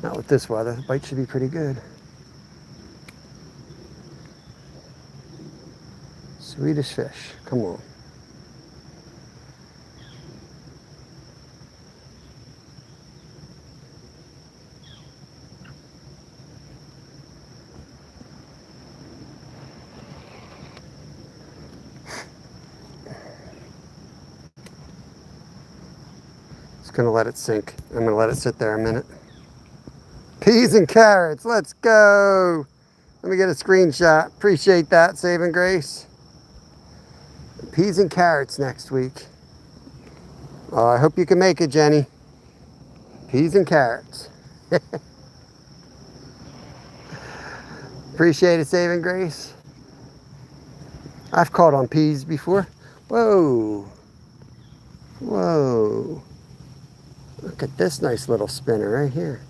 Not with this weather, the bite should be pretty good. Swedish fish, come on. Just gonna let it sink. I'm gonna let it sit there a minute. Peas and carrots, let's go. Let me get a screenshot. Appreciate that, Saving Grace. Peas and carrots next week. I hope you can make it, Jenny. Peas and carrots. Appreciate it, Saving Grace. I've caught on peas before. Whoa. Whoa. Look at this nice little spinner right here.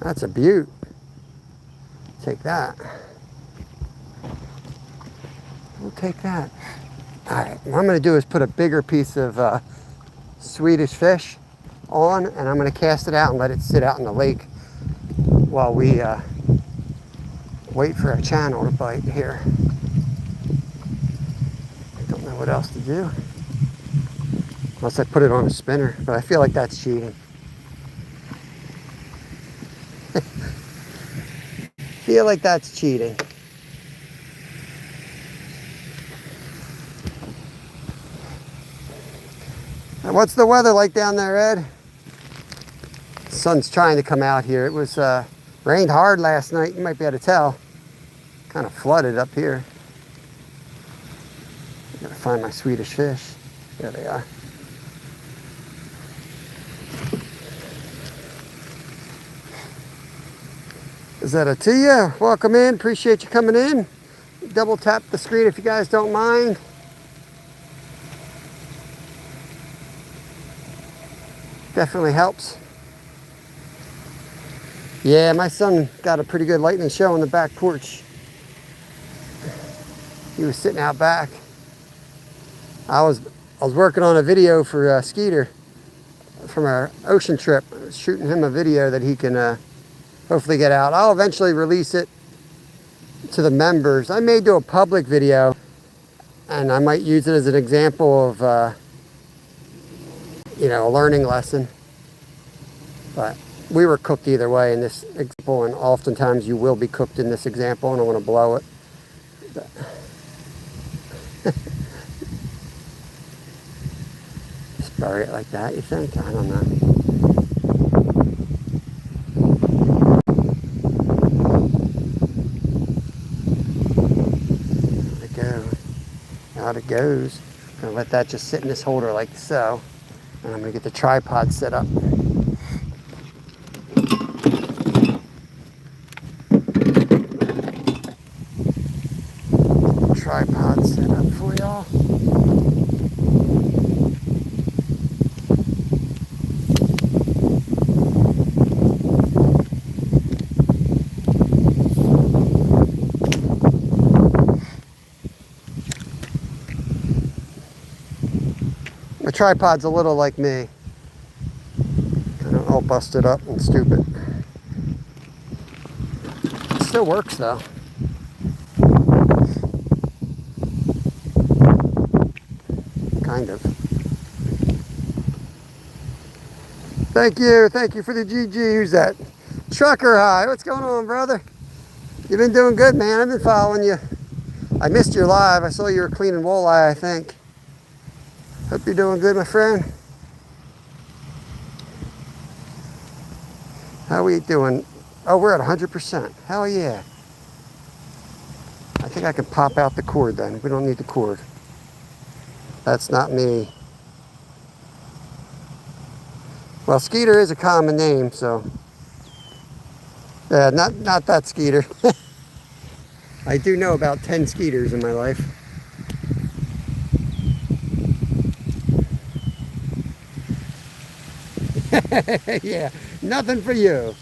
That's a beaut. Take that. We'll take that. All right, what I'm gonna do is put a bigger piece of Swedish fish on, and I'm gonna cast it out and let it sit out in the lake while we wait for a channel to bite here. I don't know what else to do. Unless I put it on a spinner, but I feel like that's cheating. Feel like that's cheating. And what's the weather like down there, Ed? The sun's trying to come out here. It was rained hard last night. You might be able to tell. Kind of flooded up here. Gotta find my Swedish fish. There they are. Is that a Tortilla? Welcome in. Appreciate you coming in. Double tap the screen if you guys don't mind. Definitely helps. Yeah, my son got a pretty good lightning show on the back porch. He was sitting out back. I was working on a video for Skeeter from our ocean trip. I was shooting him a video that he can hopefully get out. I'll eventually release it to the members. I may do a public video, and I might use it as an example of you know, a learning lesson. But we were cooked either way in this example, and oftentimes you will be cooked in this example, and I want to blow it. Just bury it like that, you think? I don't know. There it goes. Out it goes. I'm going to let that just sit in this holder like so. And I'm going to get the tripod set up. Tripod set up for y'all. My tripod's a little like me. Kind of all busted up and stupid. It still works though. Kind of. Thank you for the GG. Who's that? Trucker High. What's going on, brother? You've been doing good, man. I've been following you. I missed your live. I saw you were cleaning walleye, I think. Hope you're doing good, my friend. How are we doing? Oh, we're at 100%. Hell yeah. I think I can pop out the cord then. We don't need the cord. That's not me. Well, Skeeter is a common name, so. Yeah, not that Skeeter. I do know about 10 Skeeters in my life. Yeah, nothing for you.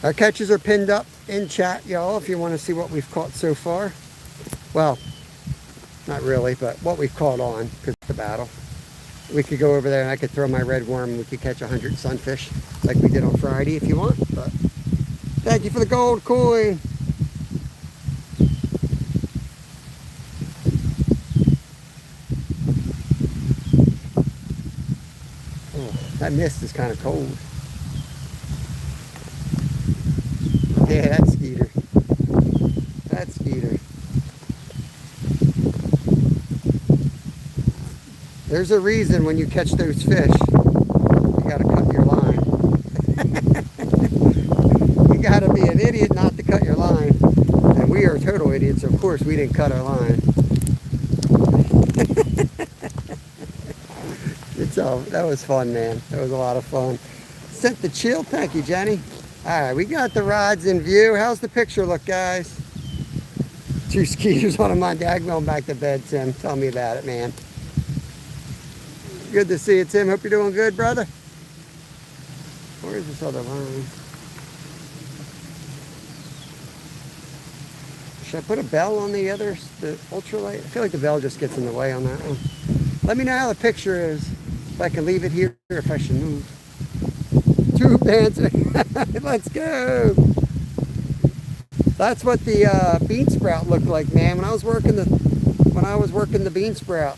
Our catches are pinned up in chat, y'all, if you want to see what we've caught so far. Well, not really, but what we've caught on, because it's the battle. We could go over there and I could throw my red worm and we could catch 100 sunfish like we did on Friday if you want. But thank you for the gold coin. Oh, that mist is kind of cold. Yeah, that's Skeeter. That's Skeeter. There's a reason when you catch those fish, you gotta cut your line. You gotta be an idiot not to cut your line. And we are total idiots, of course we didn't cut our line. That was fun, man. That was a lot of fun. Sent the chill, thank you, Jenny. Alright, we got the rods in view. How's the picture look, guys? 2 Skeeters on a Monday. I'm going back to bed, Tim. Tell me about it, man. Good to see you, Tim. Hope you're doing good, brother. Where's this other line? Should I put a bell on the ultralight? I feel like the bell just gets in the way on that one. Let me know how the picture is. If I can leave it here or if I should move. Tube dancing. Let's go. That's what the bean sprout looked like, man. When I was working the bean sprout.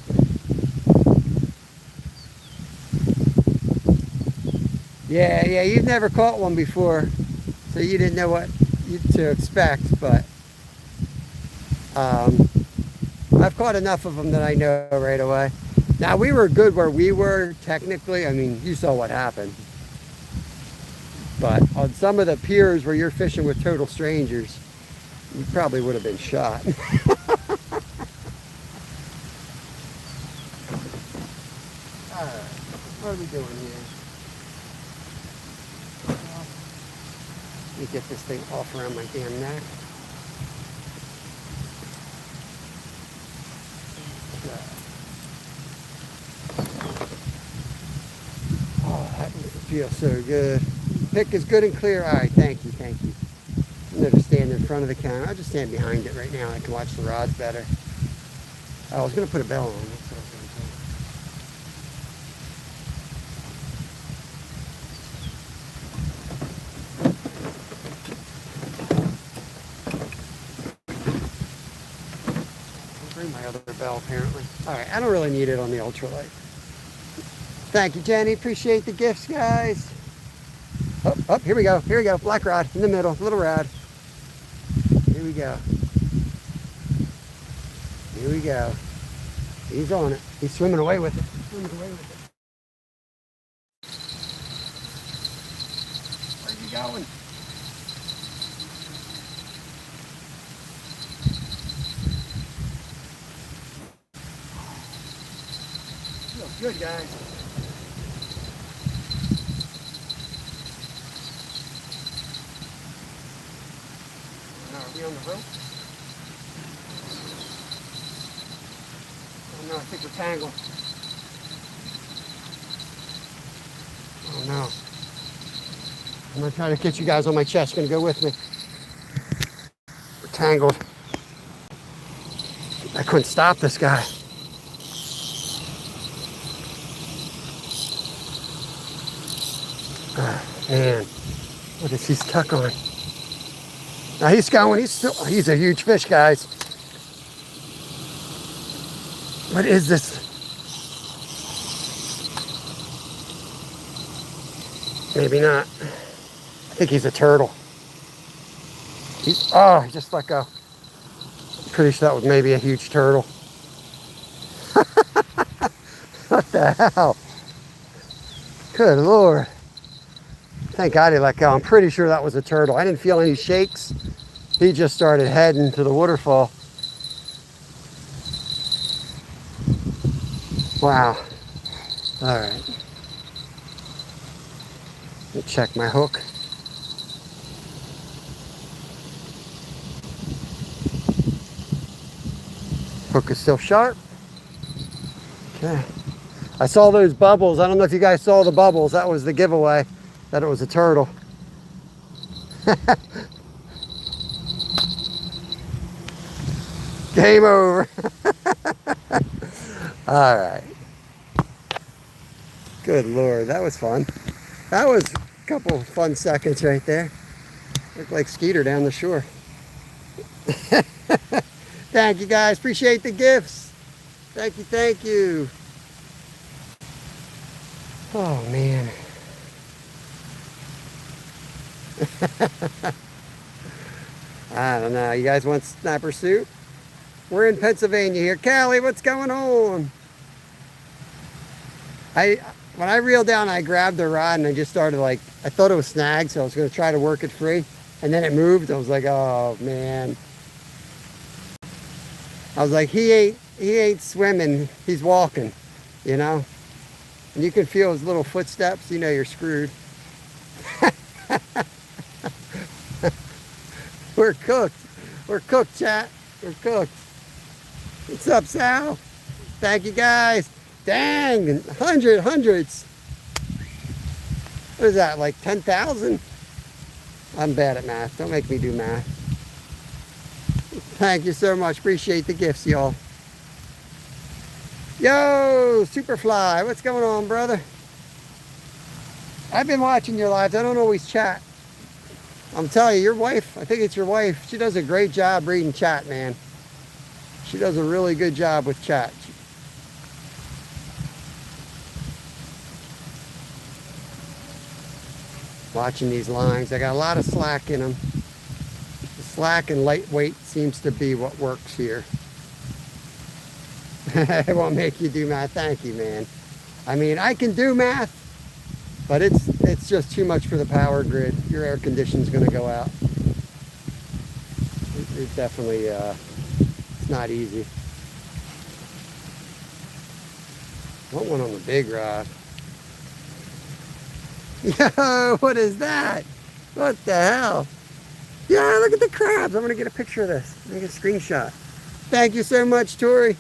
Yeah, you've never caught one before, so you didn't know what to expect, but I've caught enough of them that I know right away. Now, we were good where we were, technically. I mean, you saw what happened. But on some of the piers where you're fishing with total strangers, you probably would have been shot. Alright, what are we doing here? Let me get this thing off around my damn neck. Oh, that feels so good. Pick is good and clear. All right, thank you, thank you. I'm going to stand in front of the camera. I'll just stand behind it right now. I can watch the rods better. Oh, I was going to put a bell on. That's what I was going to do. Bring my other bell, apparently. All right, I don't really need it on the ultralight. Thank you, Jenny. Appreciate the gifts, guys. Oh, here we go. Here we go. Black rod in the middle. Little rod. Here we go. Here we go. He's on it. He's swimming away with it. Swimming away with it. Where's he going? Feels good, guys. Now, are we on the rope? Oh no, I think we're tangled. Oh no. I'm gonna try to get you guys on my chest. You're gonna go with me. We're tangled. I couldn't stop this guy. Oh, man, what is he stuck on? Now he's going. He's a huge fish, guys. What is this? Maybe not. I think he's a turtle. He just let go. I'm pretty sure that was maybe a huge turtle. What the hell? Good Lord. Thank God he let go. I'm pretty sure that was a turtle. I didn't feel any shakes. He just started heading to the waterfall. Wow. All right. Let me check my hook. Hook is still sharp. Okay. I saw those bubbles. I don't know if you guys saw the bubbles. That was the giveaway that it was a turtle. Game over. All right. Good Lord, that was fun. That was a couple of fun seconds right there. Looked like Skeeter down the shore. Thank you, guys. Appreciate the gifts. Thank you, thank you. Oh, man. I don't know. You guys want snapper soup? We're in Pennsylvania here. Callie, what's going on? When I reeled down, I grabbed the rod and I just started I thought it was snagged, so I was going to try to work it free. And then it moved. I was like, oh, man. I was like, he ain't swimming. He's walking, you know? And you can feel his little footsteps. You know you're screwed. We're cooked. We're cooked, chat. We're cooked. What's up, Sal? Thank you, guys. Dang, hundreds. What is that, like 10,000? I'm bad at math. Don't make me do math. Thank you so much. Appreciate the gifts, y'all. Yo, Superfly, what's going on, brother? I've been watching your lives. I don't always chat. I'm telling you, your wife, I think it's your wife, she does a great job reading chat, man. She does a really good job with chat. Watching these lines, I got a lot of slack in them. The slack and lightweight seems to be what works here. It won't make you do math. Thank you, man. I mean, I can do math, but it's just too much for the power grid. Your air conditioning's going to go out. It definitely, it's not easy. Want one on the big rod. Yo, what is that? What the hell? Yeah, look at the crabs. I'm going to get a picture of this. Make a screenshot. Thank you so much, Tori.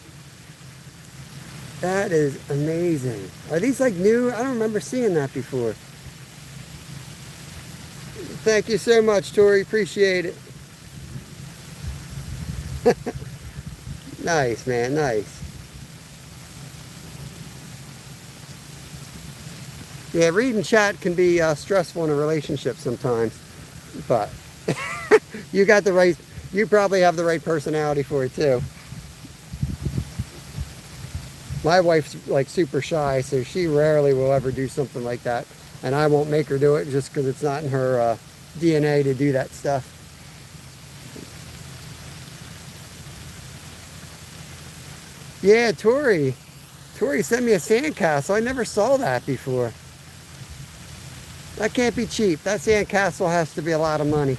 That is amazing. Are these like new? I don't remember seeing that before. Thank you so much, Tori. Appreciate it. Nice, man. Nice. Yeah, reading chat can be stressful in a relationship sometimes, but you got the right, you probably have the right personality for it too. My wife's like super shy, so she rarely will ever do something like that, and I won't make her do it just because it's not in her DNA to do that stuff. Yeah, Tori sent me a sandcastle. I never saw that before. That can't be cheap. That sandcastle has to be a lot of money.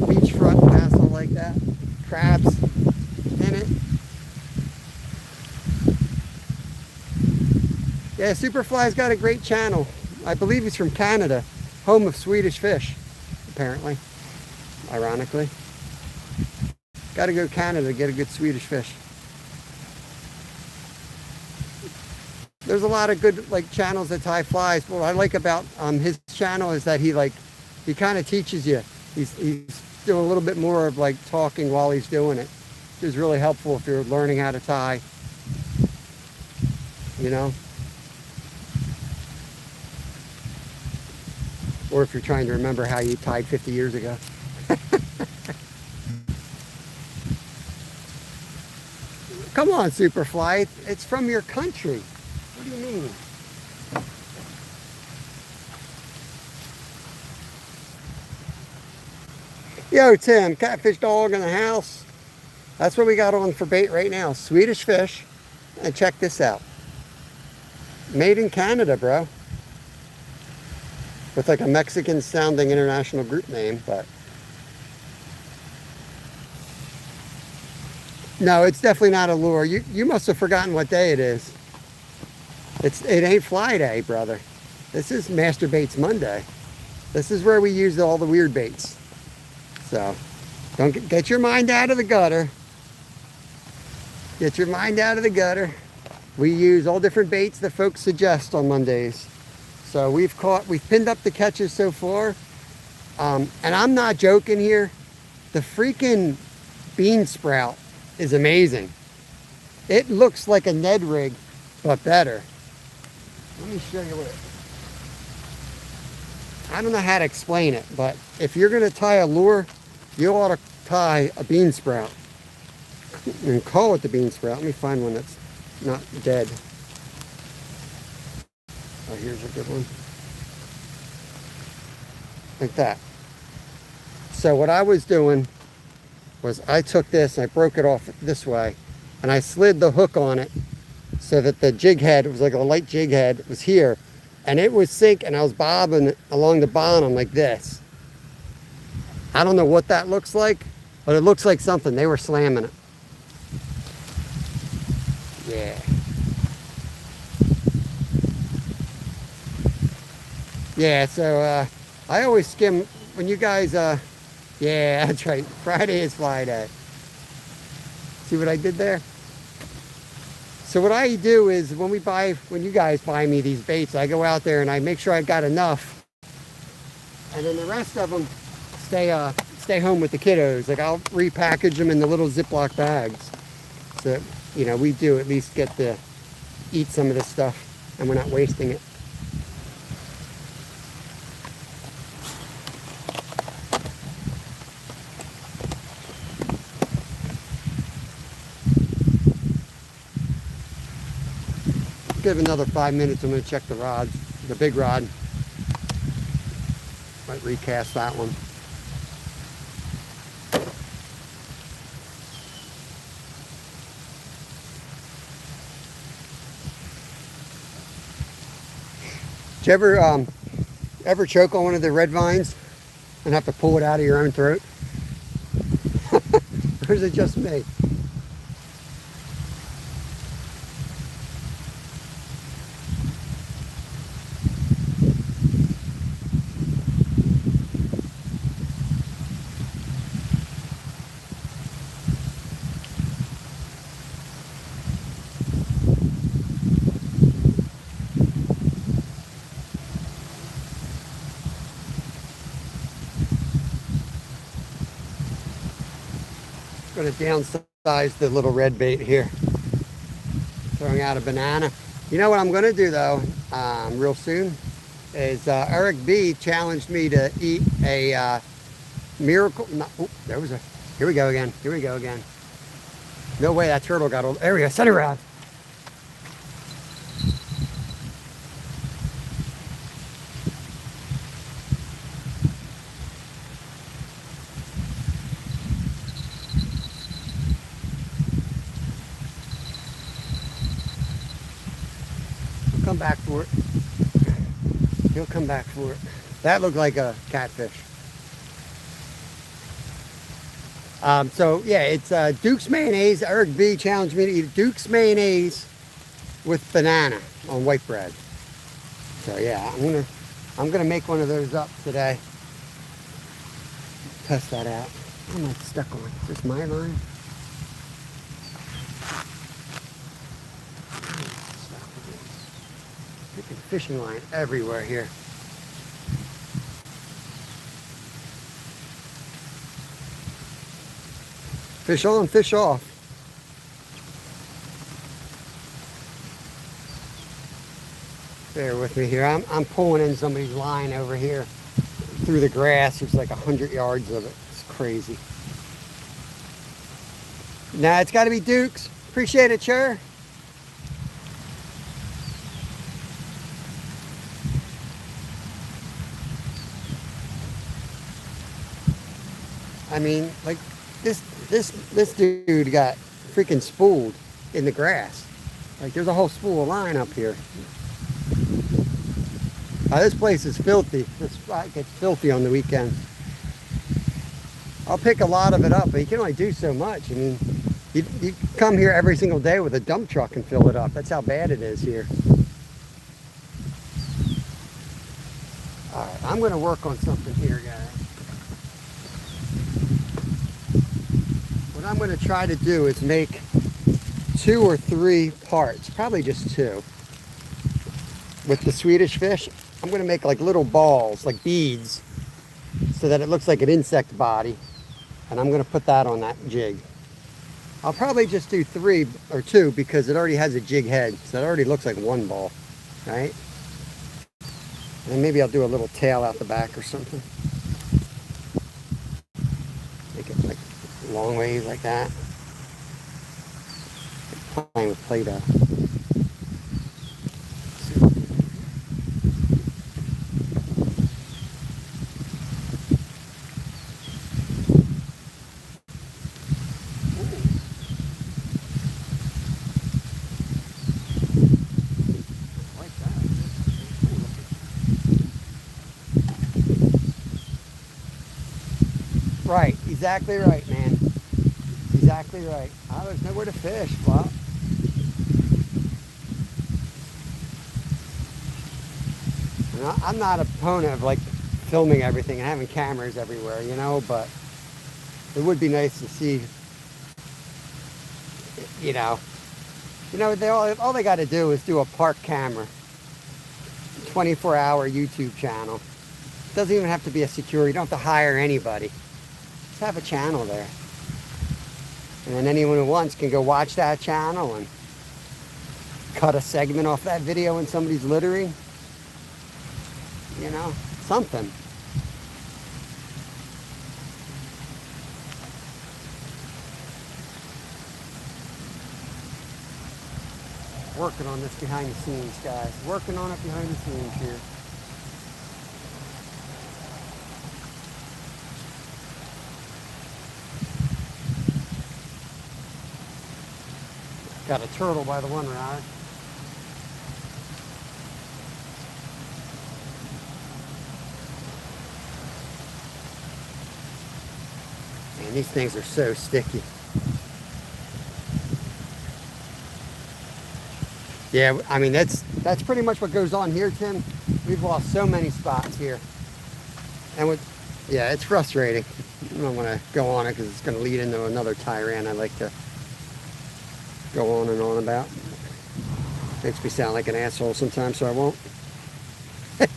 Beachfront castle like that. Crabs in it. Yeah, Superfly's got a great channel. I believe he's from Canada. Home of Swedish fish, apparently. Ironically. Gotta go to Canada to get a good Swedish fish. There's a lot of good like channels that Ty flies. What I like about his channel is that he kind of teaches you. He's doing a little bit more of like talking while he's doing it, which is really helpful if you're learning how to tie. You know, or if you're trying to remember how you tied 50 years ago. Come on, Superfly. It's from your country. What do you mean? Yo, Tim, catfish dog in the house. That's what we got on for bait right now. Swedish fish. And check this out. Made in Canada, bro. With like a Mexican sounding international group name, but no, it's definitely not a lure. You must have forgotten what day it is. It ain't fly day, brother. This is Master Baits Monday. This is where we use all the weird baits. So don't get your mind out of the gutter. Get your mind out of the gutter. We use all different baits that folks suggest on Mondays. So we've pinned up the catches so far. And I'm not joking here. The freaking bean sprout is amazing. It looks like a Ned rig, but better. Let me show you what I don't know how to explain it, but if you're going to tie a lure, you ought to tie a bean sprout and call it the bean sprout. Let me find one that's not dead. Oh, here's a good one. Like that. So what I was doing was I took this and I broke it off this way and I slid the hook on it so that the jig head, it was like a light jig head, was here. And it was sinking, I was bobbing along the bottom like this. I don't know what that looks like, but it looks like something. They were slamming it. Yeah. Yeah, so I always skim, when you guys, yeah, that's right, Friday is fly day. See what I did there? So what I do is when you guys buy me these baits, I go out there and I make sure I got enough. And then the rest of them stay home with the kiddos. Like I'll repackage them in the little Ziploc bags. So, you know, we do at least get to eat some of this stuff and we're not wasting it. Give another 5 minutes. I'm going to check the rod, the big rod. Might recast that one. Did you ever choke on one of the red vines and have to pull it out of your own throat? Or is it just me? Going to downsize the little red bait here. Throwing out a banana. You know what I'm going to do though, real soon, is Eric B challenged me to eat a miracle. No, oh, there was a. Here we go again. Here we go again. No way that turtle got old. There we go. Center rod. Come back for it. He'll come back for it. That looked like a catfish. So yeah, it's Duke's mayonnaise. Eric B challenged me to eat Duke's mayonnaise with banana on white bread. So yeah, I'm gonna make one of those up today. Test that out. How am I stuck on? Is this my line? Fishing line everywhere here. Fish on, fish off. Bear with me here. I'm pulling in somebody's line over here through the grass. There's like 100 yards of it. It's crazy. Nah, it's got to be Duke's. Appreciate it, sure. I mean, like this dude got freaking spooled in the grass. Like there's a whole spool of line up here. This place is filthy. This spot gets filthy on the weekend. I'll pick a lot of it up, but you can only do so much. I mean, you come here every single day with a dump truck and fill it up. That's how bad it is here. All right, I'm going to work on something here, guys. What I'm going to try to do is make 2 or 3 parts, probably just 2. With the Swedish fish, I'm going to make like little balls, like beads, so that it looks like an insect body. And I'm going to put that on that jig. I'll probably just do 3 or 2 because it already has a jig head, so it already looks like one ball, right? And maybe I'll do a little tail out the back or something. Make it like long ways like that. Playing with Play-Doh. Right, exactly right, man. Exactly right. Oh, there's nowhere to fish. Well, I'm not a proponent of like filming everything and having cameras everywhere, you know, but it would be nice to see, you know, all they got to do is do a park camera, 24-hour YouTube channel. It doesn't even have to be a security. You don't have to hire anybody. Just have a channel there. And then anyone who wants can go watch that channel and cut a segment off that video when somebody's littering. You know, something. Working on this behind the scenes, guys. Working on it behind the scenes here. Got a turtle by the one rod. Man, these things are so sticky. Yeah, I mean, that's pretty much what goes on here, Tim. We've lost so many spots here. And yeah, it's frustrating. I don't want to go on it because it's going to lead into another tirade I like to go on and on about. Makes me sound like an asshole sometimes, so I won't. Yeah,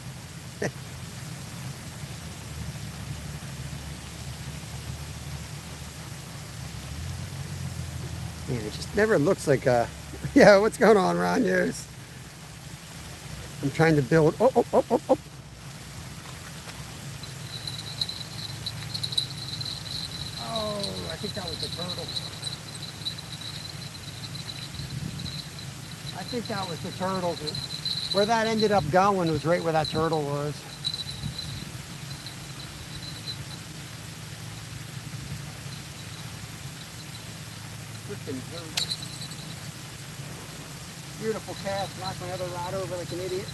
it just never looks like a... Yeah, what's going on, Ron? Yes. I'm trying to build... Oh, oh, oh, oh, oh. Oh, I think that was the turtle. I think that was the turtle. Where that ended up going was right where that turtle was. Freaking turtle. Beautiful cast. Knocked my other rod over like an idiot.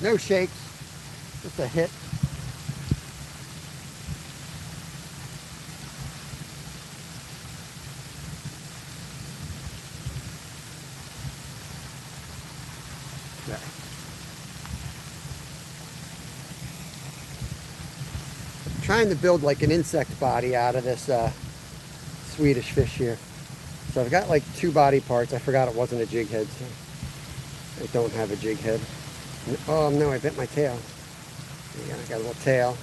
No shakes. Just a hit. Yeah. I'm trying to build like an insect body out of this Swedish fish here. So I've got like 2 body parts. I forgot it wasn't a jig head, so I don't have a jig head. Oh no, I bent my tail. Yeah, I got a little tail.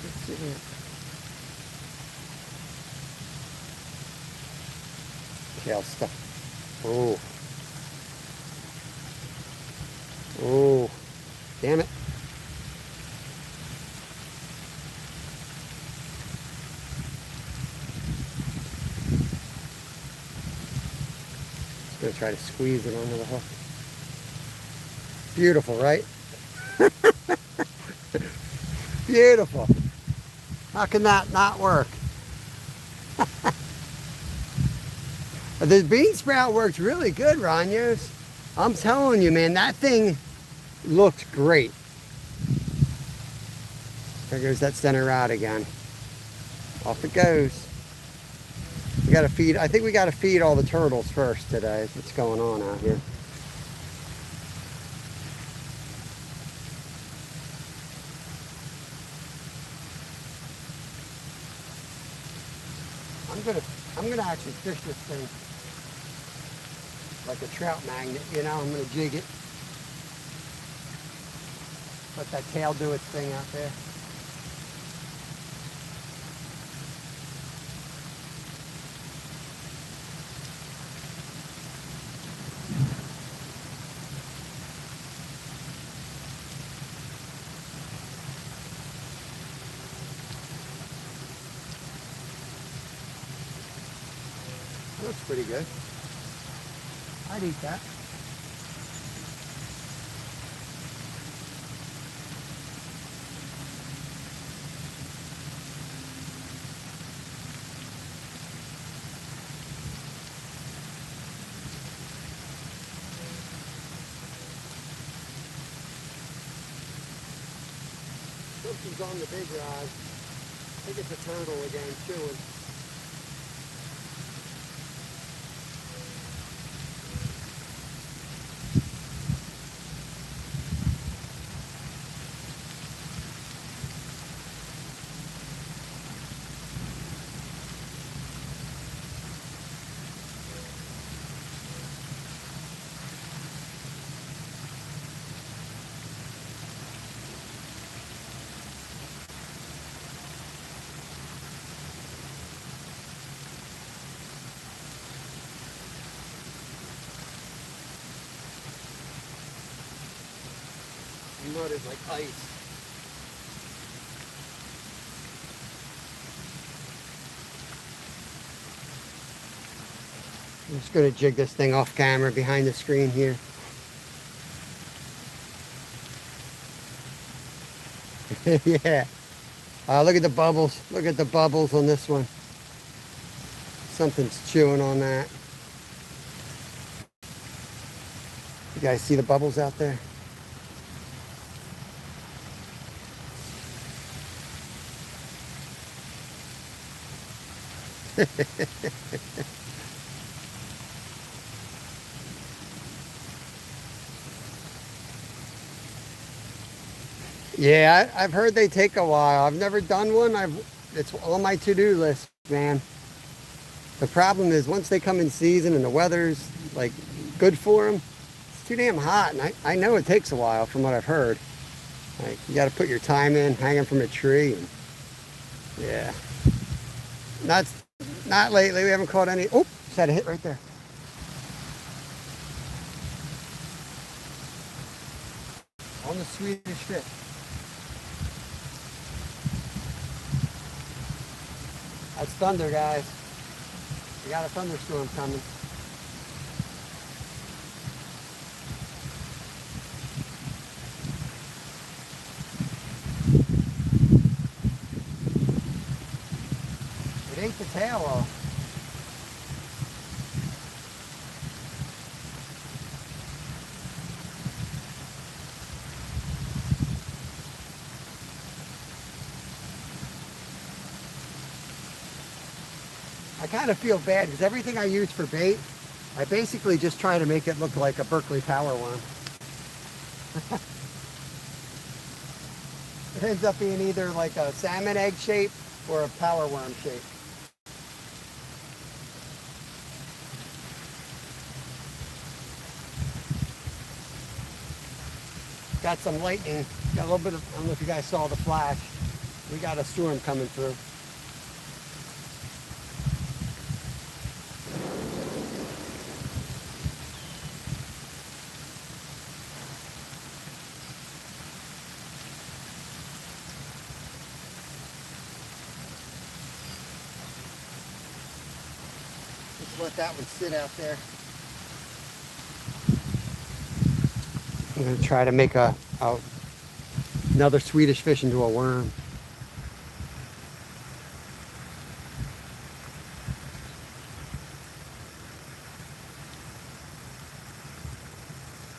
Let's see here. Tail stuff. Oh. Oh. Damn it. Gonna try to squeeze it onto the hook. Beautiful, right? Beautiful. How can that not work? The bean sprout works really good, Ronyos. I'm telling you, man, that thing looks great. There goes that center rod again. Off it goes. We gotta feed, I think we gotta feed all the turtles first today. That's what's going on out here. I'm gonna actually fish this thing like a trout magnet, you know. I'm gonna jig it. Let that tail do its thing out there. Looks pretty good. I'd eat that. Something's on the big rod. I think it's a turtle again, chewing. The mud is like ice. I'm just going to jig this thing off camera behind the screen here. Yeah. Look at the bubbles. Look at the bubbles on this one. Something's chewing on that. You guys see the bubbles out there? Yeah, I've heard they take a while. I've never done one. It's on my to-do list, man. The problem is once they come in season and the weather's like good for them, it's too damn hot. And I know it takes a while from what I've heard. Like you got to put your time in, hanging from a tree. And, yeah. Not lately. We haven't caught any. Oh, just had a hit right there. On the Swedish fish. That's thunder, guys. We got a thunderstorm coming. It ate the tail off. I kind of feel bad because everything I use for bait, I basically just try to make it look like a Berkeley power worm. It ends up being either like a salmon egg shape or a power worm shape. Got some lightning, got a little bit of, I don't know if you guys saw the flash. We got a storm coming through. Just let that one sit out there. I'm going to try to make another Swedish fish into a worm.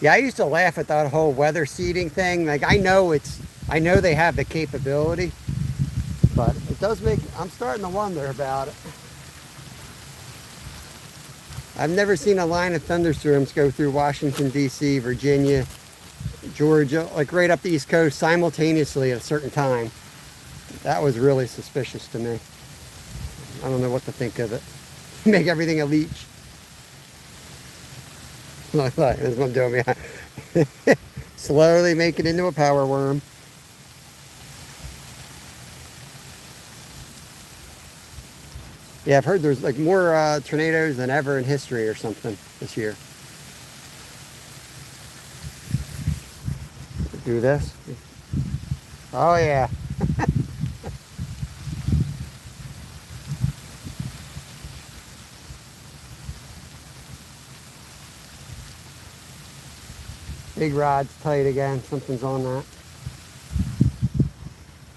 Yeah, I used to laugh at that whole weather seeding thing. Like I know they have the capability, but it does make, I'm starting to wonder about it. I've never seen a line of thunderstorms go through Washington, D.C., Virginia, Georgia, like right up the East Coast simultaneously at a certain time. That was really suspicious to me. I don't know what to think of it. Make everything a leech. Look, that's what I'm doing behind. Slowly make it into a power worm. Yeah, I've heard there's like more tornadoes than ever in history or something this year. Do this. Oh yeah. Big rod's tight again. Something's on that.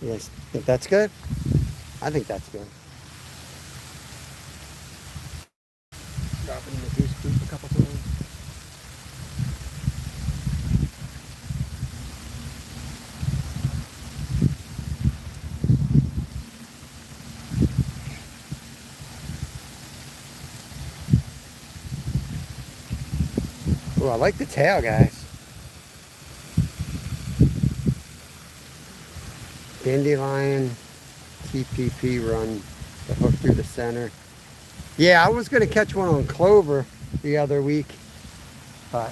Yes, think that's good? I think that's good. Dropping in the goose coop a couple times. Oh, I like the tail, guys. Dandelion TPP run the hook through the center. Yeah, I was going to catch one on clover the other week, but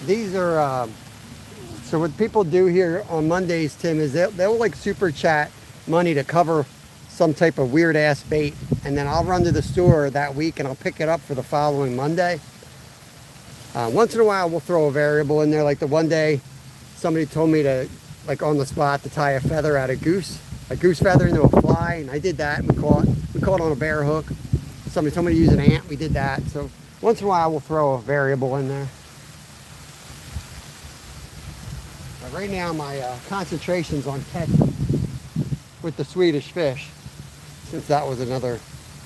these are, so what people do here on Mondays, Tim, is they'll like super chat money to cover some type of weird ass bait, and then I'll run to the store that week and I'll pick it up for the following Monday. Once in a while we'll throw a variable in there. Like the one day somebody told me to, like on the spot, to tie a feather out of a goose feather into a fly, and I did that, and we caught on a bear hook. Somebody told me to use an ant, we did that. So once in a while we'll throw a variable in there. But right now my concentration's on catching. with the Swedish fish, since that was another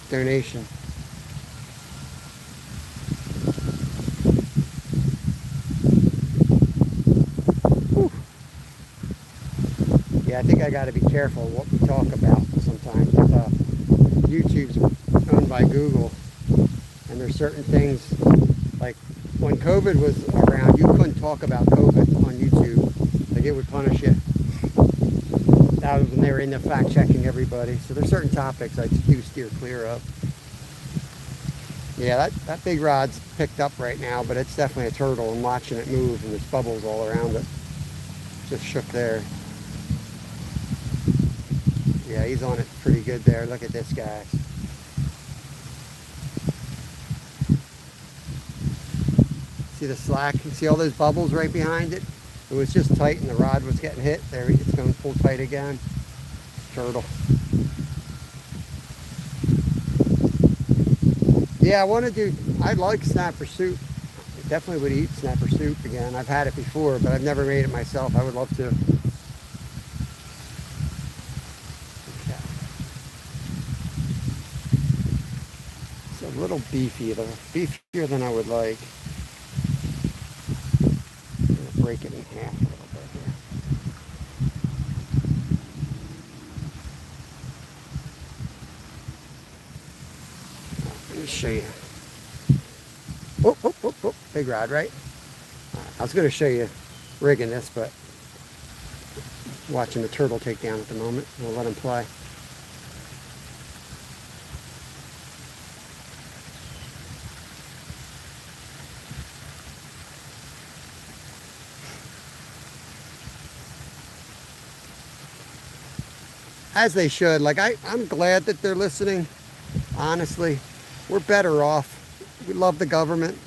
donation. Whew. Yeah, I think I got to be careful what we talk about sometimes. YouTube's owned by Google, and there's certain things, like when COVID was around, you couldn't talk about COVID on YouTube. Like, it would punish you. That was when they were in there fact checking everybody. So there's certain topics I do steer clear of. Yeah, that big rod's picked up right now, but it's definitely a turtle. I'm watching it move, and there's bubbles all around it. Just shook there. Yeah, he's on it pretty good there. Look at this guy. See the slack? You see all those bubbles right behind it? It was just tight and the rod was getting hit. There, it's going to pull tight again. Turtle. Yeah, I like snapper soup. I definitely would eat snapper soup again. I've had it before, but I've never made it myself. I would love to. It's a little beefy, though. Beefier than I would like. I'm going to break it in half a little bit here. Let me show you. Whoop, whoop, whoop, whoop. Big rod, right? I was going to show you rigging this, but watching the turtle take down at the moment. We'll let him play. As they should. Like, I'm glad that they're listening. Honestly, we're better off. We love the government,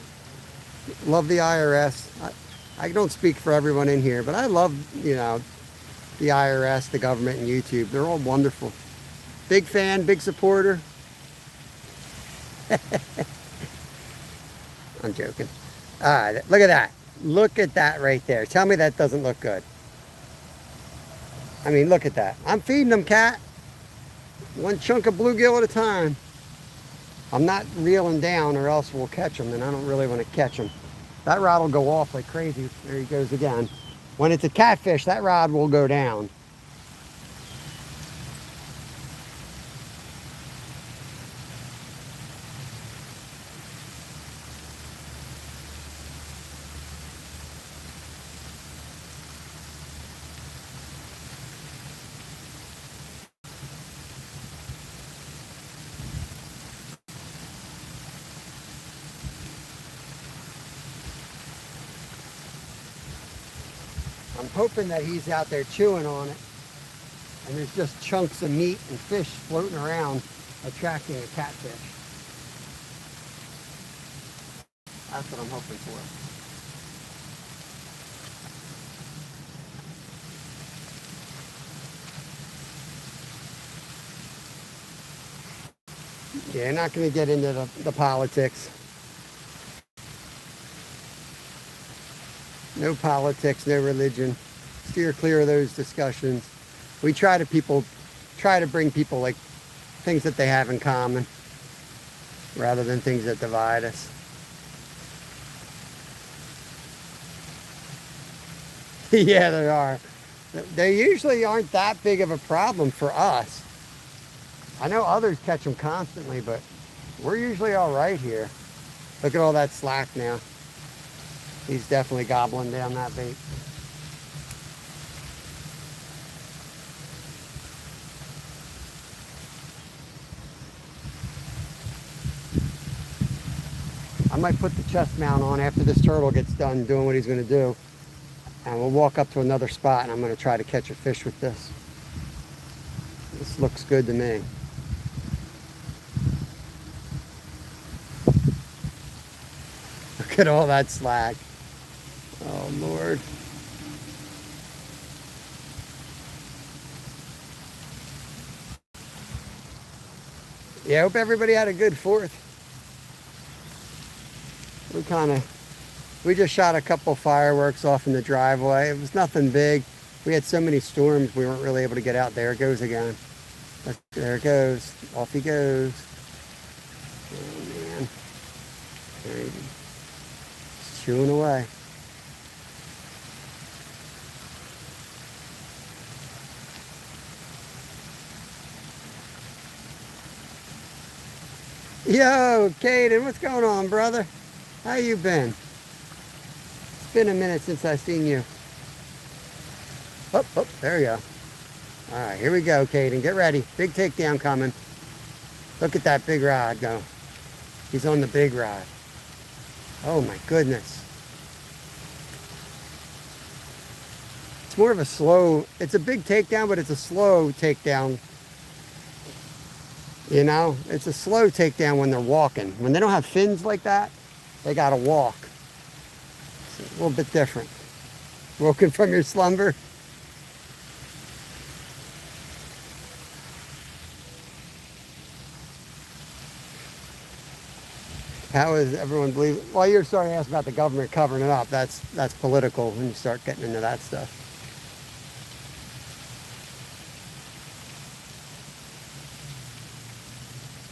love the IRS. I don't speak for everyone in here, but I love, the IRS, the government, and YouTube. They're all wonderful. Big fan, big supporter. I'm joking. All right, look at that. Look at that right there. Tell me that doesn't look good. I mean, look at that. I'm feeding them, cat. One chunk of bluegill at a time. I'm not reeling down or else we'll catch them, and I don't really want to catch them. That rod will go off like crazy. There he goes again. When it's a catfish, that rod will go down. I'm hoping that he's out there chewing on it, and there's just chunks of meat and fish floating around, attracting a catfish. That's what I'm hoping for. Yeah, not going to get into the politics. No politics, no religion. Steer clear of those discussions. We try to bring people like things that they have in common rather than things that divide us. Yeah, they are. They usually aren't that big of a problem for us. I know others catch them constantly, but we're usually all right here. Look at all that slack now. He's definitely gobbling down that bait. I might put the chest mount on after this turtle gets done doing what he's going to do. And we'll walk up to another spot, and I'm going to try to catch a fish with this. This looks good to me. Look at all that slack. Oh, Lord. Yeah, I hope everybody had a good 4th. We just shot a couple fireworks off in the driveway. It was nothing big. We had so many storms, we weren't really able to get out. There it goes again. There it goes. Off he goes. Oh, man. There he is. Chewing away. Yo, Caden, what's going on, brother? How you been? It's been a minute since I've seen you. Oh, there you go. All right, here we go, Caden. Get ready. Big takedown coming. Look at that big rod go. He's on the big rod. Oh, my goodness. It's more of a slow, it's a big takedown, but it's a slow takedown. You know, it's a slow takedown when they're walking. When they don't have fins like that, they got to walk. It's a little bit different. Woken from your slumber? How is everyone believing? Well, you're starting to ask about the government covering it up. That's political when you start getting into that stuff.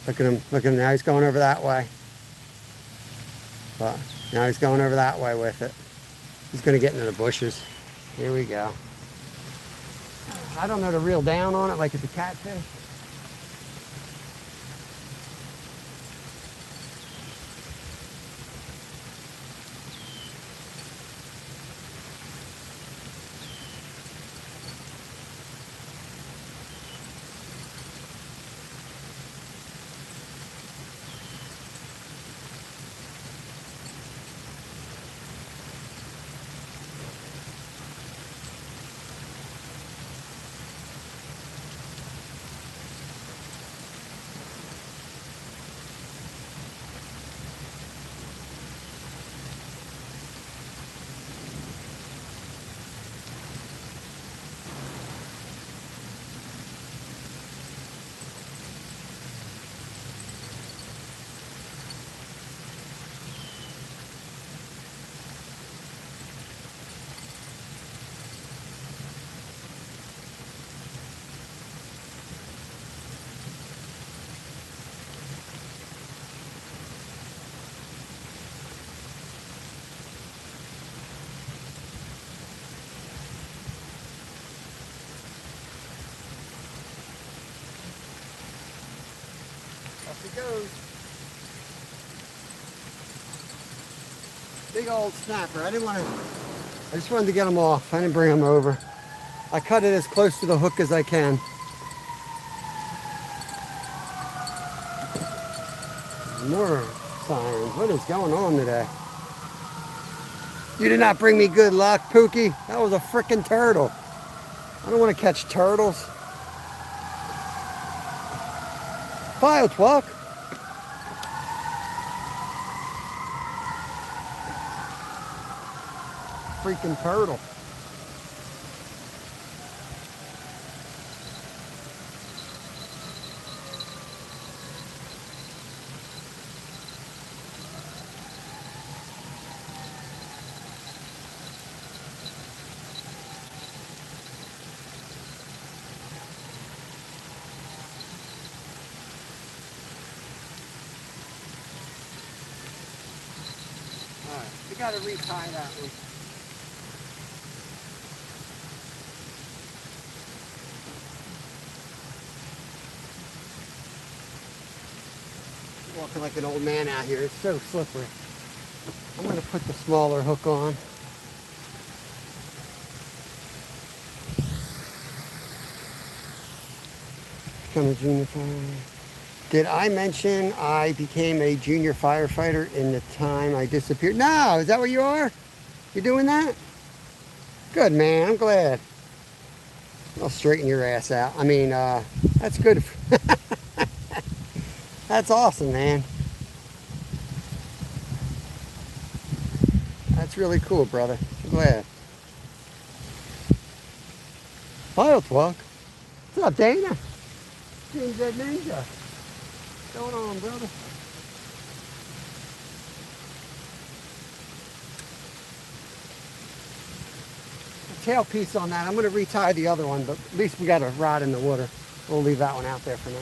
Look at him. Look at him. Now he's going over that way. But now he's going over that way with it. He's going to get into the bushes. Here we go. I don't know to reel down on it like it's a catfish. Off he goes. Big old snapper. I just wanted to get them off. I didn't bring them over. I cut it as close to the hook as I can. More sirens. What is going on today? You did not bring me good luck, Pookie. That was a frickin' turtle. I don't want to catch turtles. File twuck. Freaking turtle. Alright, we gotta retie that one. Walking like an old man out here. It's so slippery. I'm going to put the smaller hook on. Become a junior firefighter. Did I mention I became a junior firefighter in the time I disappeared? No! Is that what you are? You doing that? Good, man. I'm glad. I'll straighten your ass out. I mean, that's good. That's awesome, man. That's really cool, brother. I'm glad. File twuck. What's up, Dana? James Ed Ninja. What's going on, brother? tailpiece on that. I'm going to retie the other one, but at least we got a rod in the water. We'll leave that one out there for now.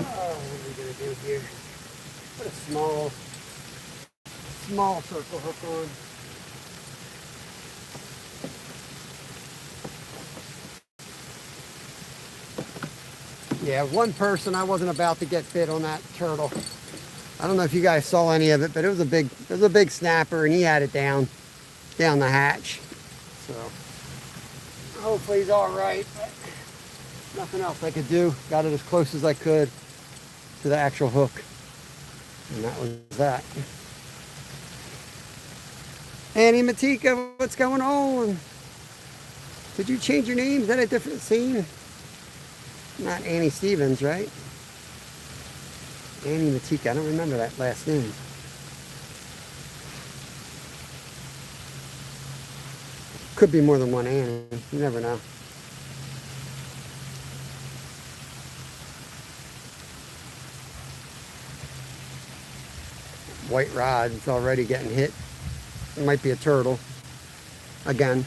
Oh, what are we going to do here? Put a small circle hook on. Yeah, one person, I wasn't about to get bit on that turtle. I don't know if you guys saw any of it, but it was a big snapper, and he had it down the hatch. So hopefully he's all right, but nothing else I could do. Got it as close as I could to the actual hook, and that was that. Annie Matika, what's going on? Did you change your name? Is that a different scene? Not Annie Stevens, right? Annie Matika. I don't remember that last name. Could be more than one Annie. You never know. White rod is already getting hit. It might be a turtle. Again.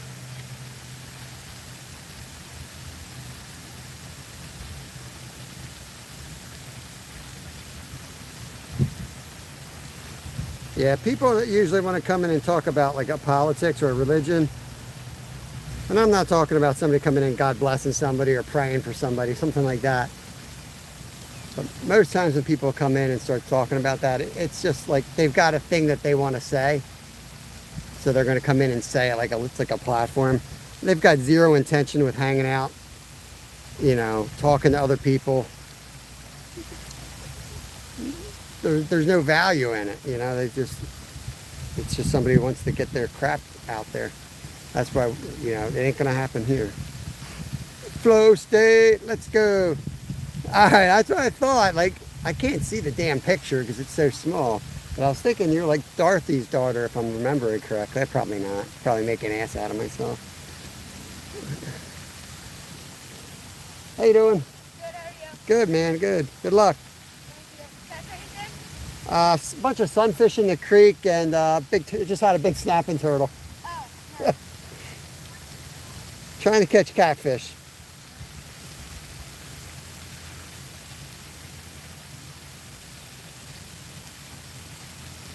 Yeah, people that usually want to come in and talk about like a politics or a religion, and I'm not talking about somebody coming in God blessing somebody or praying for somebody, something like that. But most times when people come in and start talking about that, it's just like they've got a thing that they want to say. So they're going to come in and say it like it's like a platform. They've got zero intention with hanging out, you know, talking to other people. There's no value in it, you know. It's just somebody who wants to get their crap out there. That's why, you know, it ain't gonna happen here. Flow state, let's go. All right, that's what I thought. Like, I can't see the damn picture because it's so small. But I was thinking you're like Dorothy's daughter, if I'm remembering correctly. Probably not. Probably make an ass out of myself. How you doing? Good, how are you? Good, man. Good. Good luck. A bunch of sunfish in the creek, and just had a big snapping turtle. Oh, nice. Trying to catch catfish.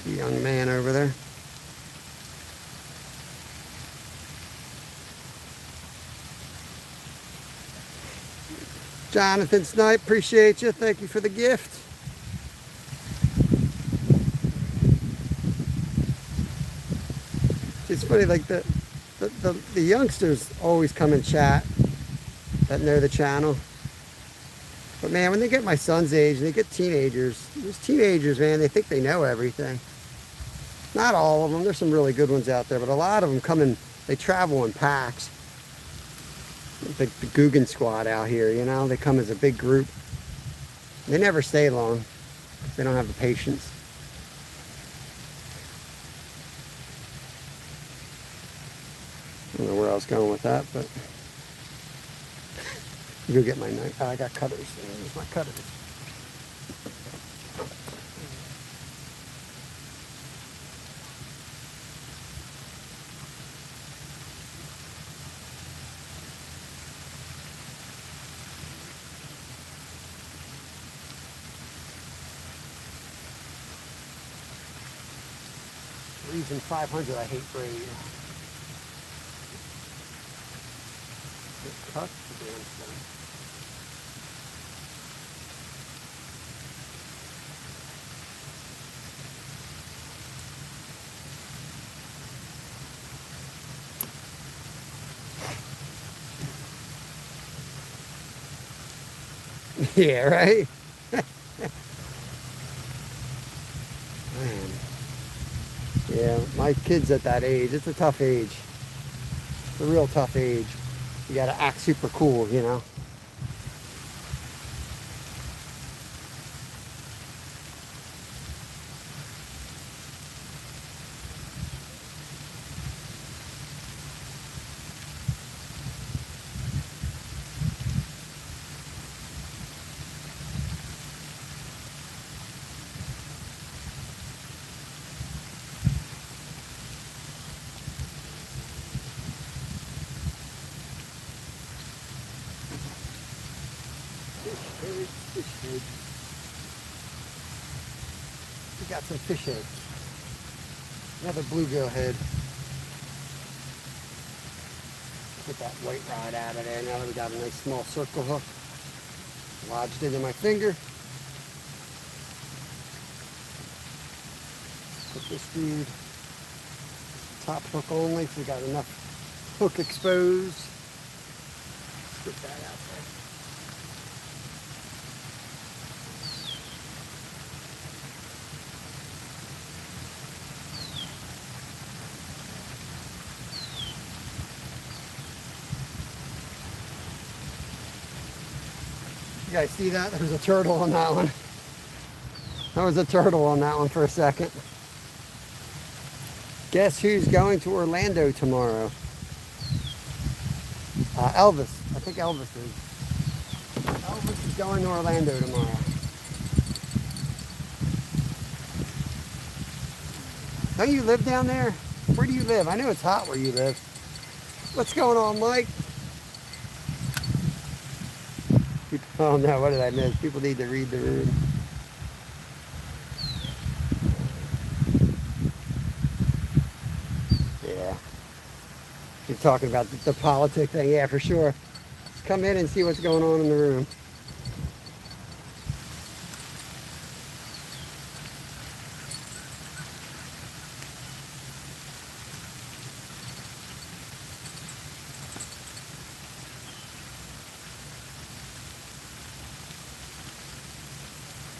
Young man over there. Jonathan Snipe, appreciate you. Thank you for the gift. It's funny, like the youngsters always come and chat that know the channel. But man, when they get my son's age and they get teenagers, those teenagers, man, they think they know everything. Not all of them. There's some really good ones out there, but a lot of them come in, they travel in packs. The Guggen squad out here, you know, they come as a big group. They never stay long. They don't have the patience. I don't know where I was going with that, but you go get my knife. Oh, I got cutters. There's my cutters. Reason 500, I hate braid. Cut the damn thing. Yeah, right? Man. Yeah, my kid's at that age. It's a tough age. It's a real tough age. You gotta act super cool, you know? got some fish heads. Another bluegill head. Get that white rod out of there. Now that we got a nice small circle hook lodged into my finger. Put this dude top hook only, so we got enough hook exposed. Get that out there. You guys see that? There was a turtle on that one. There was a turtle on that one for a second. Guess who's going to Orlando tomorrow? Elvis. I think Elvis is. Elvis is going to Orlando tomorrow. Don't you live down there? Where do you live? I know it's hot where you live. What's going on, Mike? Oh no, what did I miss? People need to read the room. Yeah. You're talking about the politic thing, yeah, for sure. Just come in and see what's going on in the room.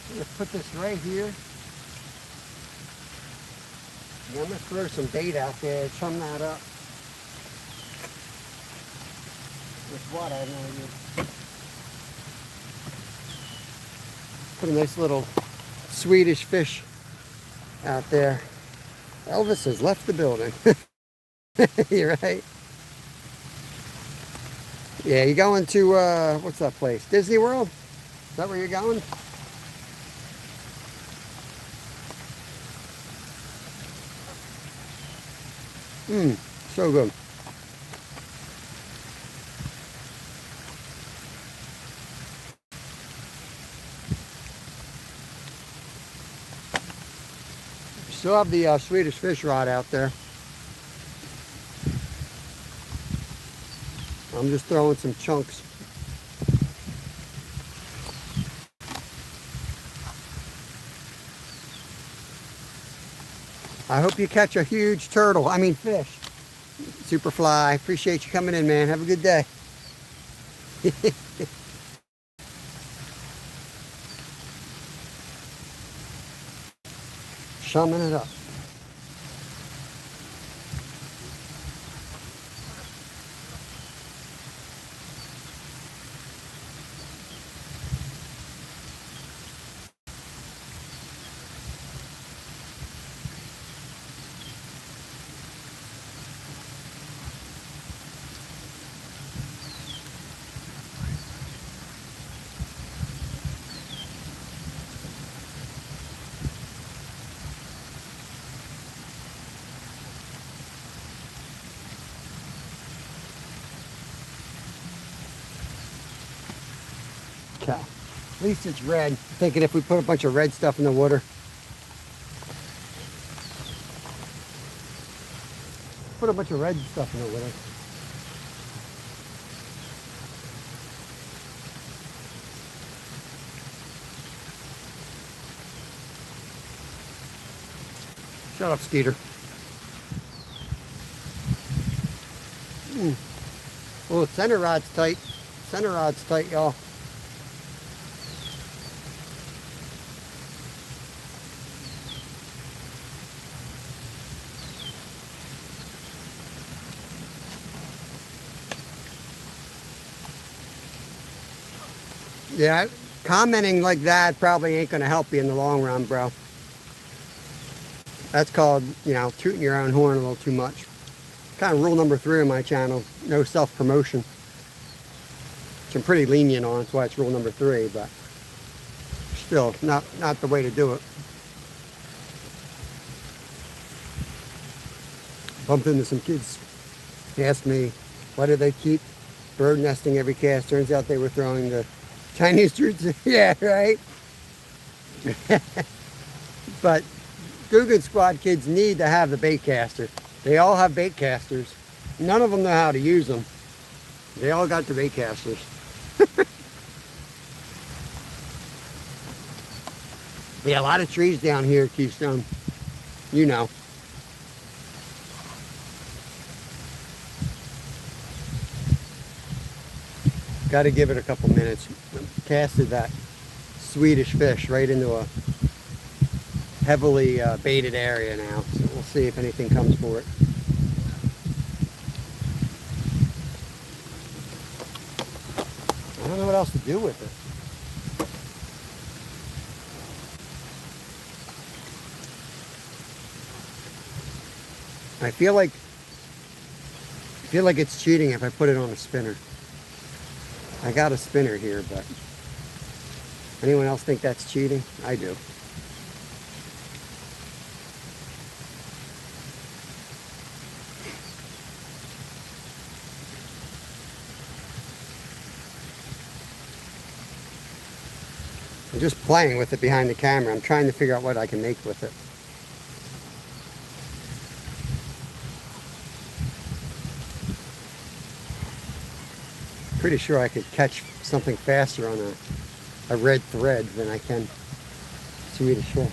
I'm going to put this right here. And I'm going to throw some bait out there, chum that up. With what I have no idea. Put a nice little Swedish fish out there. Elvis has left the building. You're right. Yeah, you're going to, what's that place? Disney World? Is that where you're going? So good. Still have the Swedish fish rod out there. I'm just throwing some chunks. I hope you catch a huge turtle. I mean fish. Superfly. Appreciate you coming in, man. Have a good day. Summing it up. Okay. At least it's red. I'm thinking if we put a bunch of red stuff in the water. Put a bunch of red stuff in the water. Shut up, Skeeter. Oh, center rod's tight. Center rod's tight, y'all. Yeah, commenting like that probably ain't gonna help you in the long run, bro. That's called, you know, tooting your own horn a little too much. Kind of rule number 3 on my channel, no self-promotion. Which I'm pretty lenient on, that's why it's rule number 3, but still, not the way to do it. Bumped into some kids. They asked me, why do they keep bird nesting every cast? Turns out they were throwing the Chinese roots. Yeah, right? But Guggen Squad kids need to have the bait caster. They all have bait casters. None of them know how to use them. They all got the bait casters. Yeah, a lot of trees down here, Keystone. You know. Got to give it a couple minutes. Casted that Swedish fish right into a heavily baited area now. So we'll see if anything comes for it. I don't know what else to do with it. I feel like it's cheating if I put it on a spinner. I got a spinner here, but anyone else think that's cheating? I do. I'm just playing with it behind the camera. I'm trying to figure out what I can make with it. Pretty sure I could catch something faster on a red thread than I can Swedish fish.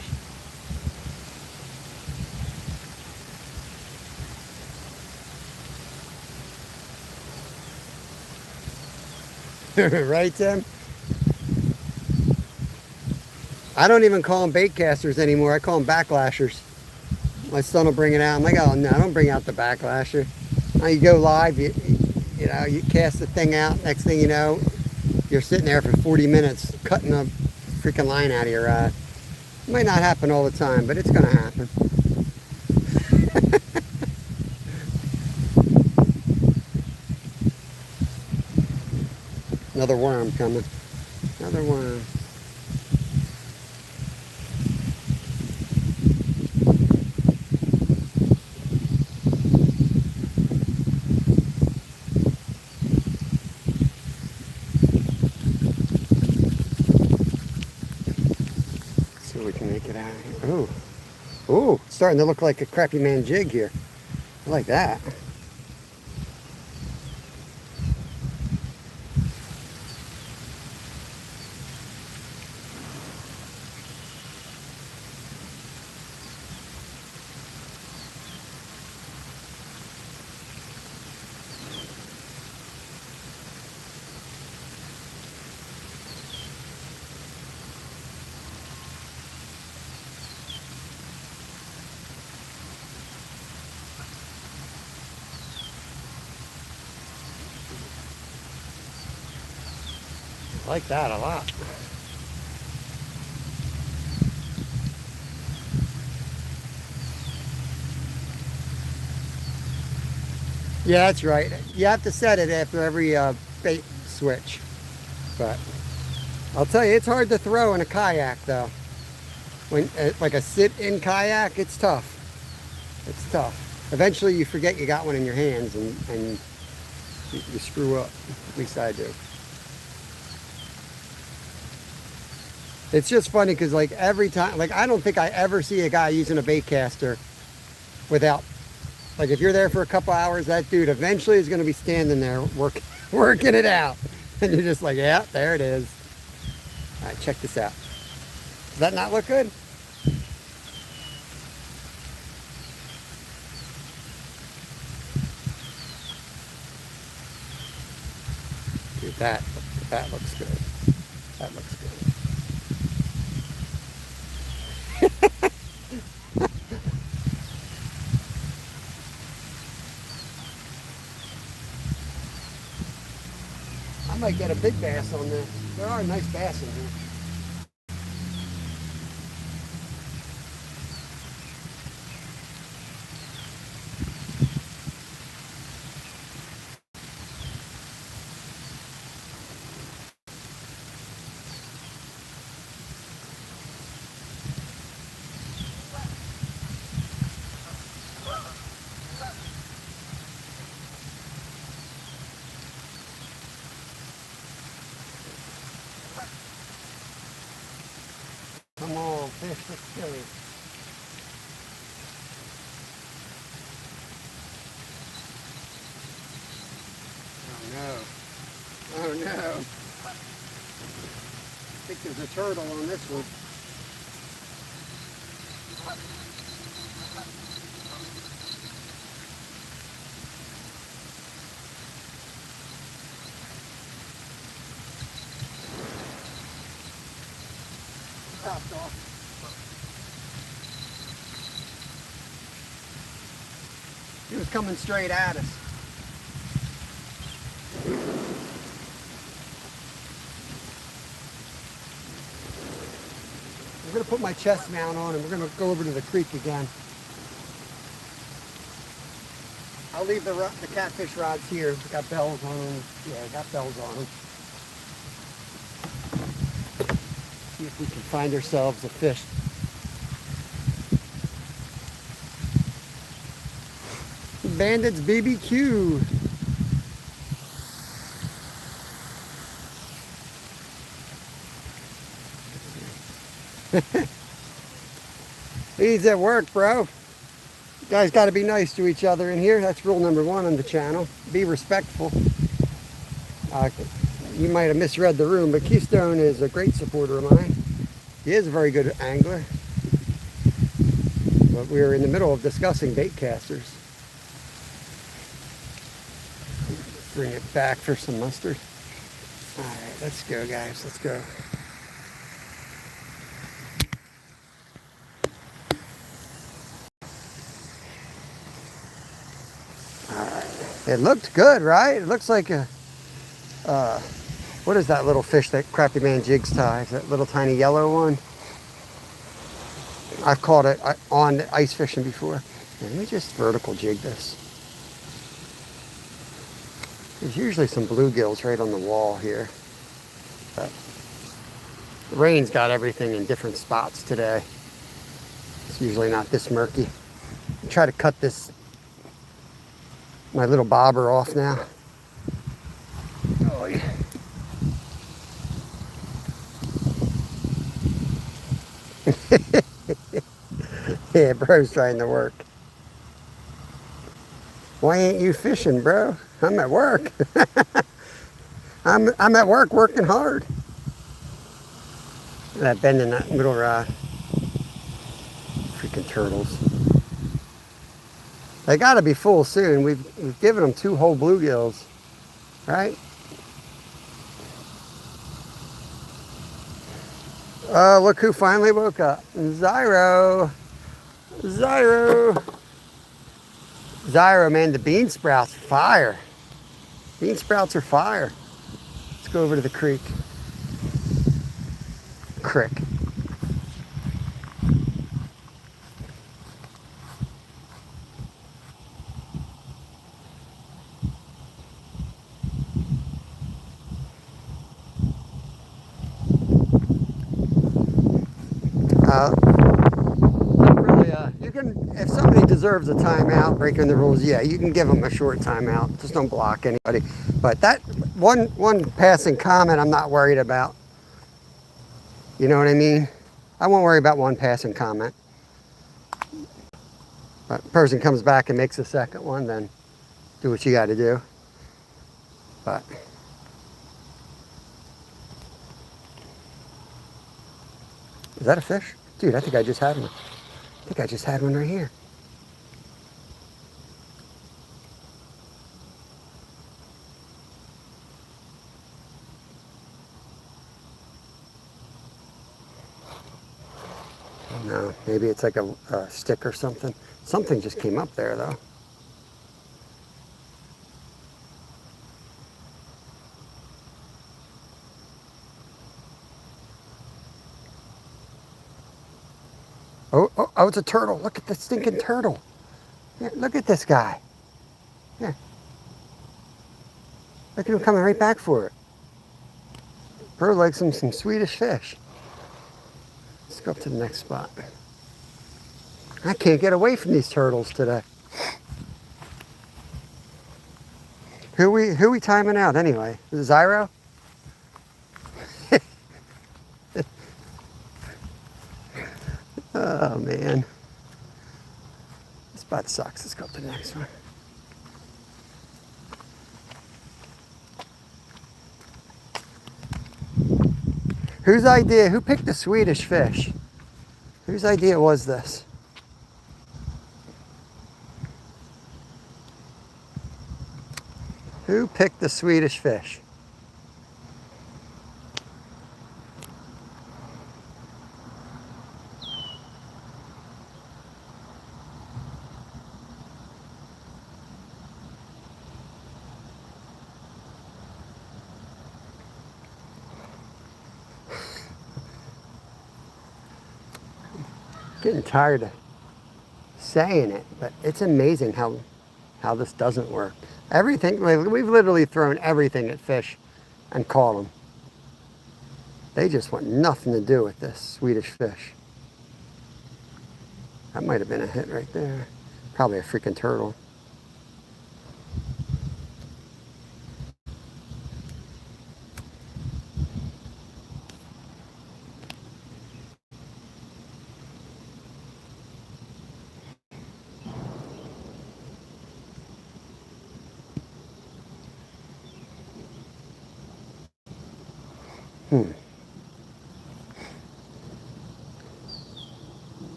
Right, Tim? I don't even call them bait casters anymore. I call them backlashers. My son will bring it out. I'm like, oh no, don't bring out the backlasher. Now you go live, you know, you cast the thing out. Next thing you know, you're sitting there for 40 minutes cutting a freaking line out of your rod. It might not happen all the time, but it's going to happen. Another worm coming. Another worm. We can make it out of here. Ooh. Ooh, it's starting to look like a crappy man jig here. I like that. I like that a lot. Yeah, that's right. You have to set it after every bait switch. But I'll tell you, it's hard to throw in a kayak though. When like a sit-in kayak, it's tough. It's tough. Eventually you forget you got one in your hands and you screw up. At least I do. It's just funny because like every time, like I don't think I ever see a guy using a bait caster without, like if you're there for a couple hours, that dude eventually is going to be standing there working it out. And you're just like, yeah, there it is. All right, check this out. Does that not look good? Dude, that looks good. That looks good. I might get a big bass on this. There are nice bass in here. Come on, fish, let's go. There's a turtle on this one. Topped off. He was coming straight at us. I'm going to put my chest mount on and we're going to go over to the creek again. I'll leave the catfish rods here. Got bells on them. Yeah, got bells on them. See if we can find ourselves a fish. Bandits BBQ. He's at work, bro. You guys got to be nice to each other in here. That's rule number 1 on the channel. Be respectful. You might have misread the room, but Keystone is a great supporter of mine. He is a very good angler. But we're in the middle of discussing bait casters. Bring it back for some mustard. All right, let's go, guys. Let's go. It looked good, right? It looks like a, what is that little fish that Crappy Man jigs ties? That little tiny yellow one? I've caught it on ice fishing before. Let me just vertical jig this. There's usually some bluegills right on the wall here. But the rain's got everything in different spots today. It's usually not this murky. Try to cut my little bobber off now. Oh, yeah. Yeah, bro's trying to work. Why ain't you fishing, bro? I'm at work. I'm at work working hard. That bend in that middle rod. Freaking turtles. They got to be full soon. We've given them 2 whole bluegills, right? Oh, look who finally woke up. Zyro. Zyro, man, the bean sprouts are fire. Bean sprouts are fire. Let's go over to the creek. Crick. You can, if somebody deserves a timeout, breaking the rules, yeah, you can give them a short timeout. Just don't block anybody. But that one passing comment, I'm not worried about. You know what I mean? I won't worry about one passing comment. But person comes back and makes a second one, then do what you got to do. But is that a fish? Dude, I think I just had one. I think I just had one right here. No, maybe it's like a stick or something. Something just came up there, though. Oh, it's a turtle. Look at the stinking turtle. Here, look at this guy. Here. Look at him coming right back for it. Bro likes some Swedish fish. Let's go up to the next spot. I can't get away from these turtles today. Who we timing out anyway? Is it Zyro? Oh man. This spot sucks. Let's go up to the next one. Whose idea? Who picked the Swedish fish? Whose idea was this? Who picked the Swedish fish? Getting tired of saying it, but it's amazing how this doesn't work. Everything, we've literally thrown everything at fish and caught them. They just want nothing to do with this Swedish fish. That might have been a hit right there. Probably a freaking turtle.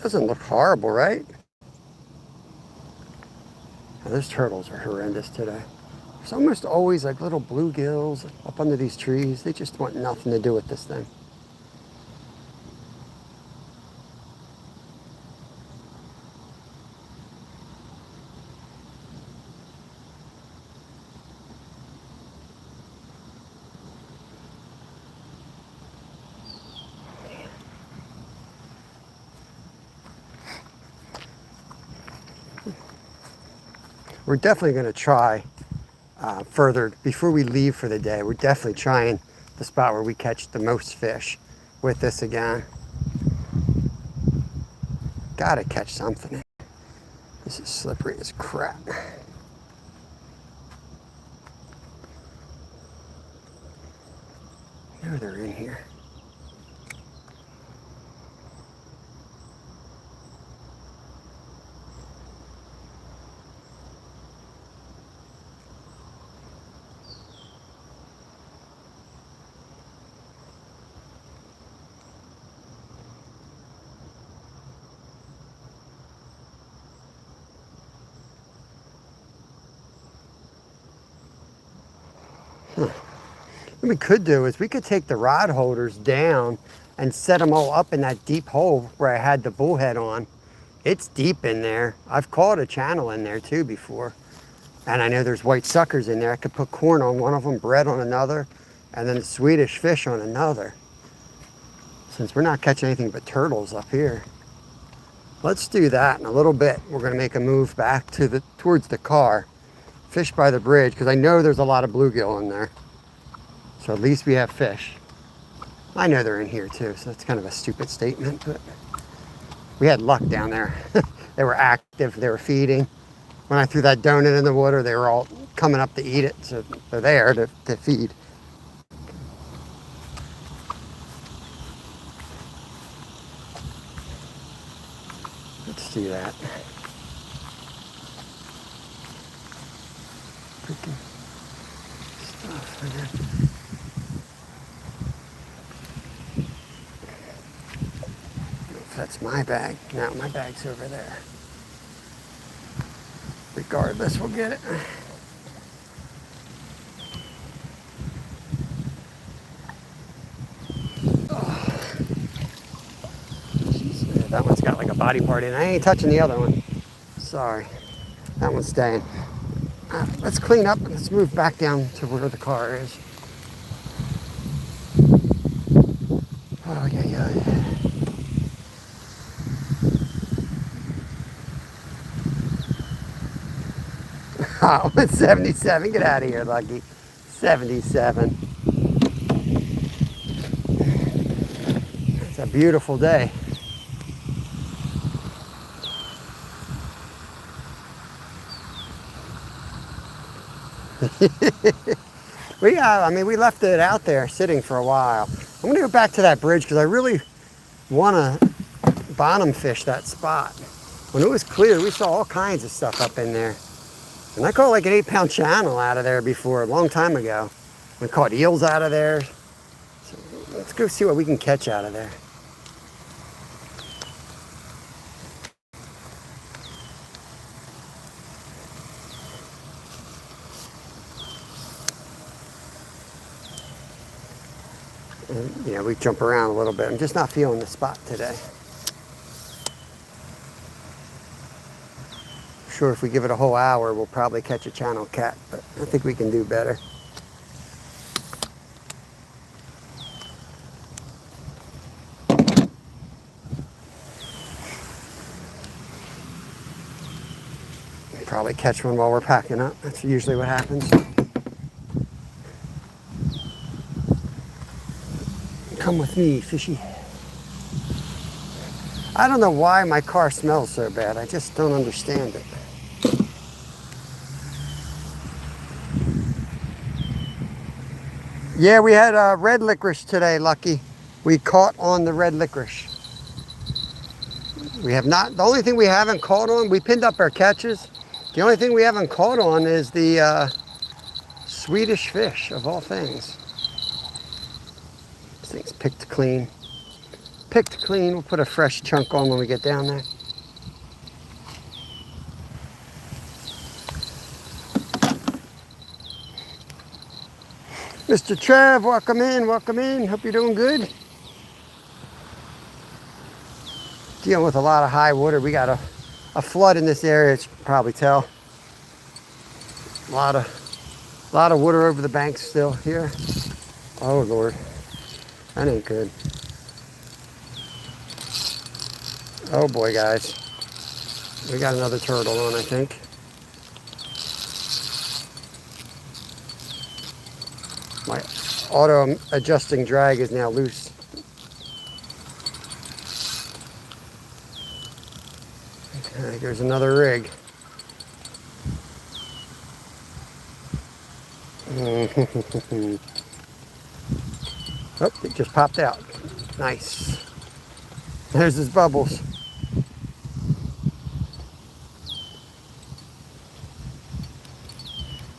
Doesn't look horrible, right? Now, those turtles are horrendous today. There's almost always like little bluegills up under these trees. They just want nothing to do with this thing. We're definitely going to try further before we leave for the day. We're definitely trying the spot where we catch the most fish with this again. Gotta catch something. This is slippery as crap. I know they're in here. What we could do is we could take the rod holders down and set them all up in that deep hole where I had the bullhead on. It's deep in there. I've caught a channel in there too before. And I know there's white suckers in there. I could put corn on one of them, bread on another, and then Swedish fish on another. Since we're not catching anything but turtles up here. Let's do that in a little bit. We're gonna make a move back to towards the car. Fish by the bridge, because I know there's a lot of bluegill in there. So at least we have fish. I know they're in here too, so that's kind of a stupid statement, but we had luck down there. They were active, they were feeding. When I threw that donut in the water, they were all coming up to eat it, so they're there to feed. Let's do that. Freaking stuff, man. That's my bag. Now my bag's over there. Regardless, we'll get it. Oh. That one's got like a body part in it. I ain't touching the other one. Sorry. That one's staying. Let's clean up and let's move back down to where the car is. Oh, yeah, yeah. Oh, it's 77. Get out of here, Lucky. 77. It's a beautiful day. We left it out there sitting for a while. I'm gonna go back to that bridge because I really want to bottom fish that spot. When it was clear, we saw all kinds of stuff up in there. And I caught like an 8-pound channel out of there before, a long time ago. We caught eels out of there. So Let's go see what we can catch out of there. And, you know, we jump around a little bit. I'm just not feeling the spot today. Sure, if we give it a whole hour, we'll probably catch a channel cat, but I think we can do better. Probably catch one while we're packing up. That's usually what happens. Come with me, fishy. I don't know why my car smells so bad. I just don't understand it. Yeah, we had red licorice today, Lucky. We caught on the red licorice. We have not, the only thing we haven't caught on, we pinned up our catches. The only thing we haven't caught on is the Swedish fish, of all things. This thing's picked clean. Picked clean. We'll put a fresh chunk on when we get down there. Mr. Trav, welcome in, welcome in. Hope you're doing good. Dealing with a lot of high water. We got a flood in this area, as you can probably tell. A lot of water over the banks still here. Oh Lord, that ain't good. Oh boy, guys. We got another turtle on, I think. My auto adjusting drag is now loose. Okay, there's another rig. Oh, it just popped out. Nice. There's his bubbles.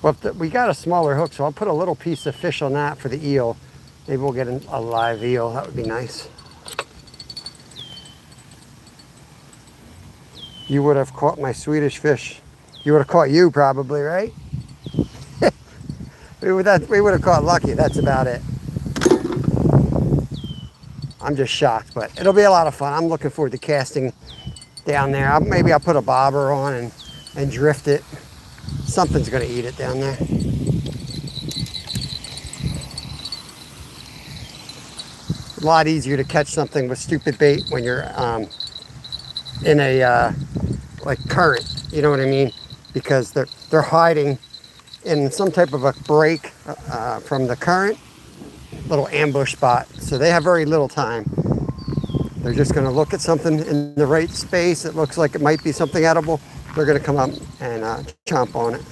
Well, we got a smaller hook, so I'll put a little piece of fish on that for the eel. Maybe we'll get a live eel. That would be nice. You would have caught my Swedish fish. You would have caught you probably, right? we would have caught Lucky. That's about it. I'm just shocked, but it'll be a lot of fun. I'm looking forward to casting down there. Maybe I'll put a bobber on and drift it. Something's going to eat it down there. A lot easier to catch something with stupid bait when you're in a like current, you know what I mean? Because they're hiding in some type of a break from the current, little ambush spot. So they have very little time. They're just going to look at something in the right space. It looks like it might be something edible. They're going to come up and chomp on it.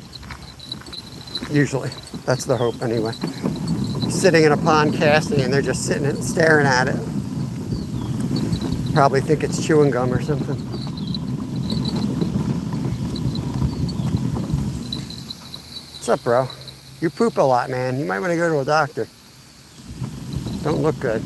Usually, that's the hope anyway. Sitting in a pond casting and they're just sitting and staring at it. Probably think it's chewing gum or something. What's up, bro? You poop a lot, man. You might want to go to a doctor. Don't look good.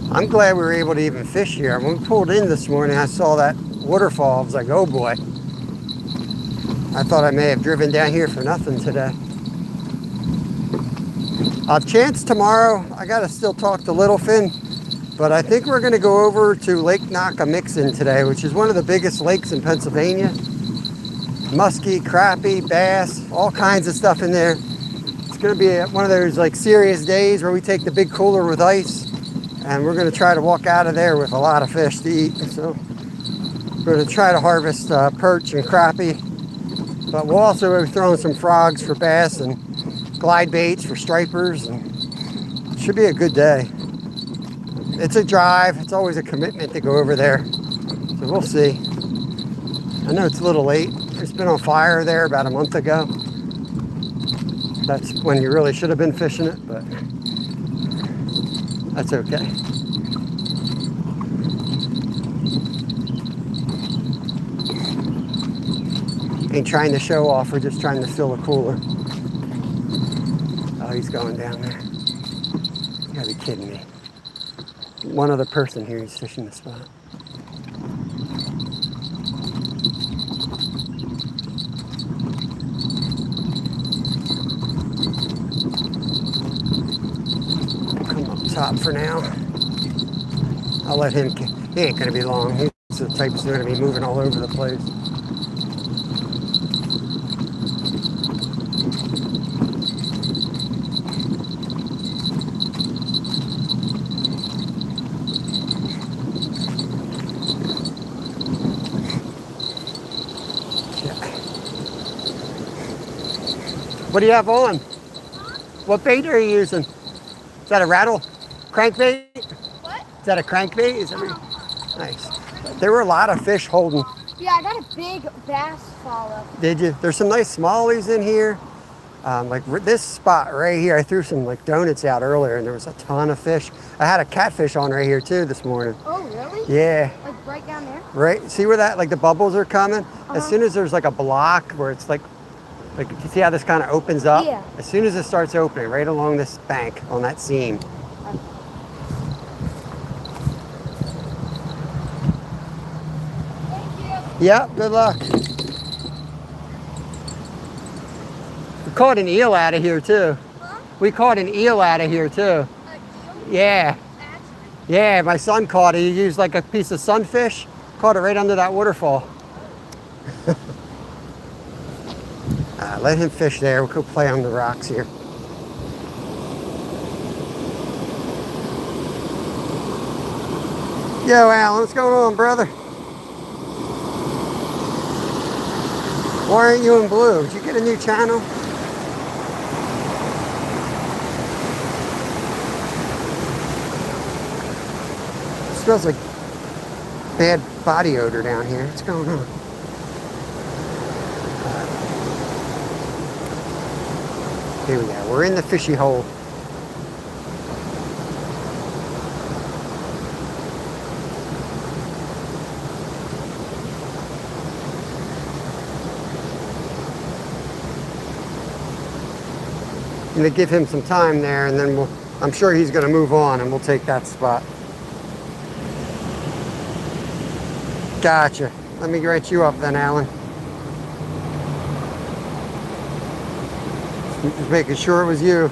I'm glad we were able to even fish here. When we pulled in this morning, I saw that waterfall. I was like, oh boy. I thought I may have driven down here for nothing today. Chance tomorrow, I gotta still talk to Littlefin, but I think we're gonna go over to Lake Nakamixon today, which is one of the biggest lakes in Pennsylvania. Muskie, crappie, bass, all kinds of stuff in there. It's gonna be one of those like serious days where we take the big cooler with ice and we're going to try to walk out of there with a lot of fish to eat. So we're going to try to harvest perch and crappie, but we'll also be throwing some frogs for bass and glide baits for stripers, and it should be a good day. it's a drive. It's always a commitment to go over there. So we'll see. I know it's a little late. It's been on fire there about a month ago. That's when you really should have been fishing it, but that's okay. Ain't trying to show off, we're just trying to fill a cooler. Oh, he's going down there. You gotta be kidding me. One other person here, he's fishing the spot. Come up top for now. I'll let him, he ain't gonna be long. He's the type that's gonna be moving all over the place. What do you have on? What bait are you using? Is that a rattle? Crankbait? What? Is that a crankbait? Is that nice. There were a lot of fish holding. Yeah, I got a big bass follow. Did you? There's some nice smallies in here. Like this spot right here, I threw some like donuts out earlier and there was a ton of fish. I had a catfish on right here too this morning. Oh, really? Yeah. Like right down there? Right. See where that, like the bubbles are coming? As soon as there's like a block where it's like you see how this kind of opens up? Yeah. As soon as it starts opening, right along this bank on that seam. Thank you. Yep, good luck. We caught an eel out of here too. Huh? We caught an eel out of here too. A eel? Yeah. Actually? Yeah, my son caught it. He used like a piece of sunfish, caught it right under that waterfall. Let him fish there. We'll go play on the rocks here. Yo, Alan, what's going on, brother? Why aren't you in blue? Did you get a new channel? It smells like bad body odor down here. What's going on? Here we go. We're in the fishy hole. I'm gonna give him some time there, and then I'm sure he's gonna move on, and we'll take that spot. Gotcha. Let me write you up then, Alan. Just making sure it was you.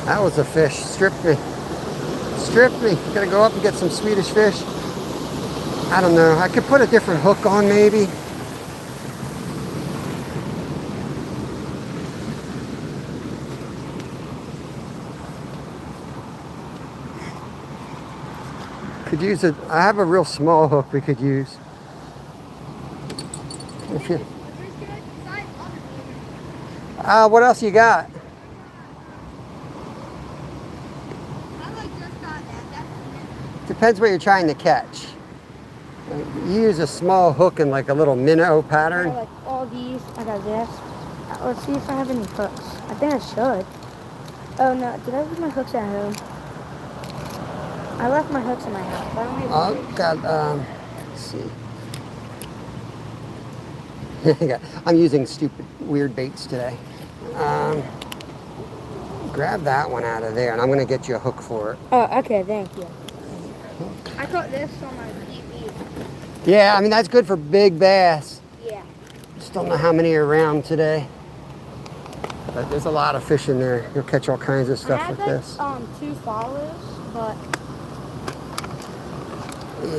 That was a fish. Stripped me. Stripped me. Gotta go up and get some Swedish fish. I don't know. I could put a different hook on maybe. Could use it. I have a real small hook we could use. If you, what else you got? Depends what you're trying to catch. You use a small hook and like a little minnow pattern. Like all these, I got this. Let's see if I have any hooks. I think I should. Oh no, did I leave my hooks at home? I left my hooks in my house. I don't have Oh, got, let's see. I'm using stupid, weird baits today. Grab that one out of there, and I'm going to get you a hook for it. Oh, okay, thank you. I caught this on my TV. Yeah, I mean, that's good for big bass. Yeah. Just don't know how many are around today. But there's a lot of fish in there. You'll catch all kinds of stuff with this. I had 2 follows, but... Yeah.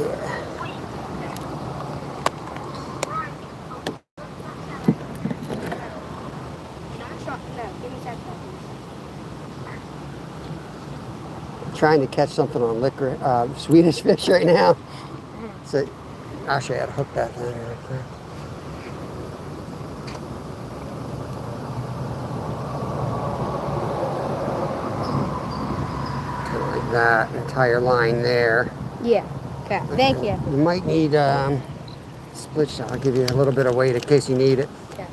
No, give me a second. trying to catch something on Swedish fish right now. So I'll show you how to hook that thing right there. Kind of like that entire line there. Yeah. Okay. Thank you. You might need split shot. I'll give you a little bit of weight in case you need it. Okay.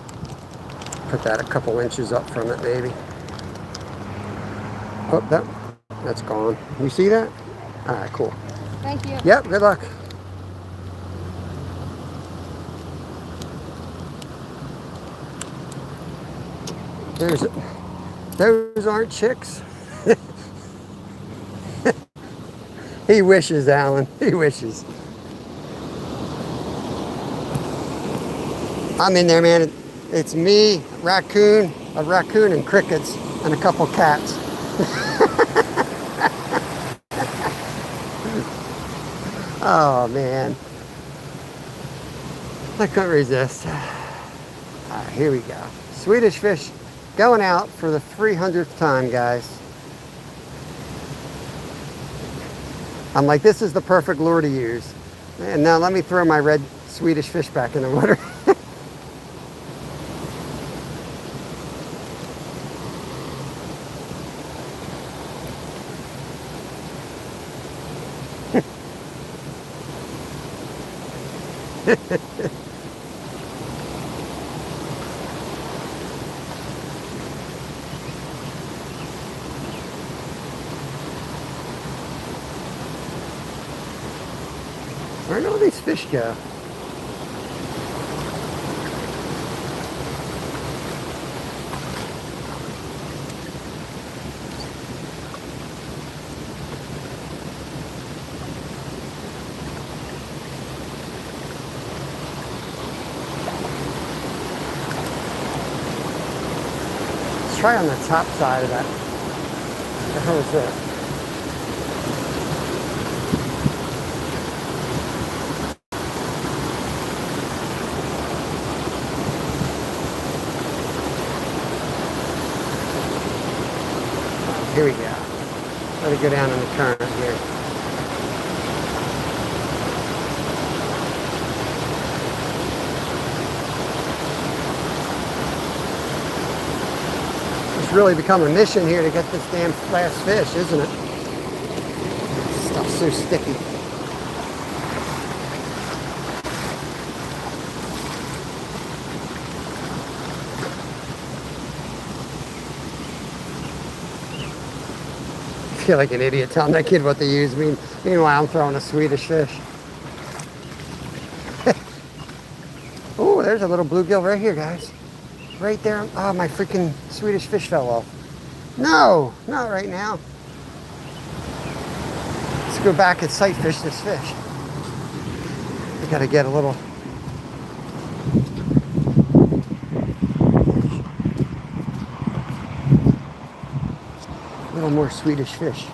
Put that a couple inches up from it, maybe. Oh, that's gone. You see that? All right, cool. Thank you. Yep, good luck. Those aren't chicks. He wishes, Alan. He wishes. I'm in there, man. It's me, a raccoon and crickets, and a couple cats. Oh, man. I couldn't resist. All right, here we go. Swedish fish going out for the 300th time, guys. I'm like, this is the perfect lure to use. And now let me throw my red Swedish fish back in the water. Where'd all these fish go? Let's try on the top side of that. What the hell is that? Here we go. Let it go down in the current here. It's really become a mission here to get this damn last fish, isn't it? This stuff's so sticky. I feel like an idiot telling that kid what to use. Meanwhile, I'm throwing a Swedish fish. Oh, there's a little bluegill right here, guys. Right there. Oh, my freaking Swedish fish fell off. No, not right now. Let's go back and sight fish this fish. We gotta get a little. More Swedish fish.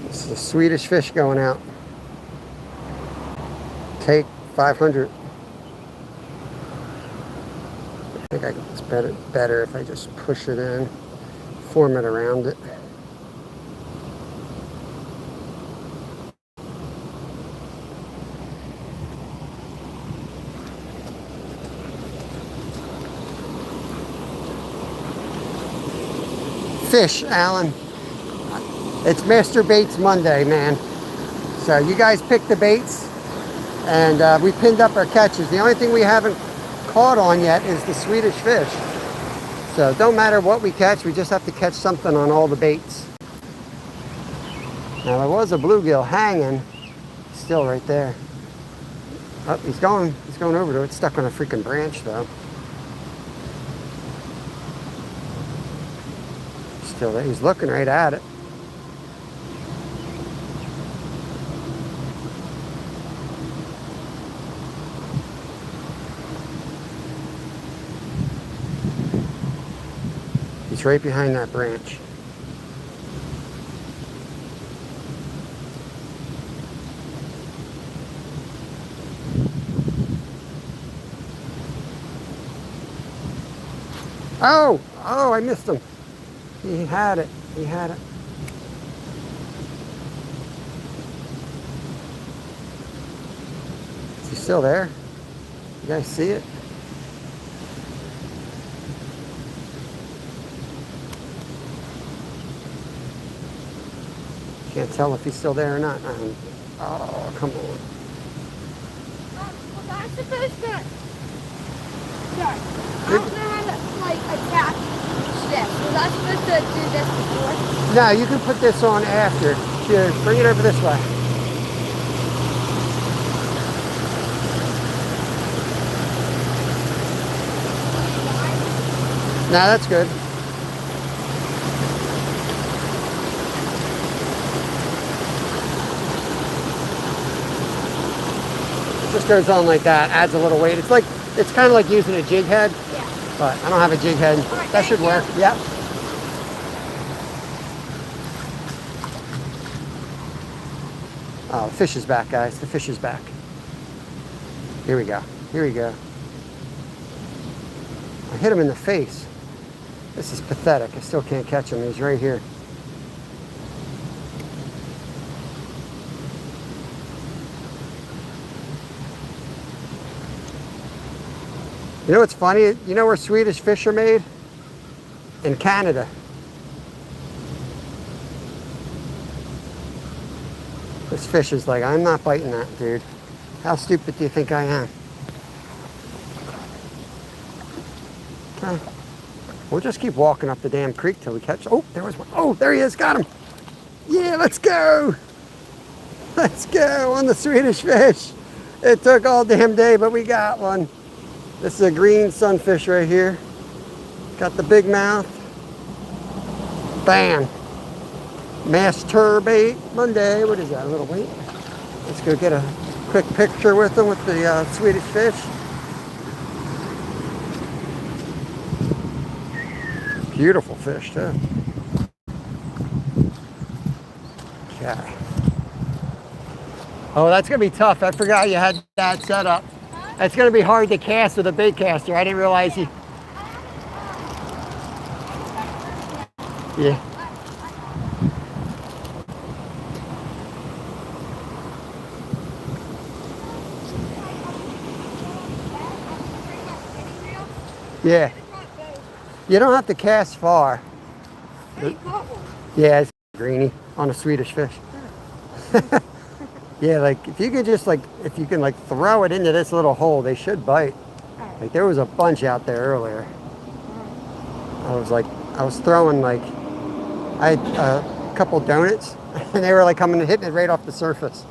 This is a Swedish fish going out. Take 500. I think it's better if I just push it in, form it around it. Fish, Alan. It's Mr. Baits Monday, man. So you guys pick the baits, and we pinned up our catches. The only thing we haven't caught on yet is the Swedish fish. So don't matter what we catch, we just have to catch something on all the baits. Now there was a bluegill hanging, still right there. Oh, he's going over to it. It's stuck on a freaking branch though. still there. He's looking right at it. He's right behind that branch. Oh, oh, I missed him. He had it. He had it. Is he still there? You guys see it? Can't tell if he's still there or not. Oh, come on. Was I supposed to? Sorry. I don't know how to like attach this. Was I supposed to do this before? No, you can put this on after. Here, bring it over this way. No, that's good. It just goes on like that, adds a little weight. It's kind of like using a jig head, Yeah. but I don't have a jig head. Right, That should work. Yep. Oh, the fish is back, guys. The fish is back. Here we go. Here we go. I hit him in the face. This is pathetic. I still can't catch him. He's right here. You know what's funny? You know where Swedish fish are made? In Canada. This fish is like, I'm not biting that, dude. How stupid do you think I am? Okay. We'll just keep walking up the damn creek till we catch. Oh, there was one. Oh, there he is. Got him. Yeah, let's go. Let's go on the Swedish fish. It took all damn day, but we got one. This is a green sunfish right here. Got the big mouth. Bam. Masturbate Monday. What is that? A little weight. Let's go get a quick picture with them with the Swedish fish. Beautiful fish too. Okay. Oh, that's gonna be tough. I forgot you had that set up. It's gonna be hard to cast with a bait caster. I didn't realize you. Yeah. Yeah. You don't have to cast far. Yeah, it's greeny on a Swedish fish. Yeah, like if you could just if you can throw it into this little hole, they should bite. Like there was a bunch out there earlier. I was throwing I had a couple donuts and they were coming and hitting it right off the surface.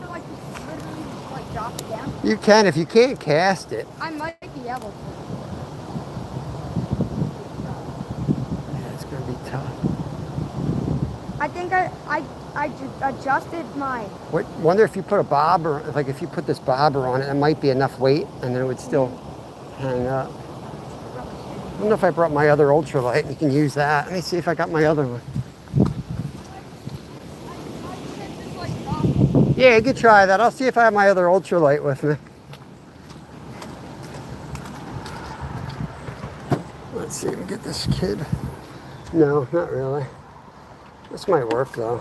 So literally drop it down? You can if you can't cast it. I might be able to. Tough. I think I just adjusted my. Wonder if you put a bobber, if you put this bobber on it, it might be enough weight, and then it would still hang up. I don't know if I brought my other ultralight. You can use that. Let me see if I got my other one. Yeah, you could try that. I'll see if I have my other ultralight with me. Let's see if we can get this kid. No, not really. This might work though.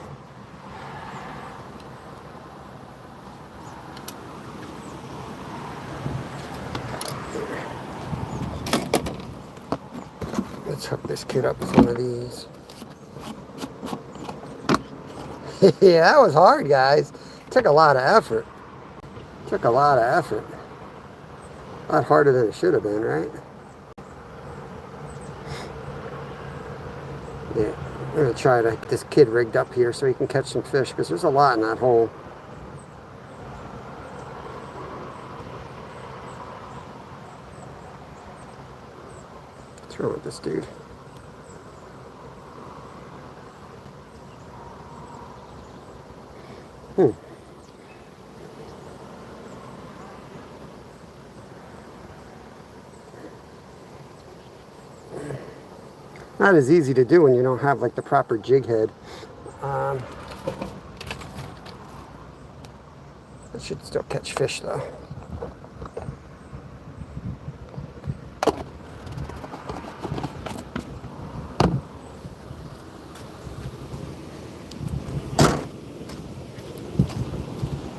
Let's hook this kid up with one of these. Yeah, that was hard, guys. Took a lot of effort. Took a lot of effort. A lot harder than it should have been, right? Yeah, I'm gonna try to get this kid rigged up here so he can catch some fish because there's a lot in that hole. What's wrong with this dude? Hmm. Not as easy to do when you don't have like the proper jig head. It should still catch fish though.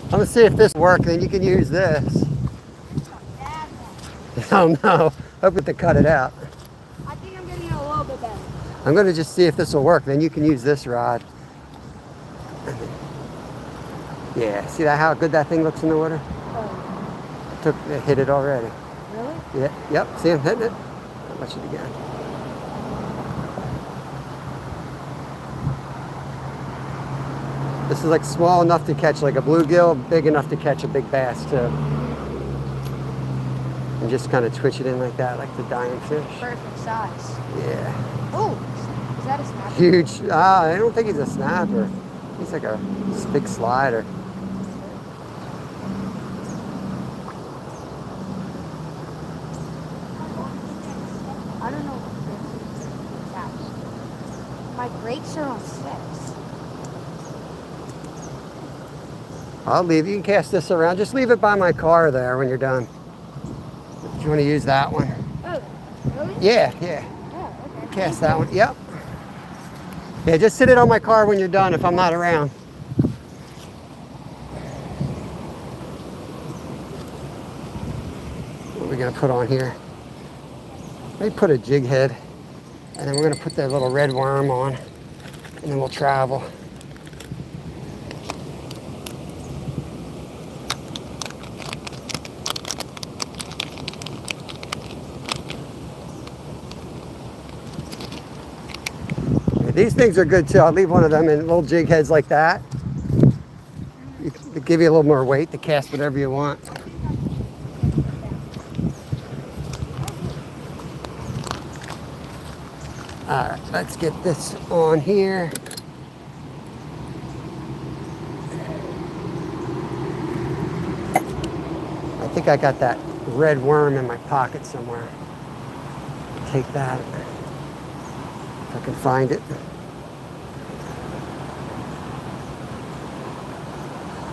I'm gonna see if this works, then you can use this. Oh no, hoping to cut it out. I think I'm getting it a little bit better. I'm gonna just see if this will work, then you can use this rod. Yeah, see that how good that thing looks in the water? Oh. It hit it already. Really? Yeah, yep, see him hitting it? I'll watch it again. This is like small enough to catch like a bluegill, big enough to catch a big bass too. And just kind of twitch it in like that, like the dying fish. Perfect size. Yeah. Oh, is that a snapper? Huge. I don't think he's a snapper. He's like a big slider. I don't know what this is. My brakes are on 6. I'll leave. You can cast this around. Just leave it by my car there when you're done. If you want to use that one. Oh, really? Yeah, yeah. Oh, okay. Cast that one. Yep. Yeah, just sit it on my car when you're done if I'm not around. What are we going to put on here? Maybe put a jig head. And then we're going to put that little red worm on. And then we'll travel. These things are good too. I'll leave one of them in little jig heads like that. They give you a little more weight to cast whatever you want. All right, let's get this on here. I think I got that red worm in my pocket somewhere. Take that. If I can find it.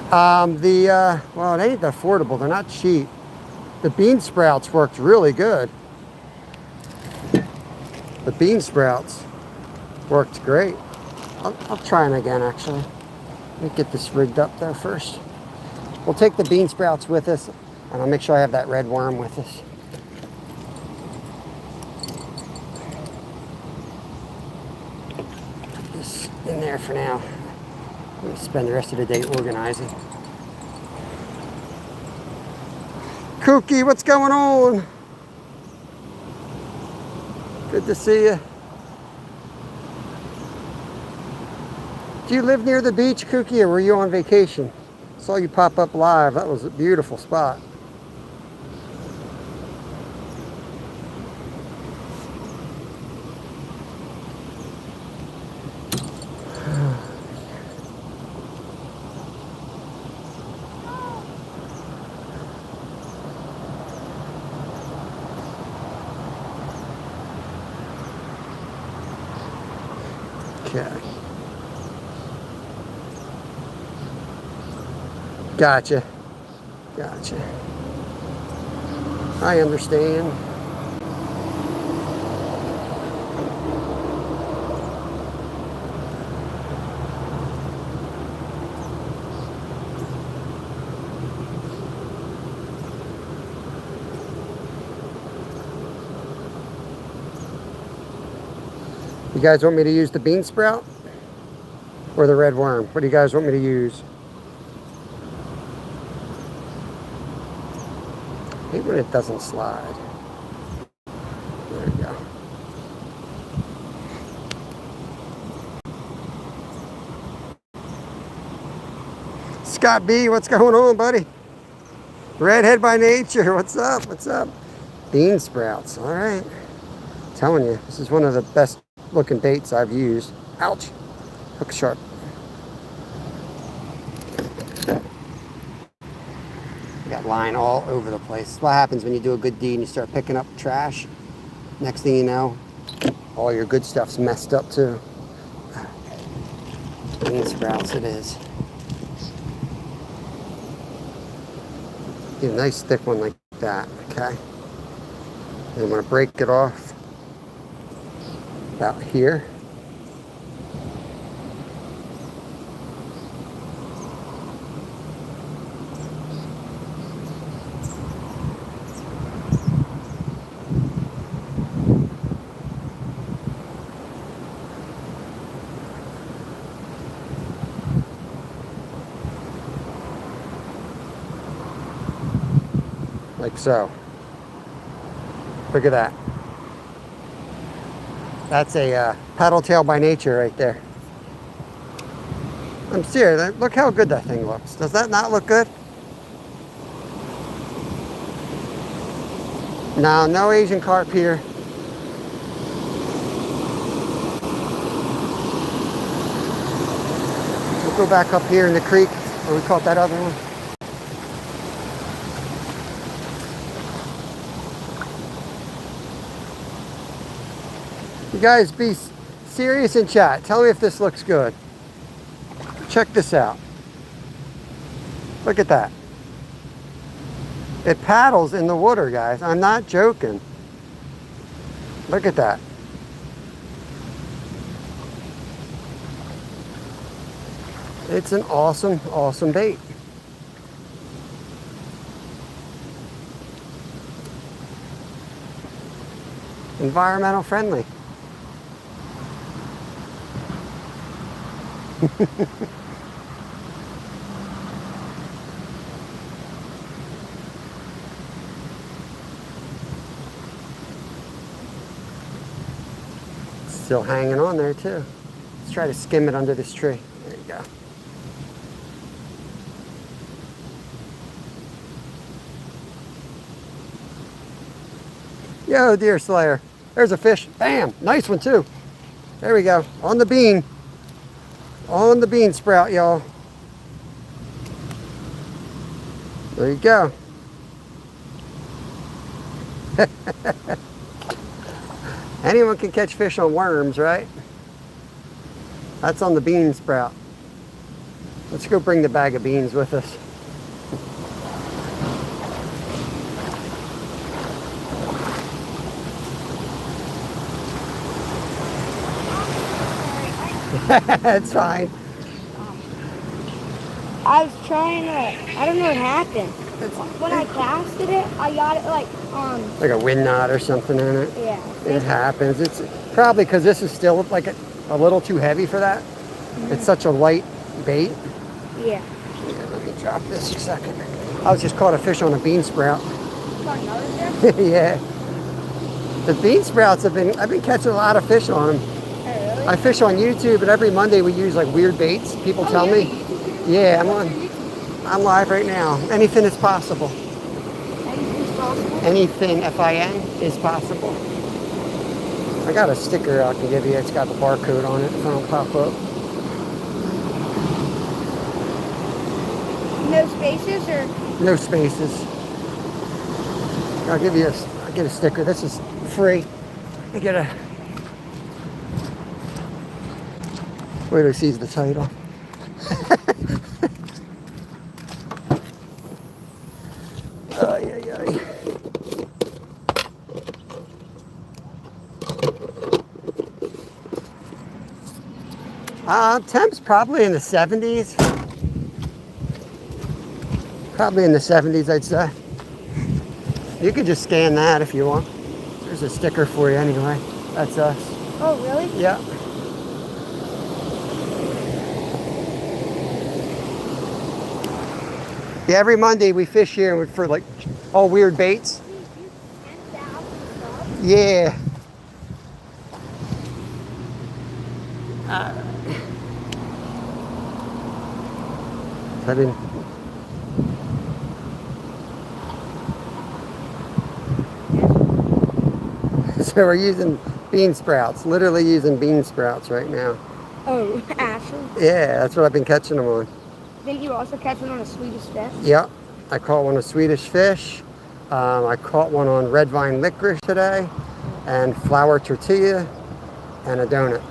Well, it ain't affordable. They're not cheap. The bean sprouts worked really good. The bean sprouts worked great. I'll try them again, actually. Let me get this rigged up there first. We'll take the bean sprouts with us, and I'll make sure I have that red worm with us. Put this in there for now. I'm going to spend the rest of the day organizing. Kooky, what's going on? Good to see you. Do you live near the beach, Kooky, or were you on vacation? Saw you pop up live. That was a beautiful spot. Okay. Gotcha. Gotcha. I understand. You guys want me to use the bean sprout or the red worm? What do you guys want me to use? I hate when it doesn't slide. There we go. Scott B, what's going on, buddy? Redhead by nature, what's up? What's up? Bean sprouts, all right. I'm telling you, this is one of the best looking baits I've used. Ouch, hook sharp. got line all over the place. What happens when you do a good deed and you start picking up trash? Next thing you know, all your good stuff's messed up too. Bean sprouts it is. Get a nice thick one like that, okay? And I'm gonna break it off about here. Like so. Look at that. That's a paddle tail by nature right there. I'm serious. Look how good that thing looks. Does that not look good? No, no Asian carp here. We'll go back up here in the creek where we caught that other one. You guys be serious in chat. Tell me if this looks good. Check this out. Look at that. It paddles in the water, guys. I'm not joking. Look at that. It's an awesome, awesome bait. Environmental friendly. Still hanging on there too. Let's try to skim it under this tree. There you go. Yo, deer slayer. There's a fish. Bam! Nice one too. There we go. On the bean. On the bean sprout, y'all. There you go. Anyone can catch fish on worms, right? That's on the bean sprout. Let's go bring the bag of beans with us. It's fine. I was trying to, I don't know what happened. When I casted it, I got it like a wind knot or something in it. Yeah. It happens. It's probably because this is still like a little too heavy for that. Mm-hmm. It's such a light bait. Yeah. Yeah, let me drop this a second. I was just caught a fish on a bean sprout. Caught another fish? Yeah. The bean sprouts I've been catching a lot of fish on them. Oh, really? I fish on YouTube, and every Monday we use like weird baits. People tell me. Yeah, I'm live right now. Anything is possible. Anything's possible? Anything, F-I-N, is possible. I got a sticker I can give you. It's got the barcode on it if I don't pop up. No spaces or? No spaces. I'll get a sticker. This is free. I get a. Wait till he sees the title. Temps probably in the 70s. Probably in the 70s, I'd say. You could just scan that if you want. There's a sticker for you anyway. That's us. Oh, really? Yeah. Yeah, every Monday we fish here for like all weird baits. Yeah. I didn't. So we're using bean sprouts, literally using bean sprouts right now. Oh, actually? Yeah, that's what I've been catching them on. Didn't you also catch one on a Swedish fish? Yep. I caught one of Swedish fish. I caught one on red vine licorice today, and flour tortilla, and a donut.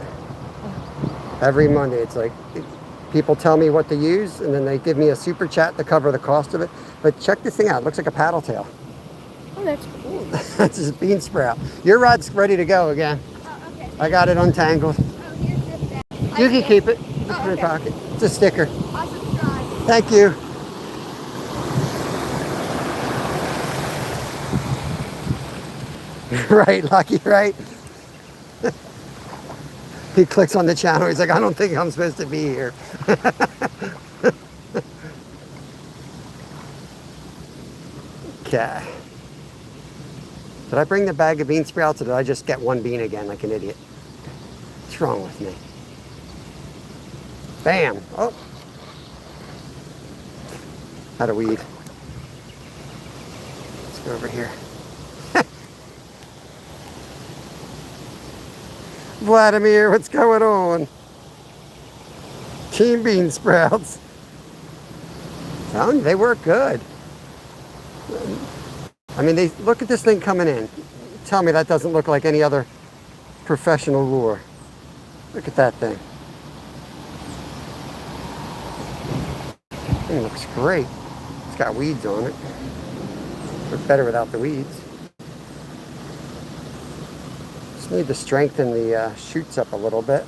Every Monday, it's like people tell me what to use, and then they give me a super chat to cover the cost of it. But check this thing out. It looks like a paddle tail. Oh, that's cool. That's just a bean sprout. Your rod's ready to go again. Oh, okay. I got it untangled. Oh, here's this bag. You can keep it. Put it in your pocket. It's a sticker. I'll subscribe. Thank you. Right, Lucky, right? He clicks on the channel. He's like, I don't think I'm supposed to be here. Okay. Did I bring the bag of bean sprouts, or did I just get one bean again like an idiot? What's wrong with me? Bam. Oh. Had a weed. Let's go over here. Vladimir, what's going on? Team bean sprouts. Telling you, they work good. I mean, they look at this thing coming in. Tell me that doesn't look like any other professional lure. Look at that thing. Thing looks great. It's got weeds on it. Look better without the weeds. Just need to strengthen the shoots up a little bit.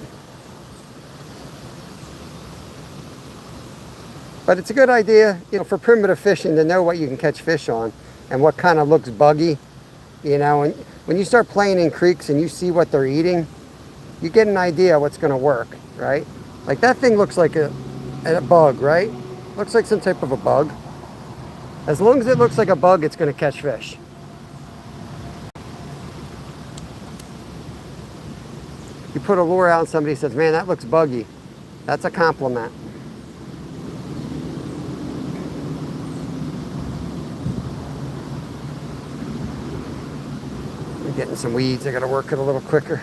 But it's a good idea, you know, for primitive fishing to know what you can catch fish on and what kind of looks buggy. You know, and when you start playing in creeks and you see what they're eating, you get an idea what's going to work, right? Like that thing looks like a bug, right? Looks like some type of a bug. As long as it looks like a bug, it's going to catch fish. You put a lure out and somebody says, man, that looks buggy. That's a compliment. I'm getting some weeds. I got to work it a little quicker.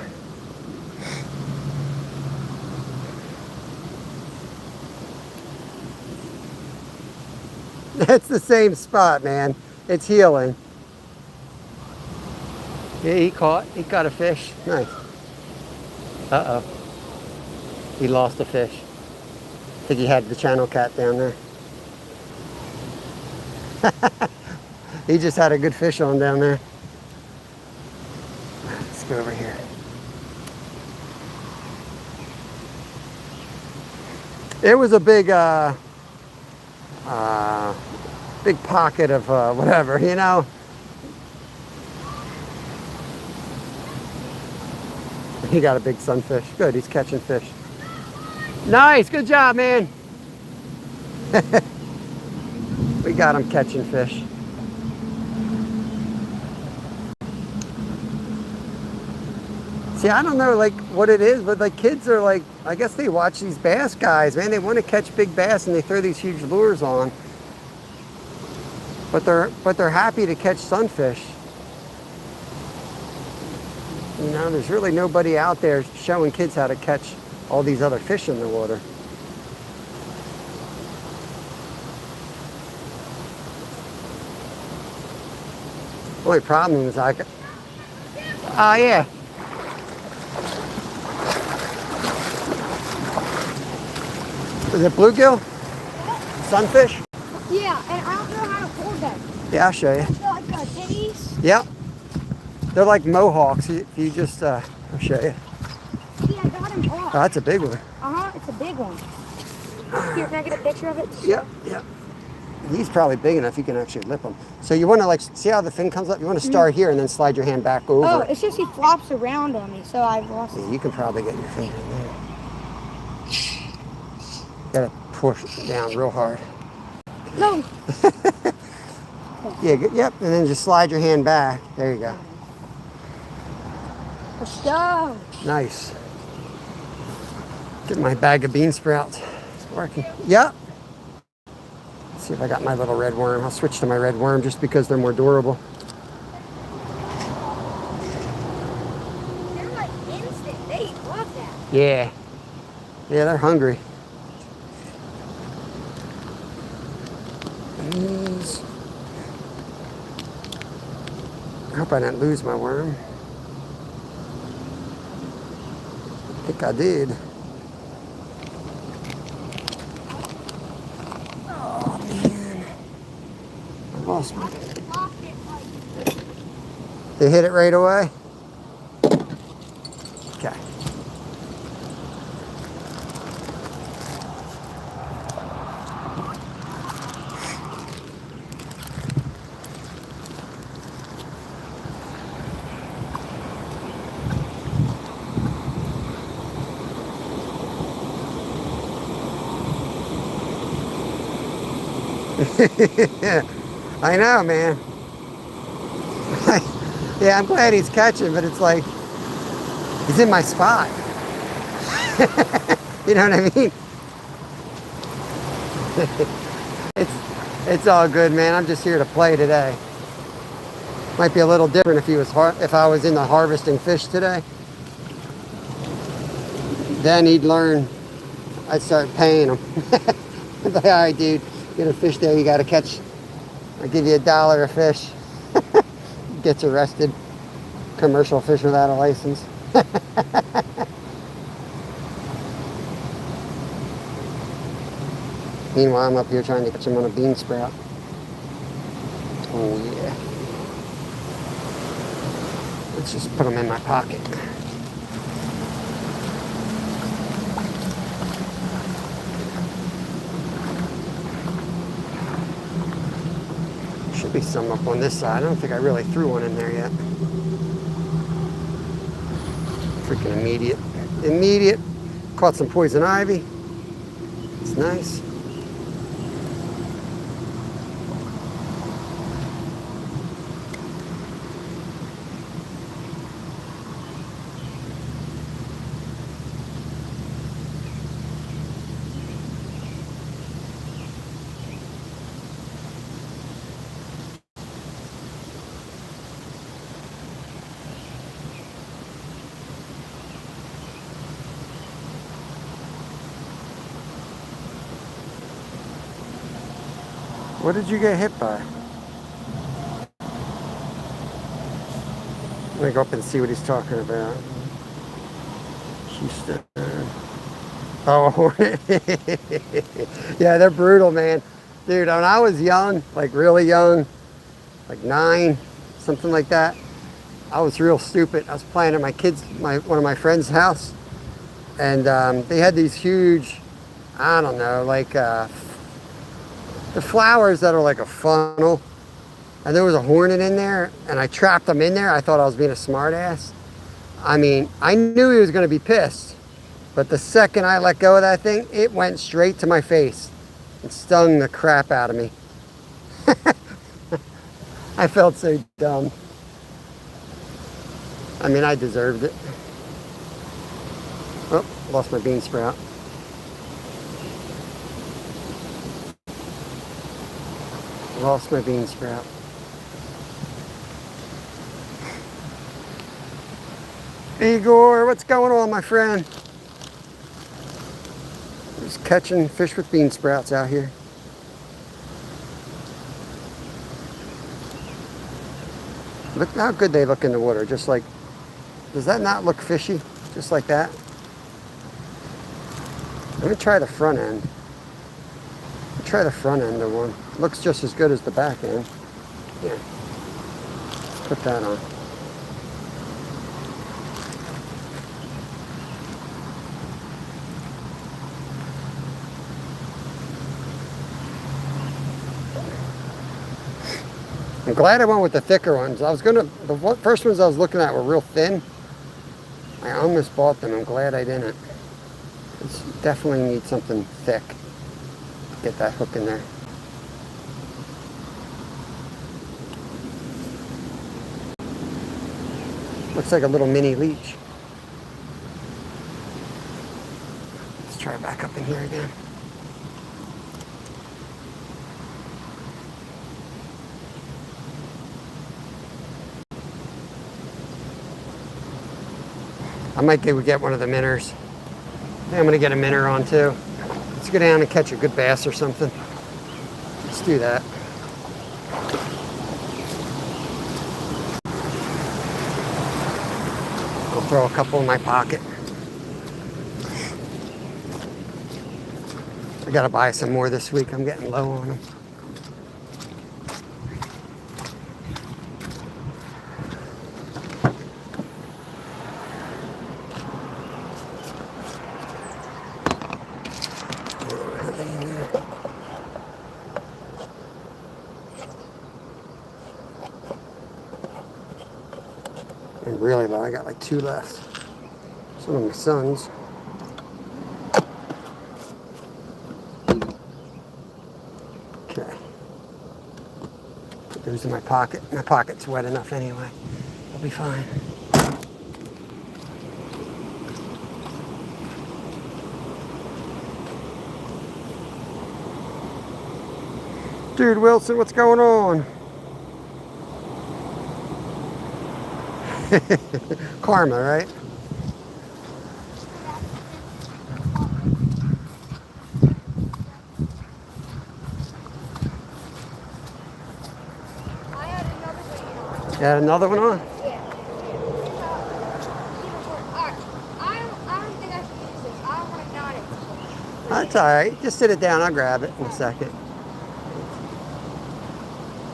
That's the same spot, man. It's healing. Yeah, he got a fish. Nice. Uh-oh. He lost a fish. I think he had the channel cat down there. He just had a good fish on down there. Let's go over here. It was a big, big pocket of whatever, you know. He got a big sunfish. Good, he's catching fish. Nice, good job, man. We got him catching fish. See, I don't know like what it is, but like kids are like, I guess they watch these bass guys, man. They want to catch big bass and they throw these huge lures on. But they're happy to catch sunfish. You know, there's really nobody out there showing kids how to catch all these other fish in the water. Only problem is yeah. Is it bluegill? Sunfish? Yeah, and I don't know how to hold them. Yeah, I'll show you. They're like titties. Yep. They're like mohawks. You just, I'll show you. Yeah, I got him off. Oh, that's a big one. Uh-huh, it's a big one. Here, can I get a picture of it? Yep, yep. He's probably big enough you can actually lip him. So you want to like, see how the fin comes up? You want to start here and then slide your hand back over. Oh, it's just he flops around on me, so I lost Yeah, you can probably get your finger in there. Gotta push down real hard. No. Yeah, yep, and then just slide your hand back. There you go. Let's go. Nice. Get my bag of bean sprouts. It's working. Yep. Let's see if I got my little red worm. I'll switch to my red worm just because they're more durable. They're like instant. They love that. Yeah. Yeah, they're hungry. Ease. I hope I didn't lose my worm. I think I did. Oh man. I lost my... They hit it right away? Okay. I know, man. Yeah, I'm glad he's catching, but it's like he's in my spot. You know what I mean? It's all good, man. I'm just here to play today. Might be a little different if I was in the harvesting fish today. Then he'd learn. I'd start paying him. Like, all right, dude, get a fish there. You got to catch. I'll give you $1 a fish. Gets arrested. Commercial fish without a license. Meanwhile, I'm up here trying to catch him on a bean sprout. Oh yeah. Let's just put them in my pocket. Should be some up on this side. I don't think I really threw one in there yet. Freaking immediate. Immediate. Caught some poison ivy. It's nice. What did you get hit by? I'm gonna go up and see what he's talking about. Houston. Oh, yeah, they're brutal, man. Dude, when I was young, like really young, like 9, something like that, I was real stupid. I was playing at one of my friend's house, and they had these huge, I don't know, like the flowers that are like a funnel, and there was a hornet in there, and I trapped them in there. I thought I was being a smart ass. I mean, I knew he was gonna be pissed, but the second I let go of that thing, it went straight to my face and stung the crap out of me. I felt so dumb. I mean, I deserved it. Oh, lost my bean sprout. Lost my bean sprout. Igor, what's going on, my friend? Just catching fish with bean sprouts out here. Look how good they look in the water. Just like, does that not look fishy? Just like that? Let me try the front end. Try the front end of one. Looks just as good as the back end. Yeah. Let's put that on. I'm glad I went with the thicker ones. The first ones I was looking at were real thin. I almost bought them. I'm glad I didn't. It's definitely need something thick. Get that hook in there. Looks like a little mini leech. Let's try back up in here again. I might get one of the minnows. I think I'm gonna get a minnow on too. Let's go down and catch a good bass or something. It's do that. I'll throw a couple in my pocket. I gotta buy some more this week. I'm getting low on them. And really low. I got like 2 left. Some of my sons. Okay. Put those in my pocket. My pocket's wet enough anyway. I'll be fine. Dude, Wilson, what's going on? Karma, right? Got another one on? Yeah. I don't think I can use this. I don't want to knot it. That's all right. Just sit it down. I'll grab it in a second.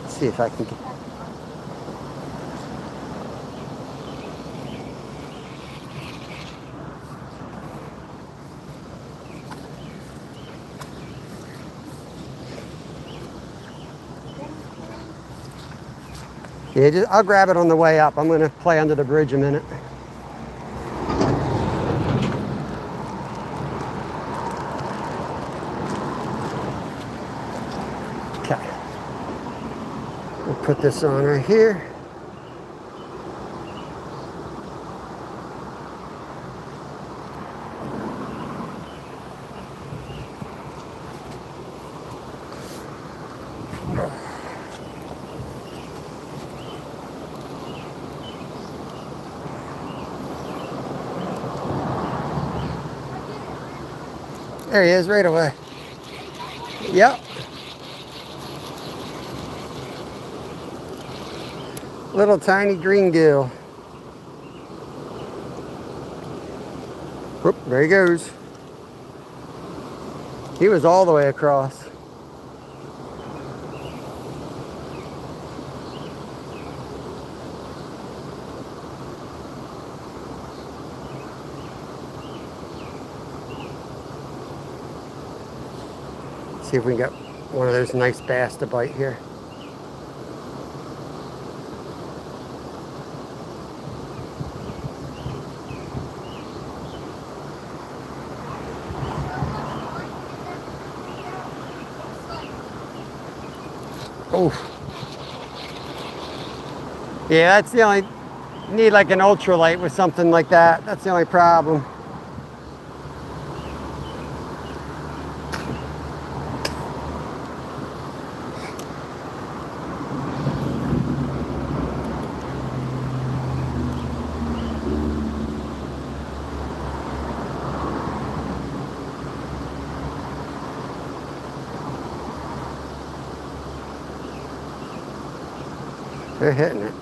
Let's see if I can get... Yeah, I'll grab it on the way up. I'm going to play under the bridge a minute. Okay. We'll put this on right here. There he is, right away. Yep. Little tiny green gill. Whoop, there he goes. He was all the way across. See if we can get one of those nice bass to bite here. Oh. Yeah, that's the only, need like an ultralight with something like that. That's the only problem. They're hitting it.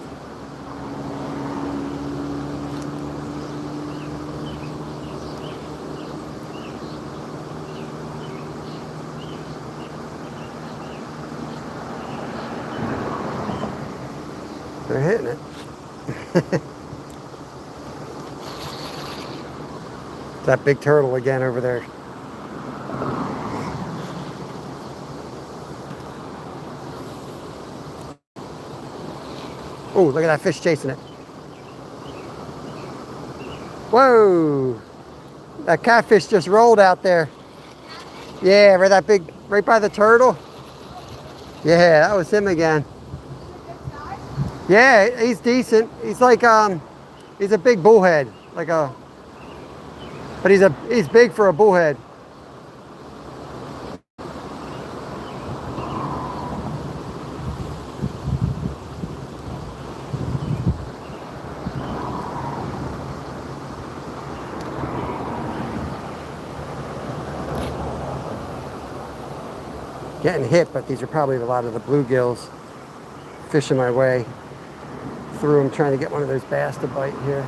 They're hitting it. That big turtle again over there. Oh, look at that fish chasing it. Whoa! That catfish just rolled out there. Yeah, right, that big, right by the turtle. Yeah, that was him again. Yeah, he's decent. He's like, he's a big bullhead, like a, but he's big for a bullhead. getting hit, but these are probably a lot of the bluegills fishing my way through them, trying to get one of those bass to bite here.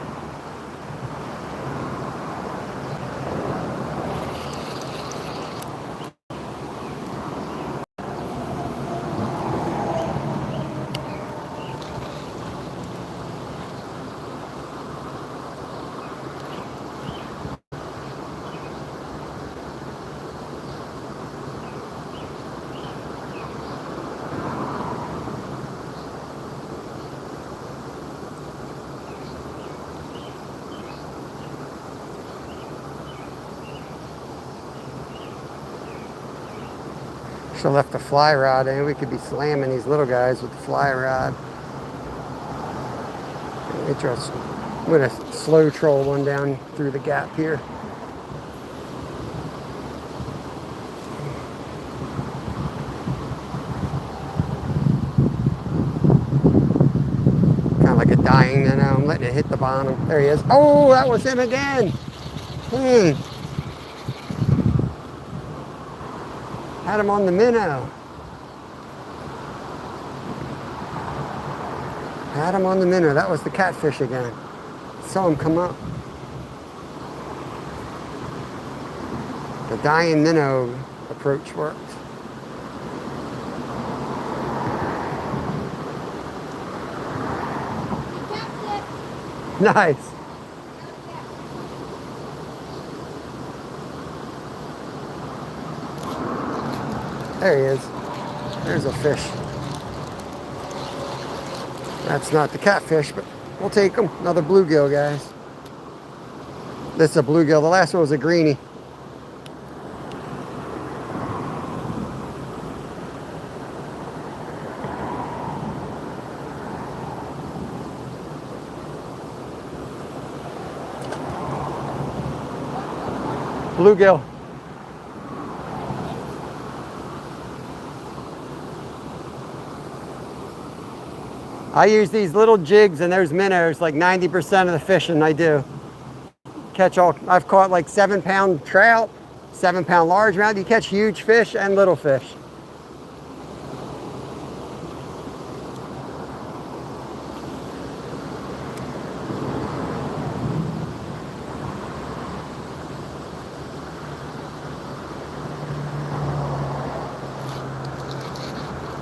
Should have left the fly rod in. We could be slamming these little guys with the fly rod. Interesting. I'm going to slow troll one down through the gap here. Kind of like a dying minnow. I'm letting it hit the bottom. There he is. Oh, that was him again. Had him on the minnow. Had him on the minnow. That was the catfish again. Saw him come up. The dying minnow approach worked. Nice. There he is. There's a fish. That's not the catfish, but we'll take him. Another bluegill, guys. This is a bluegill. The last one was a greenie. Bluegill. I use these little jigs and there's minnows, like 90% of the fishing I do. Catch all, I've caught like 7-pound trout, 7-pound largemouth. You catch huge fish and little fish.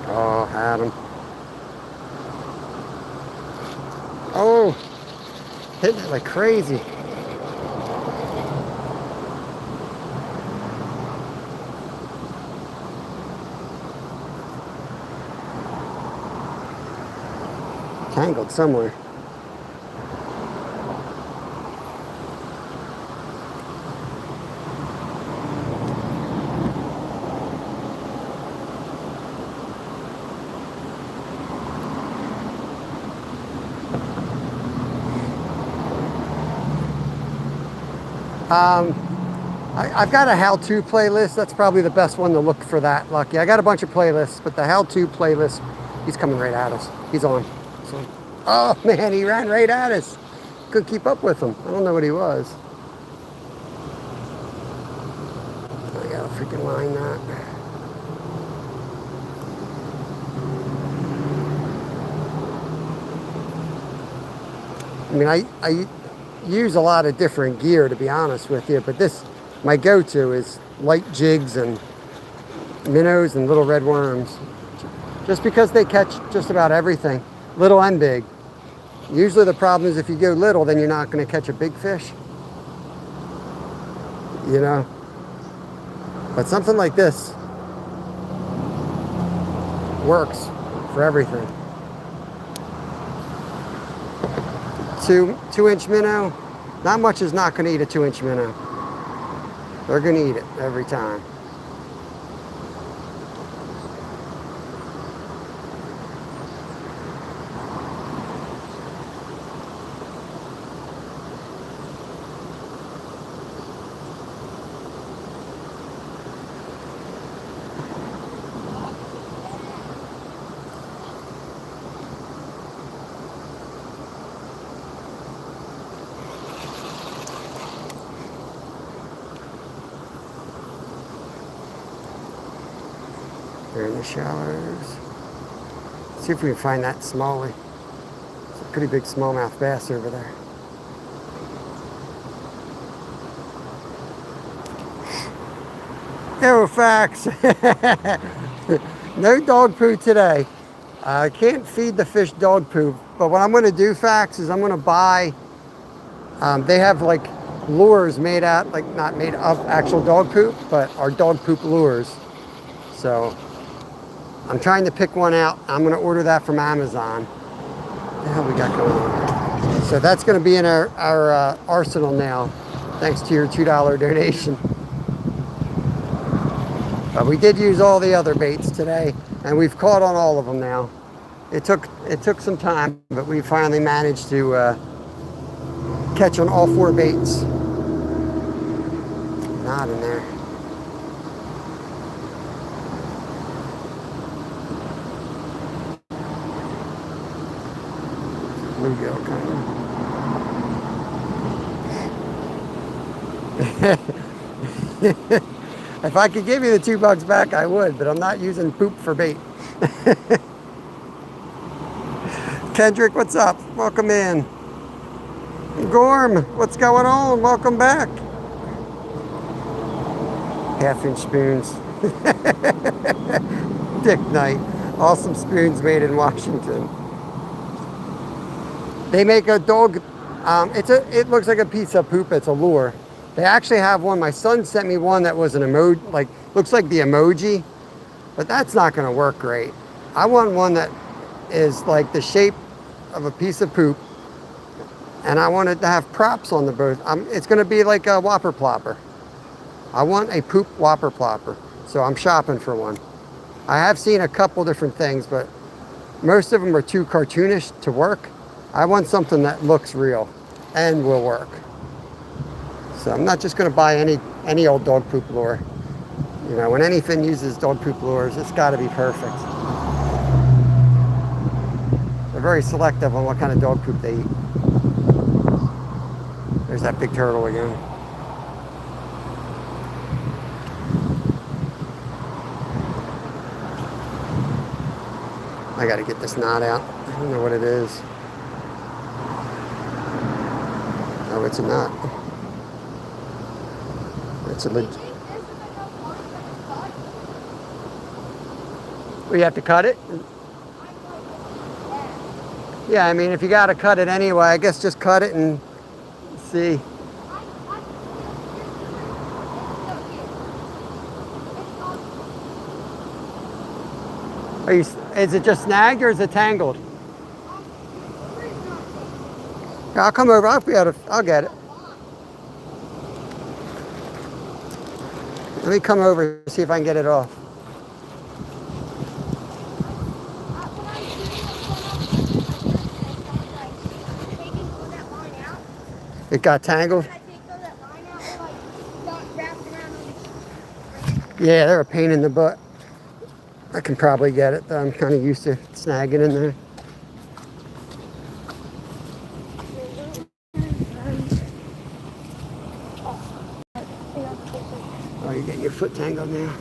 Oh, had him. Oh, hitting it like crazy. Tangled somewhere. I've got a how-to playlist. That's probably the best one to look for that, Lucky. I got a bunch of playlists, but the how-to playlist, he's coming right at us. He's on. So, oh, man, he ran right at us. Couldn't keep up with him. I don't know what he was. I gotta freaking line that. I mean, I use a lot of different gear, to be honest with you, but this, my go-to is light jigs and minnows and little red worms, just because they catch just about everything, little and big. Usually the problem is if you go little, then you're not going to catch a big fish, you know, but something like this works for everything. 2-inch minnow, not much is not going to eat a 2-inch minnow. They're going to eat it every time. They're in the shallows. See if we can find that smallie. It's a pretty big smallmouth bass over there. No facts. No dog poo today. I can't feed the fish dog poo, but what I'm going to do, facts, is I'm going to buy. They have like lures made out, like not made of actual dog poop, but are dog poop lures. So I'm trying to pick one out. I'm going to order that from Amazon. What the hell we got going on? So that's going to be in our arsenal now, thanks to your $2 donation. But we did use all the other baits today, and we've caught on all of them now. It took some time, but we finally managed to catch on all 4 baits. Not in there. Bluegill coming. If I could give you the $2 back, I would, but I'm not using poop for bait. Kendrick, what's up? Welcome in. Gorm, what's going on? Welcome back. Half-inch spoons. Dick Knight. Awesome spoons made in Washington. They make a dog, it looks like a piece of poop. It's a lure. They actually have one. My son sent me one that was an emoji, like looks like the emoji, but that's not going to work great. I want one that is like the shape of a piece of poop, and I want it to have props on the boat. It's going to be like a whopper plopper. I want a poop whopper plopper, so I'm shopping for one. I have seen a couple different things, but most of them are too cartoonish to work. I want something that looks real and will work. So I'm not just going to buy any old dog poop lure. You know, when anything uses dog poop lures, it's got to be perfect. They're very selective on what kind of dog poop they eat. There's that big turtle again. I got to get this knot out. I don't know what it is. Oh, it's a knot. It's a legit. We have to cut it? Yeah, I mean, if you got to cut it anyway, I guess just cut it and see. Is it just snagged or is it tangled? Yeah, I'll come over. I'll get it. Let me come over and see if I can get it off. It got tangled? Yeah, they're a pain in the butt. I can probably get it though. I'm kind of used to snagging in there. Oh, you're getting your foot tangled now.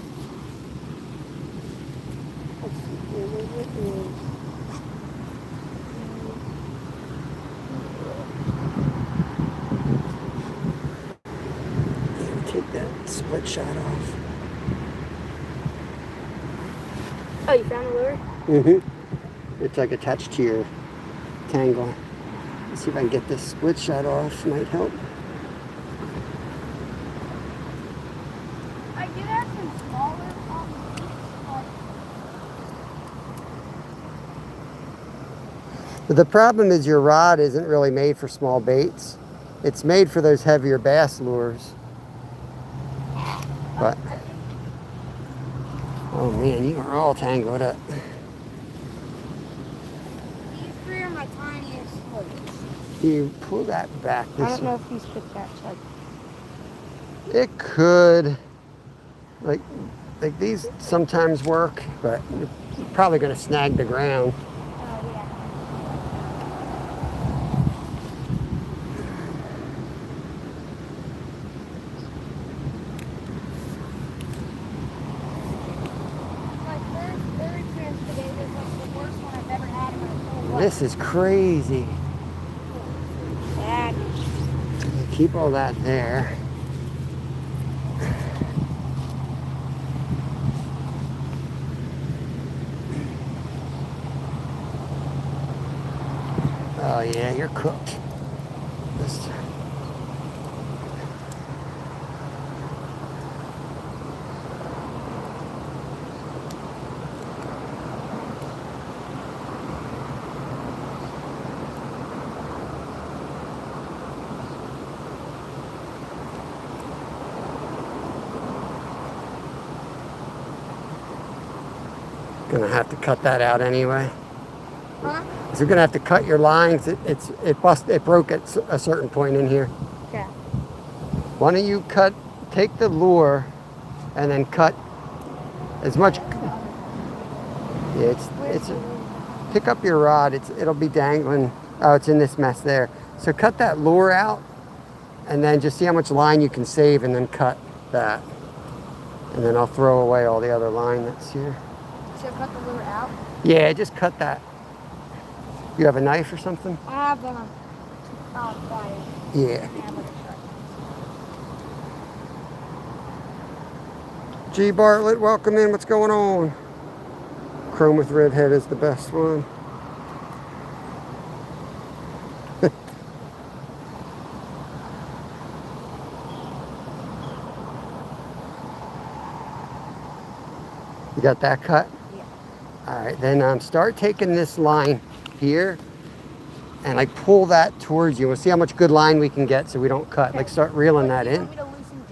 Take that split shot off. Oh, you found a lure? Mm-hmm. It's like attached to your tangle. Let's see if I can get this split shot off. Might help. I did have some smaller But the problem is your rod isn't really made for small baits. It's made for those heavier bass lures. But oh man, you are all tangled up. These 3 are my tiniest hooks. You pull that back this way. I don't know if these could catch like. It could. Like these sometimes work, but you're probably going to snag the ground. Oh yeah. My first This is crazy. Bad. Keep all that there. Oh yeah, you're cooked. This. Gonna have to cut that out anyway. Huh? So you're gonna have to cut your lines. It broke at a certain point in here. Okay. Why don't you take the lure and then cut as much. Yeah, it's pick up your rod. It'll be dangling. Oh, it's in this mess there. So cut that lure out and then just see how much line you can save and then cut that. And then I'll throw away all the other line that's here. So cut the lure out? Yeah, just cut that. You have a knife or something? I have a pliers. Yeah. G. Bartlett, welcome in. What's going on? Chrome with red head is the best one. You got that cut? Yeah. All right, then start taking this line here and like pull that towards you. We'll see how much good line we can get so we don't cut. Okay. Like start reeling that in. Do you want me to loosen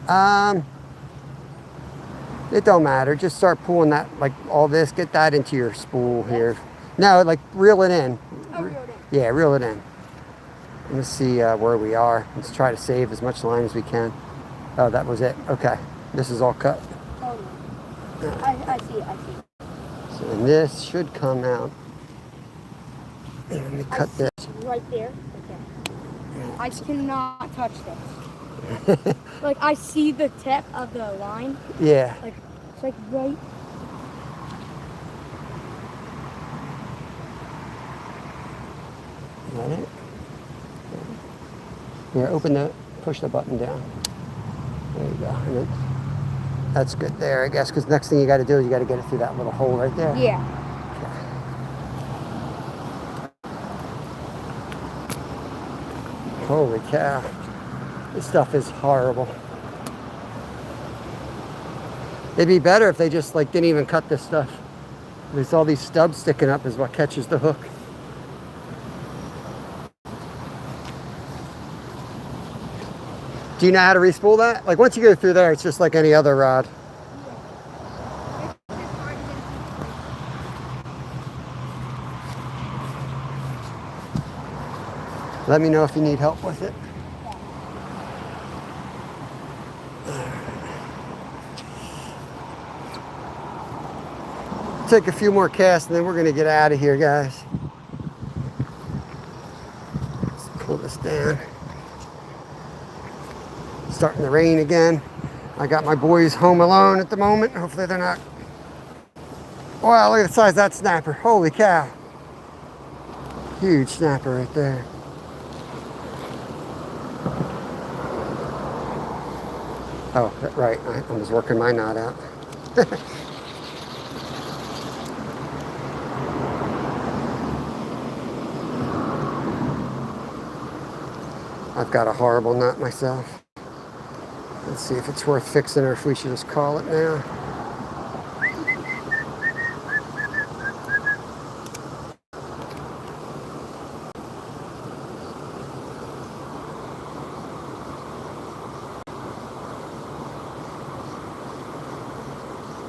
drag? It don't matter. Just start pulling that, like all this, get that into your spool here. No, like reel it in. Oh, reel it in. Yeah, reel it in. Let's see where we are. Let's try to save as much line as we can. Oh, that was it. Okay, this is all cut. Oh, no. I see it. So and this should come out. Let me cut this. Right there. Okay. I cannot touch this. Like I see the tip of the line. Yeah. Like it's like right. Is that it? Here, push the button down. There you go. And then, that's good there, I guess, because next thing you got to do is you got to get it through that little hole right there. Yeah. Okay. Holy cow. This stuff is horrible. It'd be better if they just like didn't even cut this stuff. There's all these stubs sticking up is what catches the hook. Do you know how to respool that? Like once you go through there, it's just like any other rod. Let me know if you need help with it. Take a few more casts and then we're gonna get out of here, guys. Let's pull this down. Starting to rain again. I got my boys home alone at the moment. Hopefully they're not. Wow, look at the size of that snapper. Holy cow. Huge snapper right there. Oh, right. I was working my knot out. I've got a horrible knot myself. Let's see if it's worth fixing or if we should just call it now.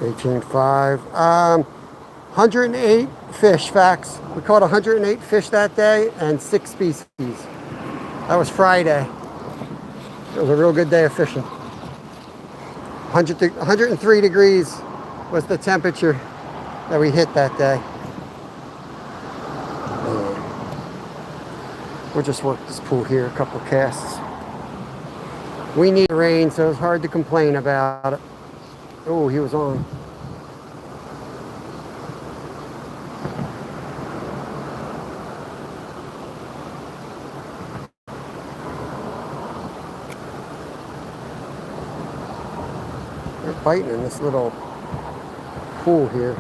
$18.5. 108 fish, facts. We caught 108 fish that day and 6 species. That was Friday. It was a real good day of fishing. 103 degrees was the temperature that we hit that day. We'll just work this pool here, a couple of casts. We need rain, so it's hard to complain about it. Oh, he was on. biting in this little pool here.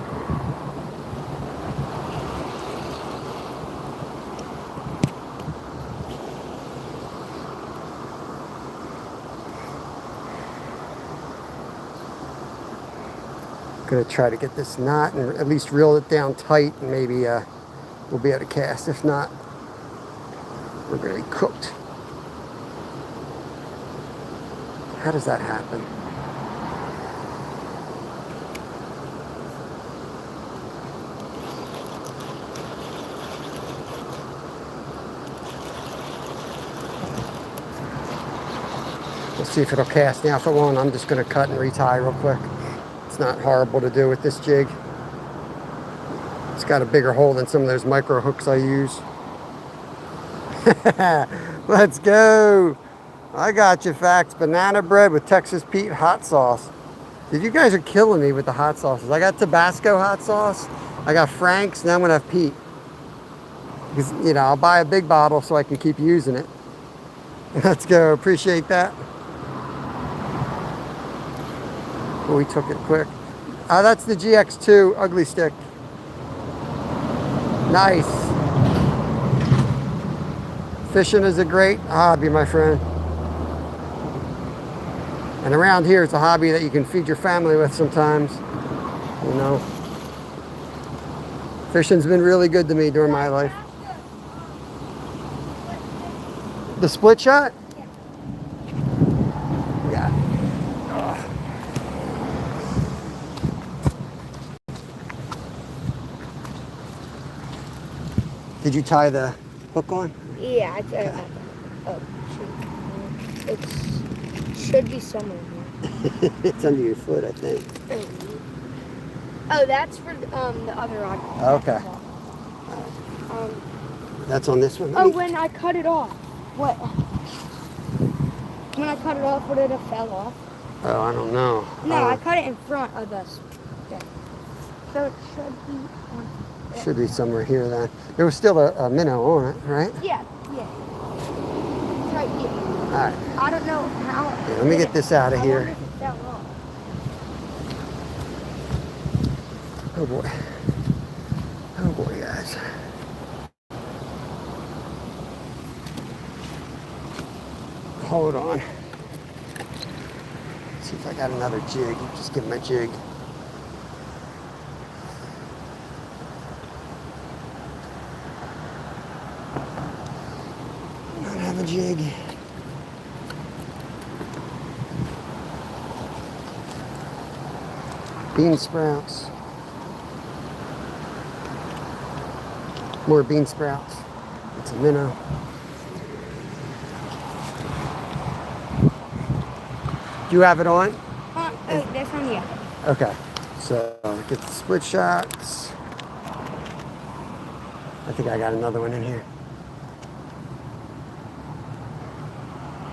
Gonna try to get this knot and at least reel it down tight, and maybe we'll be able to cast. If not, we're gonna be cooked. How does that happen? We'll see if it'll cast. Now if it won't, I'm just gonna cut and retie real quick. It's not horrible to do with this jig. It's got a bigger hole than some of those micro hooks I use. Let's go. I got you, Facts. Banana bread with Texas Pete hot sauce. Dude, you guys are killing me with the hot sauces. I got Tabasco hot sauce. I got Frank's. Now I'm gonna have Pete. Because, you know, I'll buy a big bottle so I can keep using it. Let's go. Appreciate that. Oh, we took it quick. That's the GX2 ugly stick. Nice. Fishing is a great hobby, my friend. And around here, it's a hobby that you can feed your family with sometimes. You know. Fishing's been really good to me during my life. The split shot? Yeah. Oh. Did you tie the hook on? Yeah, I tied it. Oh, shoot. It should be somewhere here. It's under your foot, I think. Oh, that's for the other rod. Okay. That's on this one? Oh, when I cut it off. What? When I cut it off, would it have fell off? Oh, I don't know. No, I cut it in front of us. Okay. So it should be on. Should be somewhere here then. There was still a minnow on it, right? Yeah. It's right here. All right. I don't know how. Yeah, let me get this out of here. I wonder if it fell off. Oh boy. Oh boy, guys. Hold on. See if I got another jig. Just give him a jig. I don't have a jig. Bean sprouts. More bean sprouts. It's a minnow. Do you have it on? Oh, this one, yeah. Okay. So get the split shots. I think I got another one in here.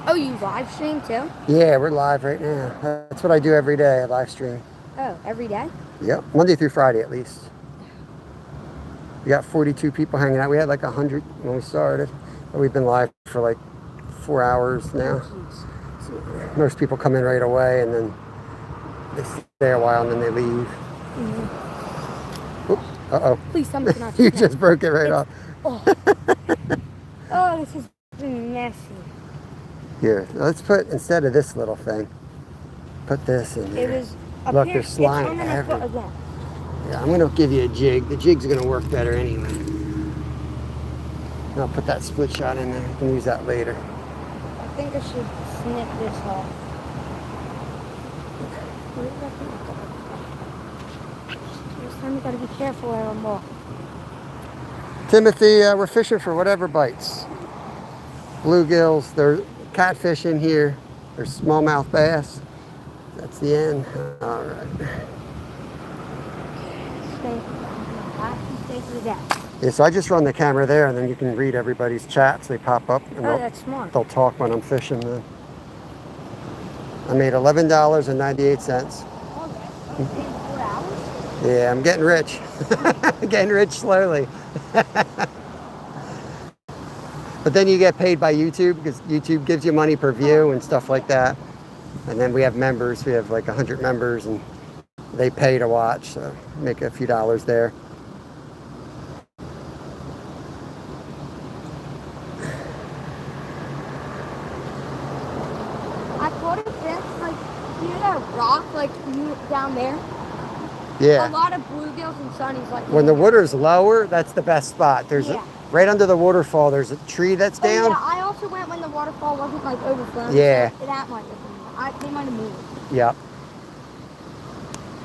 Oh, you live stream too? Yeah, we're live right now. That's what I do every day, I live stream. Oh, every day? Yep, Monday through Friday at least. We got 42 people hanging out. We had like 100 when we started, but we've been live for like 4 hours now. So most people come in right away and then they stay a while and then they leave. Mm-hmm. Oops, uh-oh. Please tell me it's not. You just broke it right off. Oh. Oh, this is messy. Here, let's put, instead of this little thing, put this in there. It was up Look, here. there's slime It's under my foot everywhere. again. Yeah, I'm gonna give you a jig. The jig's gonna work better anyway. And I'll put that split shot in there. You can use that later. I think I should snip this off. Where did that go? This time you gotta be careful where I'm walking. Timothy, we're fishing for whatever bites. Bluegills, there's catfish in here. There's smallmouth bass. That's the end. All right. Stay to the desk. Yeah, so I just run the camera there, and then you can read everybody's chats. They pop up, and Oh, that's smart. they'll talk when I'm fishing. Then I made $11.98. Oh, that's 4 hours? Yeah, I'm getting rich. Getting rich slowly. But then you get paid by YouTube because YouTube gives you money per view and stuff like that. And then we have members. We have like 100 members, and they pay to watch, so make a few dollars there. I caught a fish, like, near that rock, like, down there. Yeah. A lot of bluegills and sunnies, like. When the water's lower, that's the best spot. There's right under the waterfall, there's a tree that's down. Yeah, I also went when the waterfall wasn't, like, overflowing. Yeah. So that might have been, they might have moved. Yep.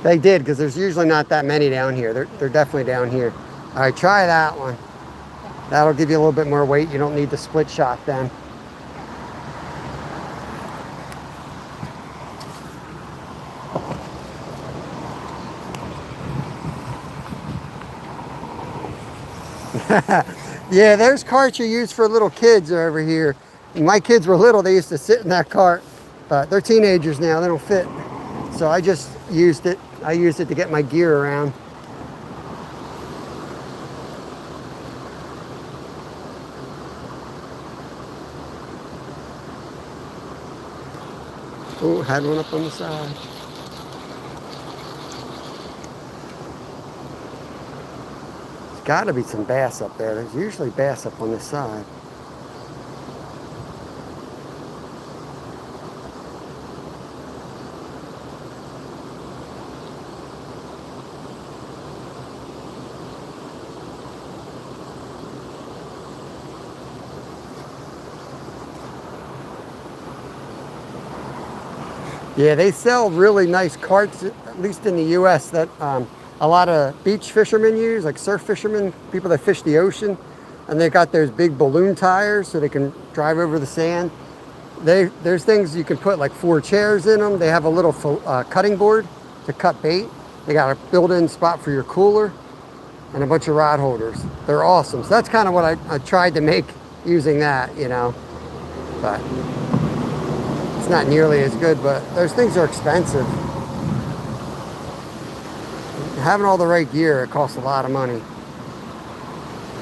They did, because there's usually not that many down here. They're definitely down here. All right, try that one. That'll give you a little bit more weight. You don't need the split shot then. Yeah, there's carts you use for little kids over here. When my kids were little, they used to sit in that cart, but they're teenagers now, they don't fit. So I just used it. I used it to get my gear around. Oh, had one up on the side. Got to be some bass up there. There's usually bass up on this side. Yeah, they sell really nice carts, at least in the U.S., that a lot of beach fishermen use, like surf fishermen, people that fish the ocean. And they got those big balloon tires so they can drive over the sand. There's things you can put like 4 chairs in them. They have a little cutting board to cut bait. They got a built-in spot for your cooler and a bunch of rod holders. They're awesome. So that's kind of what I tried to make using that, you know. But it's not nearly as good, but those things are expensive. Having all the right gear, it costs a lot of money.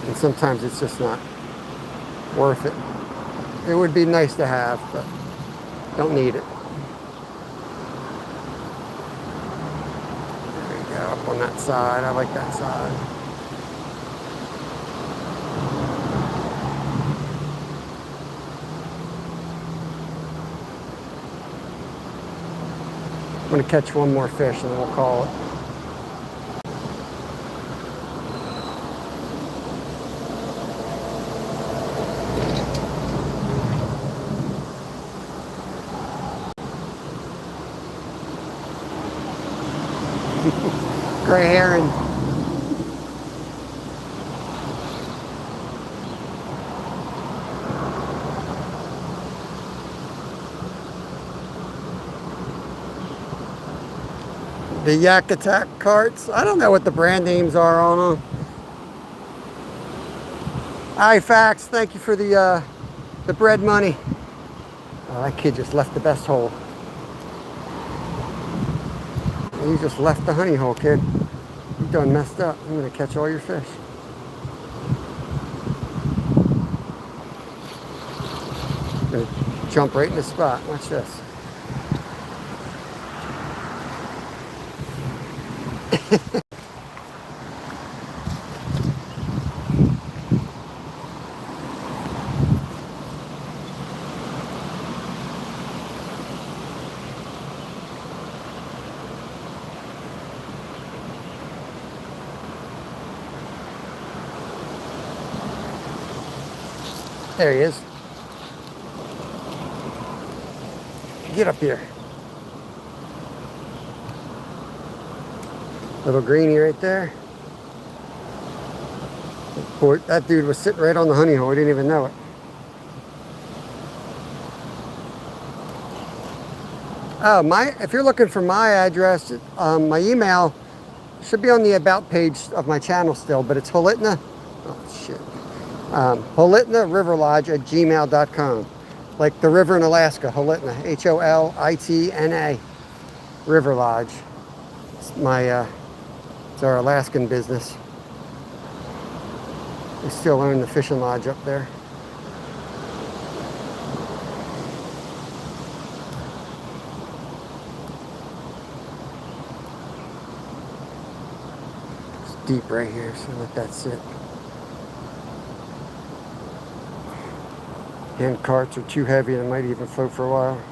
And sometimes it's just not worth it. It would be nice to have, but don't need it. There you go, up on that side. I like that side. I'm going to catch one more fish and then we'll call it. Gray heron. The Yak Attack carts. I don't know what the brand names are on them. iFax, thank you for the bread money. Oh, that kid just left the best hole. You just left the honey hole, kid. You done messed up. I'm gonna catch all your fish. I'm gonna jump right in the spot. Watch this. There he is. Get up here. Little greenie right there. Boy, that dude was sitting right on the honey hole. He didn't even know it. Oh, if you're looking for my address, my email should be on the about page of my channel still, but it's Holitna. Oh, shit. Holitna River Lodge at gmail.com. Like the river in Alaska, Holitna. Holitna. River Lodge. It's it's our Alaskan business. We still own the fishing lodge up there. deep right here, so let that sit. Hand carts are too heavy and might even float for a while.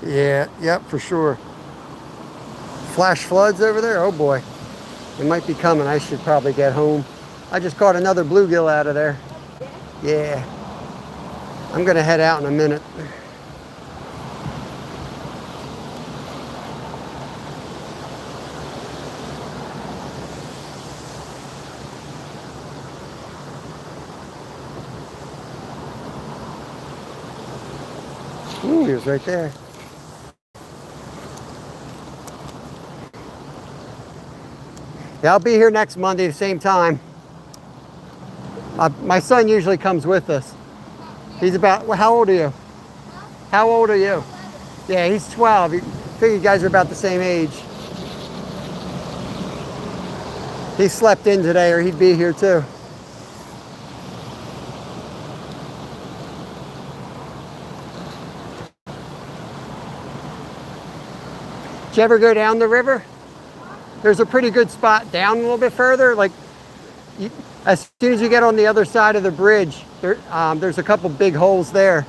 Yeah, yep, for sure. Flash floods over there? Oh boy. It might be coming. I should probably get home. I just caught another bluegill out of there. Yeah. I'm gonna head out in a minute. Ooh, he was right there. Yeah, I'll be here next Monday, the same time. My son usually comes with us. He's about, well, how old are you? How old are you? Yeah, he's 12. You figure you guys are about the same age. He slept in today or he'd be here too. Did you ever go down the river? There's a pretty good spot down a little bit further. Like, as soon as you get on the other side of the bridge, there's a couple big holes there.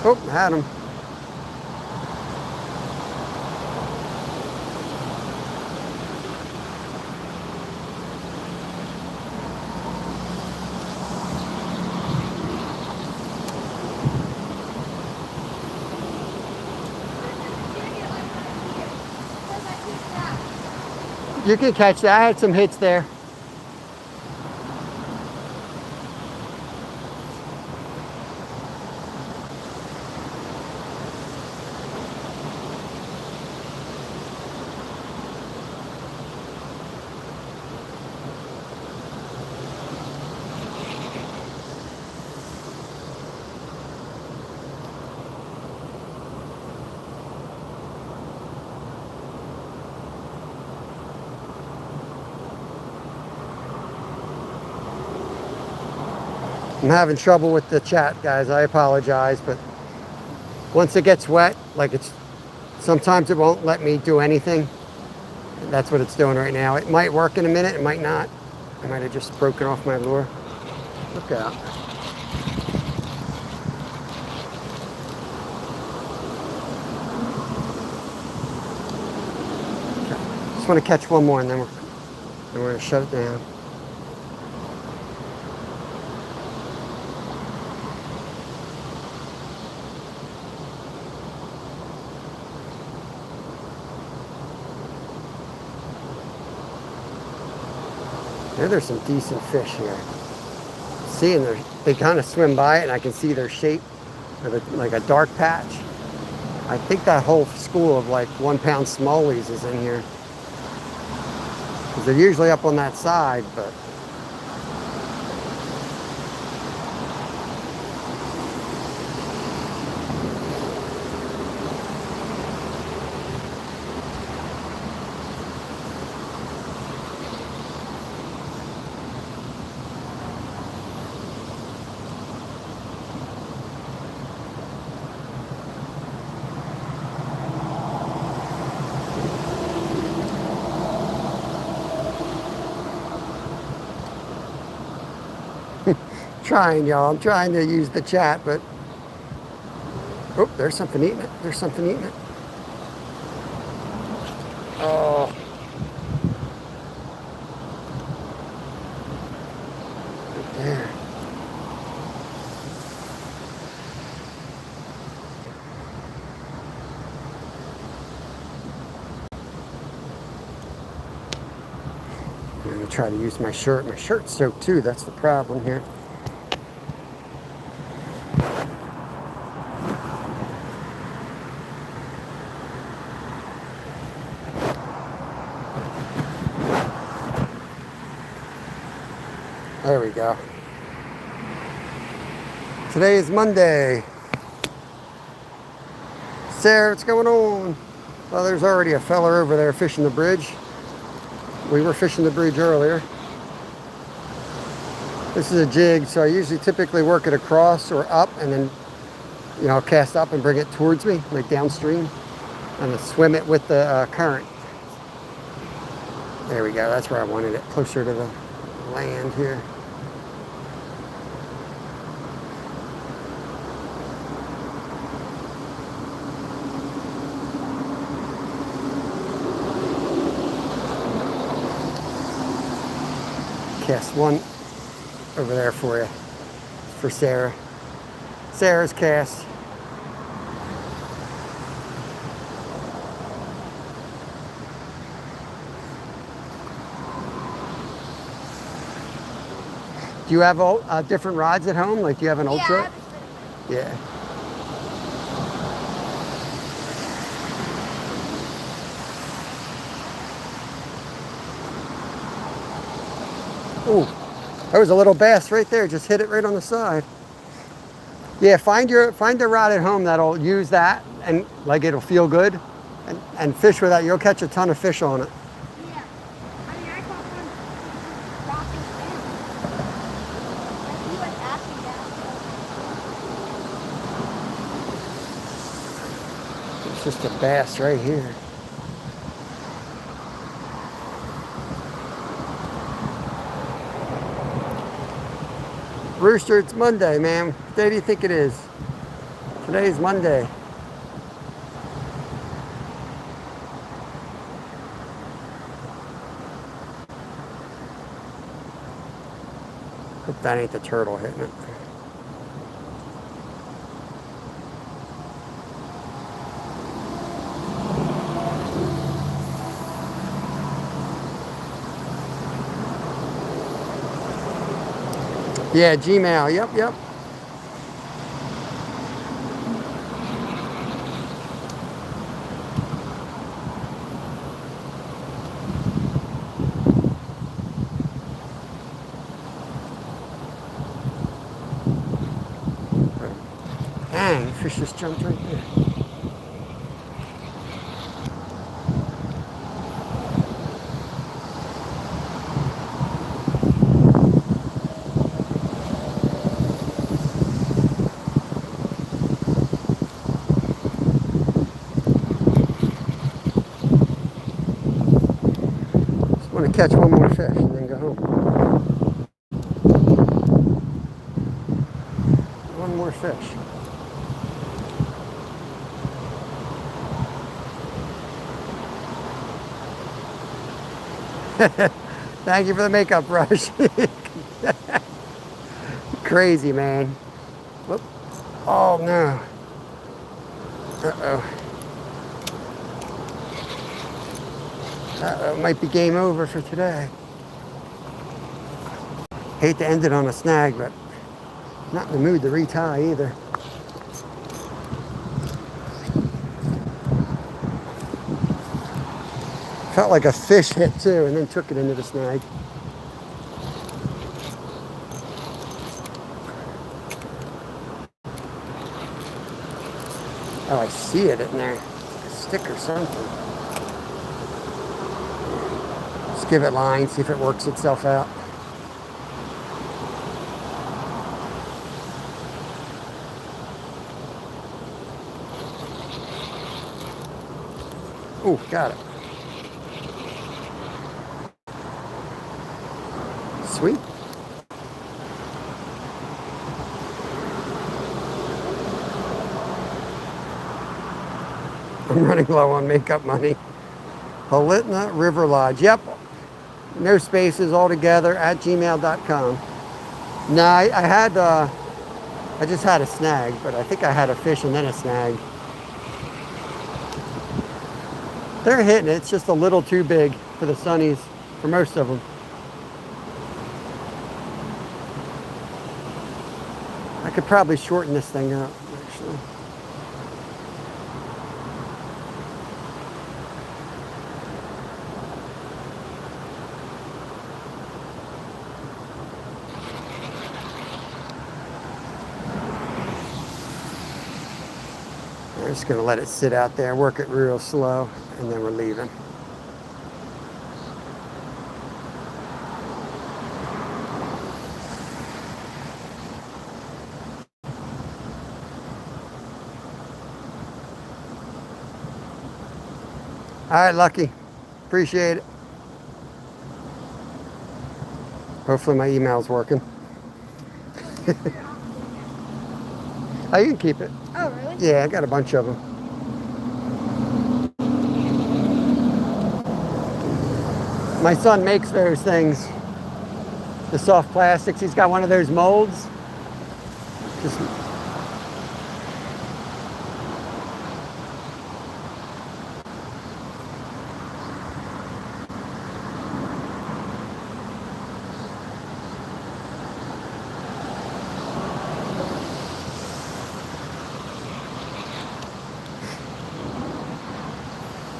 Oh, had him. You can catch that. I had some hits there. I'm having trouble with the chat, guys. I apologize, but once it gets wet, like sometimes it won't let me do anything. That's what it's doing right now. It might work in a minute, it might not. I might have just broken off my lure. Look out. Okay. Just want to catch one more and then we're going to shut it down. Yeah, there's some decent fish here. See, and they kind of swim by it, and I can see their shape, like a dark patch. I think that whole school of like 1 pound smallies is in here. Because they're usually up on that side, but trying, y'all. I'm trying to use the chat, but oh, there's something eating it. There's something eating it. Oh. Right there. I'm gonna try to use my shirt. My shirt's soaked too. That's the problem here. There we go. Today is Monday. Sarah, what's going on? Well, there's already a fella over there fishing the bridge. We were fishing the bridge earlier. This is a jig, so I usually typically work it across or up and then, cast up and bring it towards me, like downstream. and to swim it with the current. There we go. That's where I wanted it, closer to the land here. Cast one over there for you, for Sarah. Sarah's cast. Do you have different rods at home? Like, do you have an ultra? Yeah. Ooh, there was a little bass right there. Just hit it right on the side. Yeah, find the rod at home that'll use that, and like it'll feel good, and fish with that. You'll catch a ton of fish on it. Yeah. I mean, I caught one rocking in. Like, he was asking that. It's just a bass right here. Rooster, it's Monday, man. What day do you think it is? Today's Monday. Hope that ain't the turtle hitting it. Yeah, Gmail. Yep. Dang, the fish just jumped right there. Just want to catch one more fish and then go home. One more fish. Thank you for the makeup brush. Crazy, man. Whoop. Oh, no. Uh-oh. Uh-oh, might be game over for today. Hate to end it on a snag, but not in the mood to retie either. Felt like a fish hit too, and then took it into the snag. Oh, I see it in there. A stick or something. Just give it line, see if it works itself out. Ooh, got it. Sweet. I'm running low on makeup money. Halitna River Lodge. Yep. No spaces altogether at gmail.com. No, I just had a snag, but I think I had a fish and then a snag. They're hitting it. It's just a little too big for the sunnies, for most of them. I could probably shorten this thing up, actually. We're just going to let it sit out there, work it real slow, and then we're leaving. All right, Lucky. Appreciate it. Hopefully my email's working. Oh, you can keep it. Oh, really? Yeah, I got a bunch of them. My son makes those things, the soft plastics. He's got one of those molds. Just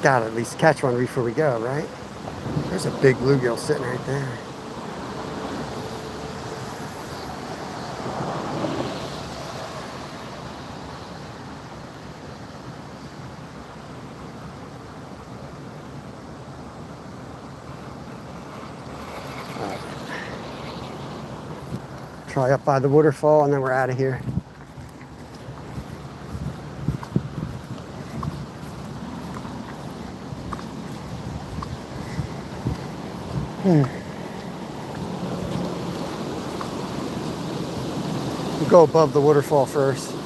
gotta at least catch one before we go, right? There's a big bluegill sitting right there. Try up by the waterfall and then we're out of here. We'll go above the waterfall first.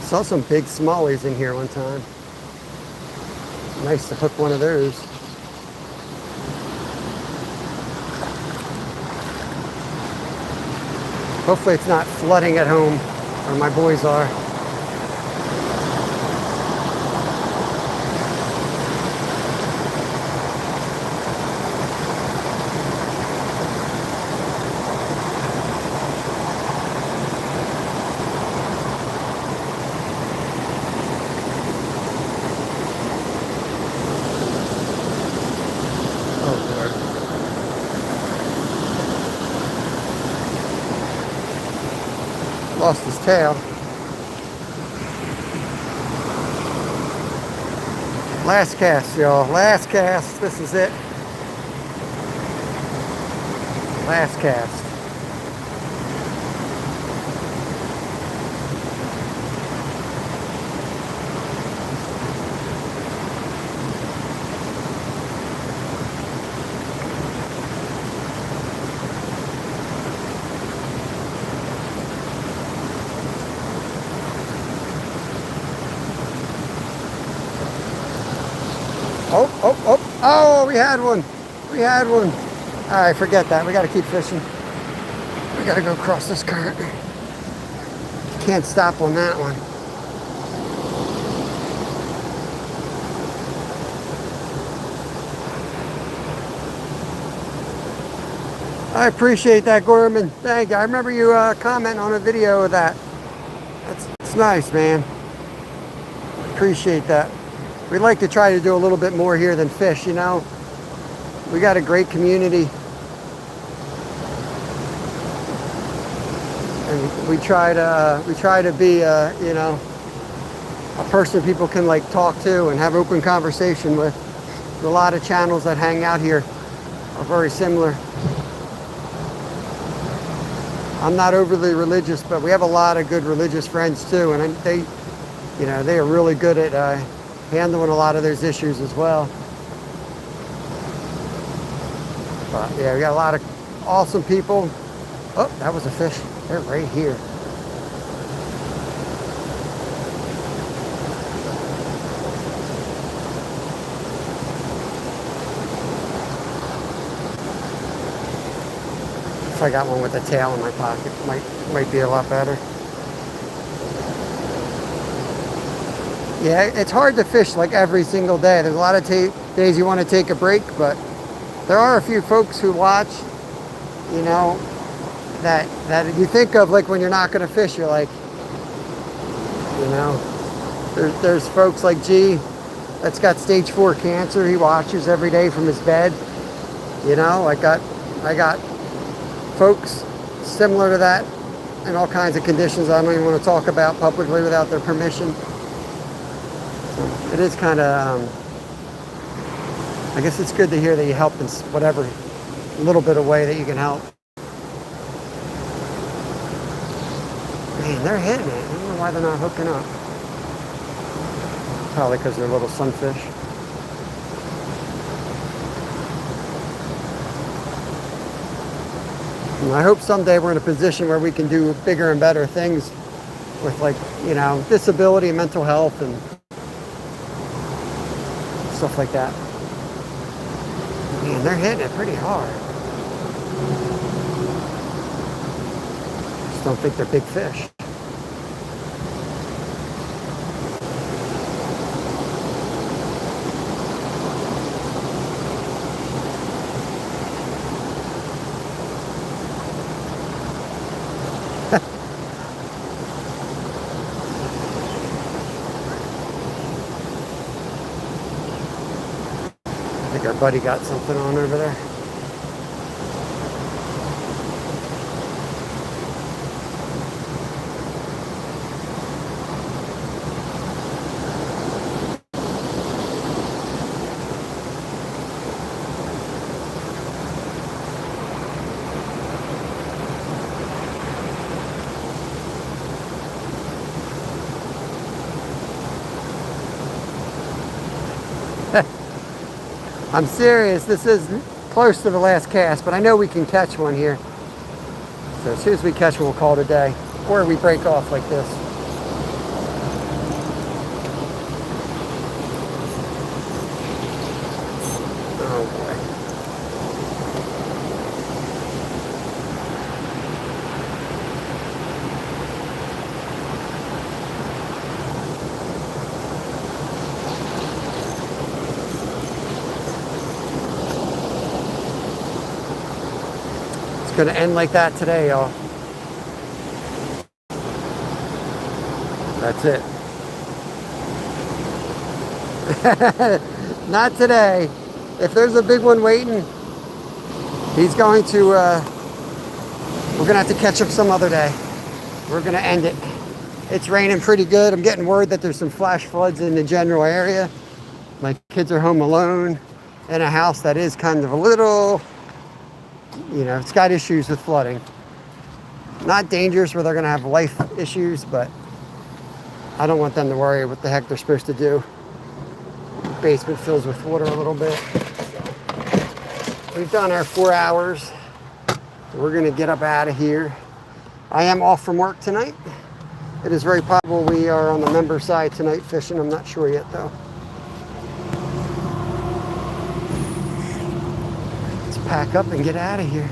Saw some big smallies in here one time. Nice to hook one of those. Hopefully it's not flooding at home where my boys are. Lost his tail. Last cast, y'all. Last cast. This is it. Last cast. Oh, we had one. We had one. All right, forget that. We got to keep fishing. We got to go across this current. Can't stop on that one. I appreciate that, Gorman. Thank you. I remember you commenting on a video of that. That's nice, man. Appreciate that. We like to try to do a little bit more here than fish, you know. We got a great community. And we try to be, you know, a person people can like talk to and have open conversation with. A lot of channels that hang out here are very similar. I'm not overly religious, but we have a lot of good religious friends too, and they, you know, they are really good at handling a lot of those issues as well. But yeah, we got a lot of awesome people. Oh, that was a fish. They're right here. If I got one with a tail in my pocket, might be a lot better. Yeah, it's hard to fish like every single day. There's a lot of days you want to take a break, but there are a few folks who watch, you know, that you think of like when you're not going to fish. You're like, you know, there's folks like G that's got stage 4 cancer. He watches every day from his bed. You know, I got folks similar to that and all kinds of conditions I don't even want to talk about publicly without their permission. It is kind of, I guess it's good to hear that you help in whatever little bit of way that you can help. Man, they're hitting it. I don't know why they're not hooking up. Probably because they're little sunfish. And I hope someday we're in a position where we can do bigger and better things with, like, you know, disability and mental health and stuff like that. Man, they're hitting it pretty hard. Just don't think they're big fish. I think our buddy got something on over there. I'm serious, this is close to the last cast, but I know we can catch one here. So as soon as we catch one, we'll call it a day. Or we break off like this. Oh boy. Gonna end like that today, y'all. That's it. Not today. If there's a big one waiting, he's going to, we're gonna have to catch him some other day. We're gonna end it. It's raining pretty good. I'm getting word that there's some flash floods in the general area. My kids are home alone in a house that is kind of a little, you know, it's got issues with flooding. Not dangerous where they're going to have life issues, but I don't want them to worry what the heck they're supposed to do. The basement fills with water a little bit. We've done our 4 hours. We're going to get up out of here. I am off from work tonight. It is very possible we are on the member side tonight fishing. I'm not sure yet, though. Pack up and get out of here.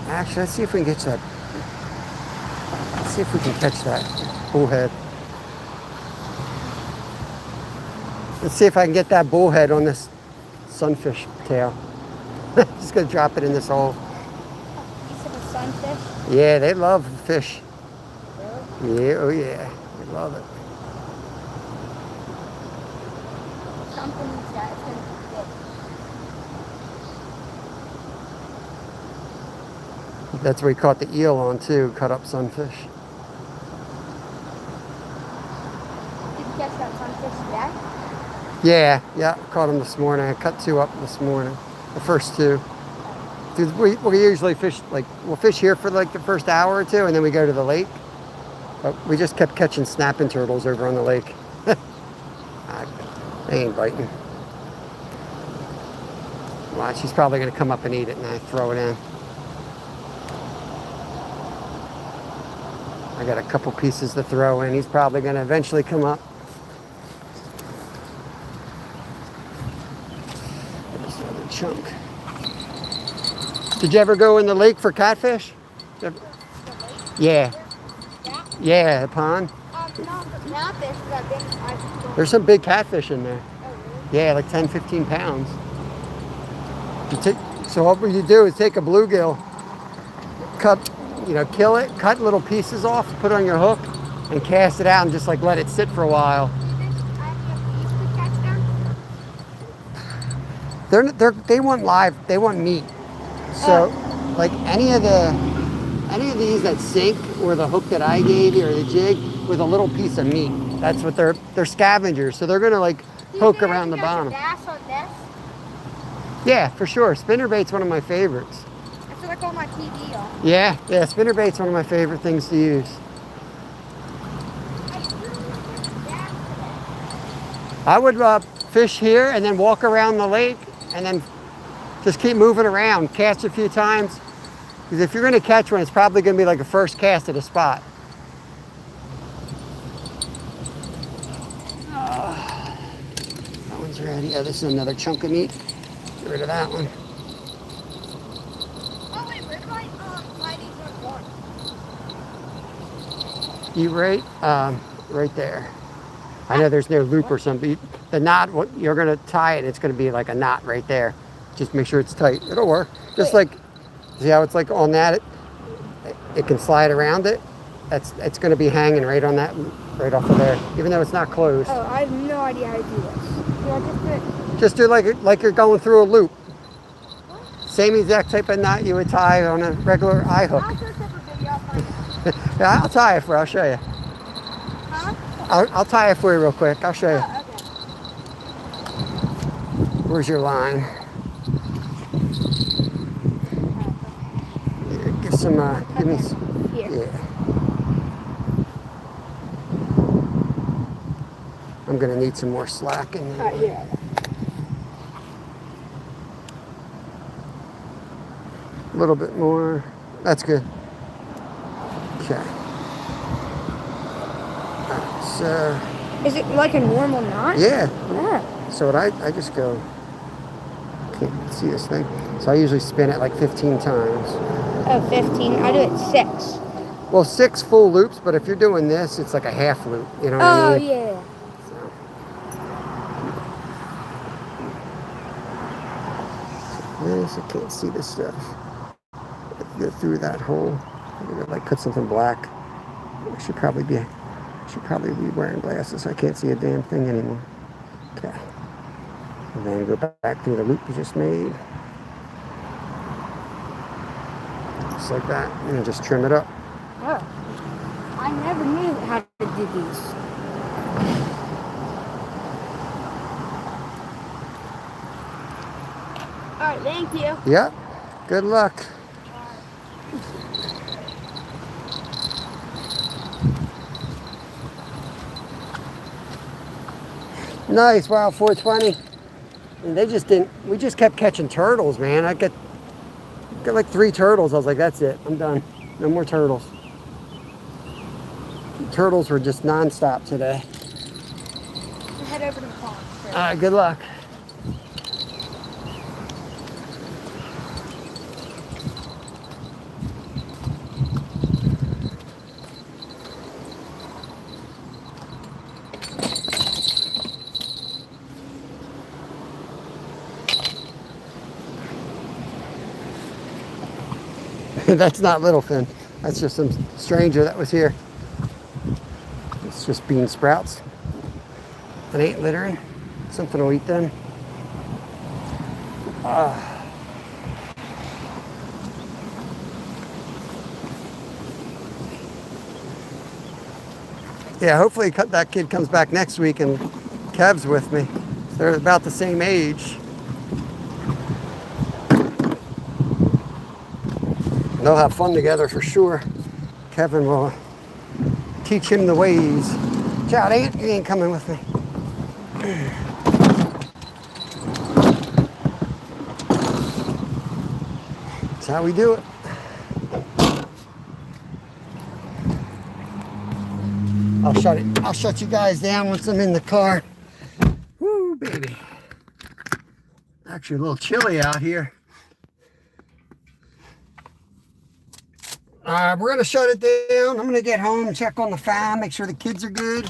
Actually, let's see if we can catch that. Let's see if we can catch that bullhead. Let's see if I can get that bullhead on this sunfish tail. Just gonna drop it in this hole. You said a sunfish? Yeah, they love fish. Really? Yeah, oh yeah, they love it. Something's got it's gonna be big. That's where we caught the eel on too, cut up sunfish. Did you catch that sunfish today? Yeah, caught them this morning. I cut 2 up this morning, the first 2. We usually fish, like, we'll fish here for like the first hour or 2 and then we go to the lake. But we just kept catching snapping turtles over on the lake. They ain't biting. Watch, he's probably gonna come up and eat it and I throw it in. I got a couple pieces to throw in. He's probably going to eventually come up. There's another chunk. Did you ever go in the lake for catfish? Yeah. Yeah, the pond. No, but catfish, but There's some big catfish in there. Oh, really? Yeah, like 10, 15 pounds. So what you do is take a bluegill, kill it, cut little pieces off, put it on your hook, and cast it out and just like let it sit for a while. They want live. They want meat. So, like any of these that sink, or the hook that I gave you, or the jig with a little piece of meat. That's what they're scavengers. So they're gonna like poke around the bottom. Bass on this? Yeah, for sure. Spinnerbait's one of my favorites. I feel like on my TV on. Yeah, spinnerbait's one of my favorite things to use. I would fish here and then walk around the lake and then just keep moving around, catch a few times. Because if you're going to catch one, it's probably going to be like a first cast at a spot. That one's ready. Yeah, this is another chunk of meat. Get rid of that one. Oh wait, where do I tie these on? You right there. I know there's no loop or something. The knot, you're going to tie it, it's going to be like a knot right there. Just make sure it's tight. It'll work. Just like, see how it's like on that? It can slide around it. It's going to be hanging right on that, right off of there, even though it's not closed. Oh, I have no idea how to do this. Yeah, just do like you're going through a loop. What? Same exact type of knot you would tie on a regular eye hook. Yeah, I'll tie it for you. I'll show you. Huh? I'll tie it for you real quick. I'll show you. Oh, okay. Where's your line? Here, give some, give me some. Here. Yeah. I'm gonna need some more slack in there. Here. A little bit more. That's good. Okay. So. Is it like a normal knot? Yeah. Oh. So what I just go. Can't see this thing. So I usually spin it like 15 times. Oh, 15. I do it 6. Well, 6 full loops, but if you're doing this, it's like a half loop. You know what I mean? Oh, yeah. This, I can't see this stuff. Go through that hole. I'm gonna like put something black. I should probably be wearing glasses. I can't see a damn thing anymore. Okay. And then go back through the loop we just made. Just like that. And then just trim it up. Oh. I never knew how to do these. Alright, thank you. Yep. Good luck. Nice, wow, 420. And they just didn't, we just kept catching turtles, man. I got like 3 turtles. I was like, that's it, I'm done. No more turtles. Turtles were just non-stop today. We'll head over to the pond. All right, good luck. That's not Littlefin. That's just some stranger that was here. It's just bean sprouts. It ain't littering. Something will eat them. Yeah, hopefully that kid comes back next week and Kev's with me. They're about the same age. They'll have fun together for sure. Kevin will teach him the ways. Chad, he ain't coming with me. That's how we do it. I'll shut you guys down once I'm in the car. Woo, baby. Actually a little chilly out here. We're going to shut it down. I'm going to get home, check on the fam, make sure the kids are good.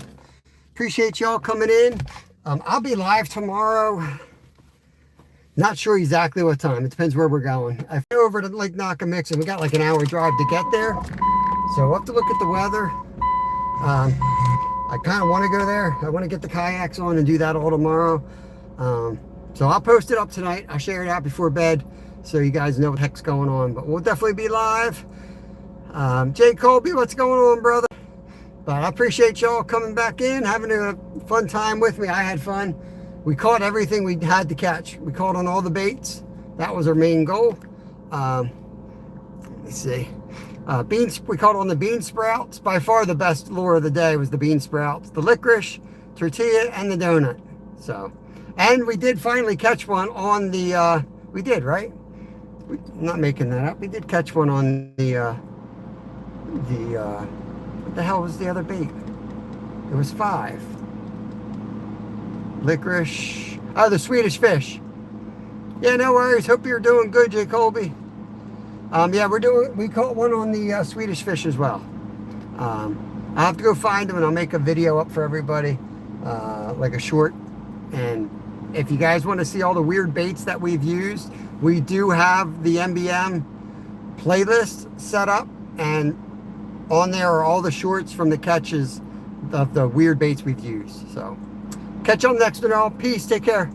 Appreciate y'all coming in. I'll be live tomorrow. Not sure exactly what time. It depends where we're going. I flew over to Lake Nakamix and we got like an hour drive to get there. So we'll have to look at the weather. I kind of want to go there. I want to get the kayaks on and do that all tomorrow. So I'll post it up tonight. I'll share it out before bed so you guys know what the heck's going on. But we'll definitely be live. Jay Colby, what's going on, brother? But I appreciate y'all coming back in, having a fun time with me. I had fun. We caught everything we had to catch. We caught on all the baits. That was our main goal. Let me see. We caught on the bean sprouts. By far the best lure of the day was the bean sprouts, the licorice, tortilla, and the donut. So, and we did finally catch one on the, we did, right? I'm not making that up. We did catch one on the what the hell was the other bait? It was 5. Licorice. Oh, the Swedish fish. Yeah, no worries. Hope you're doing good, Jay Colby. Yeah, we caught one on the Swedish fish as well. I'll have to go find them and I'll make a video up for everybody, like a short. And if you guys want to see all the weird baits that we've used, we do have the MBM playlist set up, and on there are all the shorts from the catches of the weird baits we've used. So catch you on the next one, all. Peace. Take care.